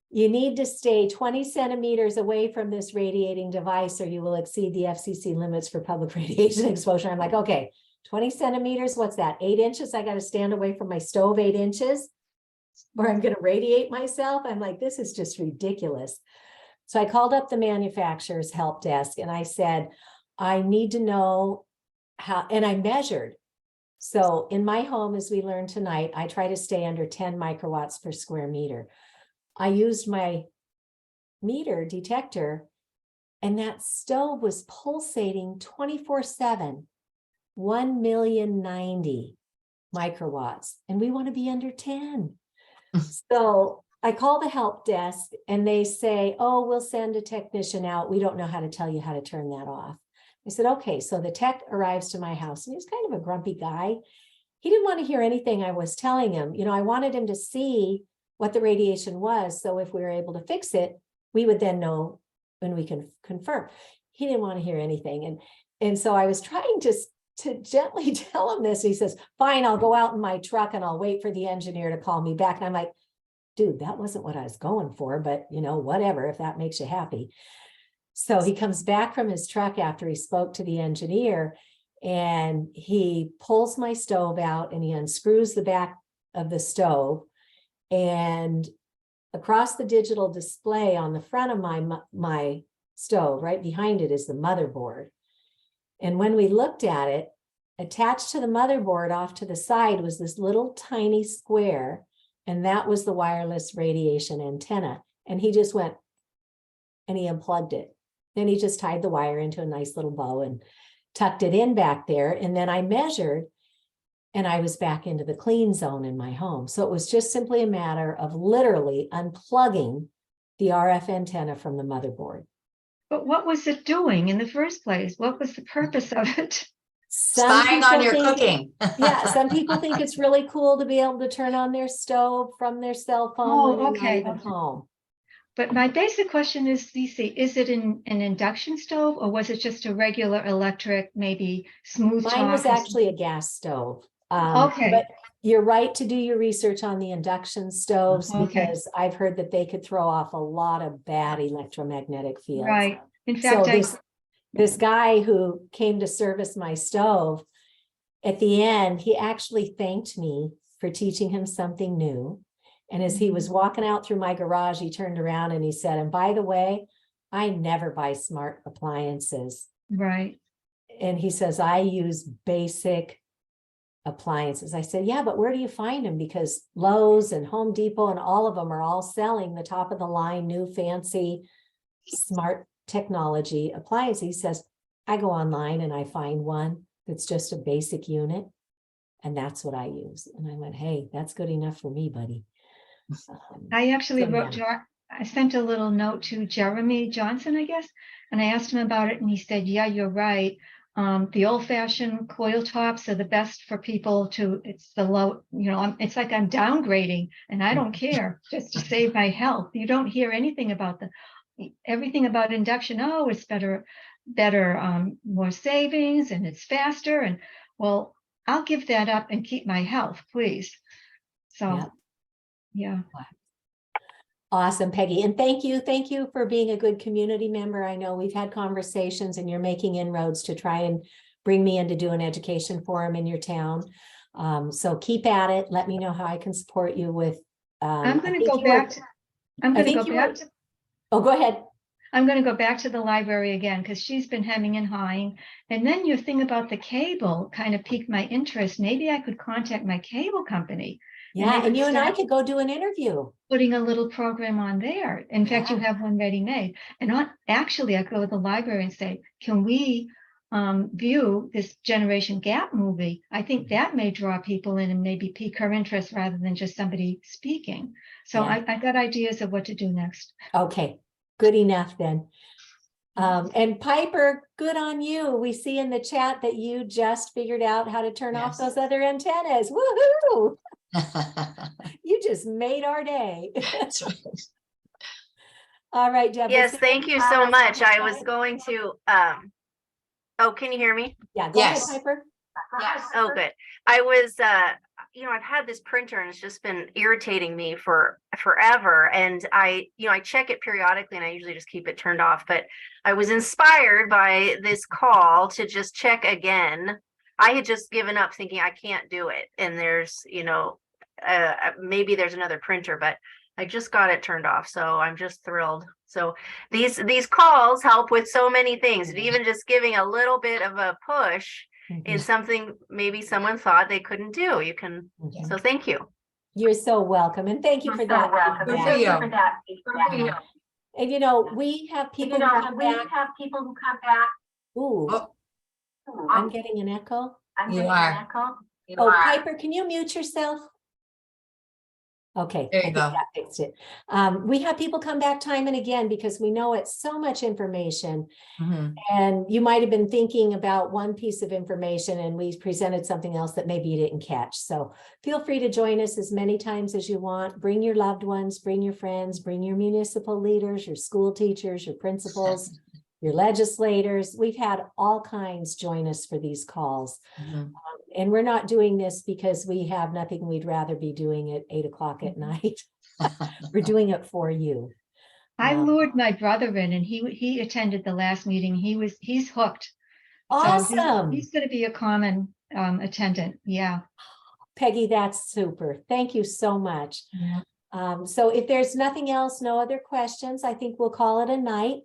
you need to stay 20 centimeters away from this radiating device or you will exceed the FCC limits for public radiation exposure. I'm like, okay, 20 centimeters, what's that? 8 inches? I got to stand away from my stove 8 inches or I'm going to radiate myself. I'm like, this is just ridiculous. So I called up the manufacturer's help desk and I said, I need to know how, and I measured. So in my home, as we learned tonight, I try to stay under 10 microwatts per square meter. I used my meter detector, and that stove was pulsating 24/7, 1,090,000 microwatts, and we want to be under 10. So I call the help desk and they say, oh, we'll send a technician out. We don't know how to tell you how to turn that off. I said, okay. So the tech arrives to my house, and he was kind of a grumpy guy. He didn't want to hear anything I was telling him. You know, I wanted him to see what the radiation was. So if we were able to fix it, we would then know when we can confirm. He didn't want to hear anything. And so I was trying to gently tell him this. He says, fine, I'll go out in my truck and I'll wait for the engineer to call me back. And I'm like, dude, that wasn't what I was going for, but you know, whatever, if that makes you happy. So he comes back from his truck after he spoke to the engineer, and he pulls my stove out and he unscrews the back of the stove, and across the digital display on the front of my stove, right behind it, is the motherboard. And when we looked at it, attached to the motherboard off to the side was this little tiny square, and that was the wireless radiation antenna. And he just went and he unplugged it. Then he just tied the wire into a nice little bow and tucked it in back there. And then I measured, and I was back into the clean zone in my home. So it was just simply a matter of literally unplugging the RF antenna from the motherboard. But what was it doing in the first place? What was the purpose of it? Spying on your cooking. Yeah, some people think it's really cool to be able to turn on their stove from their cell phone when they're not even home. But my basic question is, Cece, is it an induction stove, or was it just a regular electric, maybe smooth talk? Mine was actually a gas stove. Okay. But you're right to do your research on the induction stoves, because I've heard that they could throw off a lot of bad electromagnetic fields. Right. In fact, so this guy who came to service my stove, at the end, he actually thanked me for teaching him something new. And as he was walking out through my garage, he turned around and he said, and by the way, I never buy smart appliances. Right. And he says, I use basic appliances. I said, yeah, but where do you find them? Because Lowe's and Home Depot and all of them are all selling the top of the line, new fancy smart technology appliance. He says, I go online and I find one that's just a basic unit, and that's what I use. And I went, hey, that's good enough for me, buddy. I actually I sent a little note to Jeremy Johnson, I guess, and I asked him about it, and he said, yeah, you're right. The old-fashioned coil tops are the best for people it's the low, it's like I'm downgrading, and I don't care, just to save my health. You don't hear anything about everything about induction. Oh, it's better, more savings, and it's faster. And well, I'll give that up and keep my health, please. So, yeah. Awesome, Peggy. And thank you for being a good community member. I know we've had conversations and you're making inroads to try and bring me in to do an education forum in your town. So keep at it. Let me know how I can support you with. I'm going to go back. Oh, go ahead. I'm going to go back to the library again, because she's been hemming and hawing. And then your thing about the cable kind of piqued my interest. Maybe I could contact my cable company. Yeah, and you and I could go do an interview. Putting a little program on there. In fact, you have one ready made. And actually, I go to the library and say, can we view this Generation Gap movie? I think that may draw people in and maybe pique her interest rather than just somebody speaking. So I got ideas of what to do next. Okay, good enough then. And Piper, good on you. We see in the chat that you just figured out how to turn off those other antennas. Woohoo! You just made our day. That's right. All right, Deb. Yes, thank you so much. I was going to, oh, can you hear me? Yeah, go ahead, Piper. Yes. Oh, good. I was, I've had this printer and it's just been irritating me for forever. And I check it periodically and I usually just keep it turned off. But I was inspired by this call to just check again. I had just given up thinking I can't do it. And there's, maybe there's another printer, but I just got it turned off. So I'm just thrilled. So these calls help with so many things. Even just giving a little bit of a push in something maybe someone thought they couldn't do. You can, Mhm. so thank you. You're so welcome. And thank you for that. Good for you. And you know, we have people who come back. Ooh, Oh, I'm getting an echo. you are. Oh, Piper, can you mute yourself? Okay, There I you think go. that fixed it. We have people come back time and again because we know it's so much information. Mhm. And you might have been thinking about one piece of information and we presented something else that maybe you didn't catch. So feel free to join us as many times as you want. Bring your loved ones, bring your friends, bring your municipal leaders, your school teachers, your principals, your legislators. We've had all kinds join us for these calls. Mhm. And we're not doing this because we have nothing we'd rather be doing at 8 o'clock at night. We're doing it for you. I lured my brother in and he attended the last meeting. He's hooked. So Awesome. he's going to be a common attendant. Yeah. Peggy, that's super. Thank you so much. Yeah. So if there's nothing else, no other questions, I think we'll call it a night.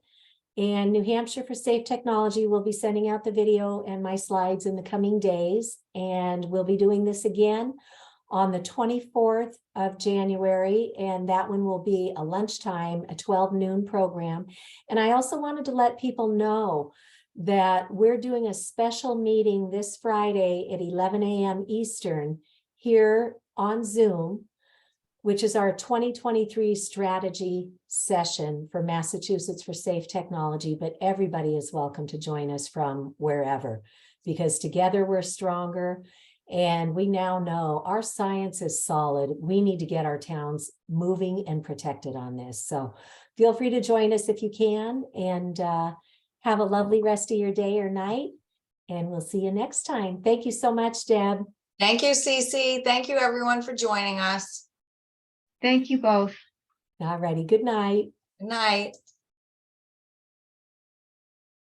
And New Hampshire for Safe Technology will be sending out the video and my slides in the coming days. And we'll be doing this again on the 24th of January. And that one will be a lunchtime, a 12 noon program. And I also wanted to let people know that we're doing a special meeting this Friday at 11 a.m. Eastern here on Zoom, which is our 2023 strategy session for Massachusetts for Safe Technology, but everybody is welcome to join us from wherever, because together we're stronger. And we now know our science is solid. We need to get our towns moving and protected on this. So feel free to join us if you can, and have a lovely rest of your day or night. And we'll see you next time. Thank you so much, Deb. Thank you, Cece. Thank you, everyone, for joining us. Thank you both. All righty. Good night. Good night.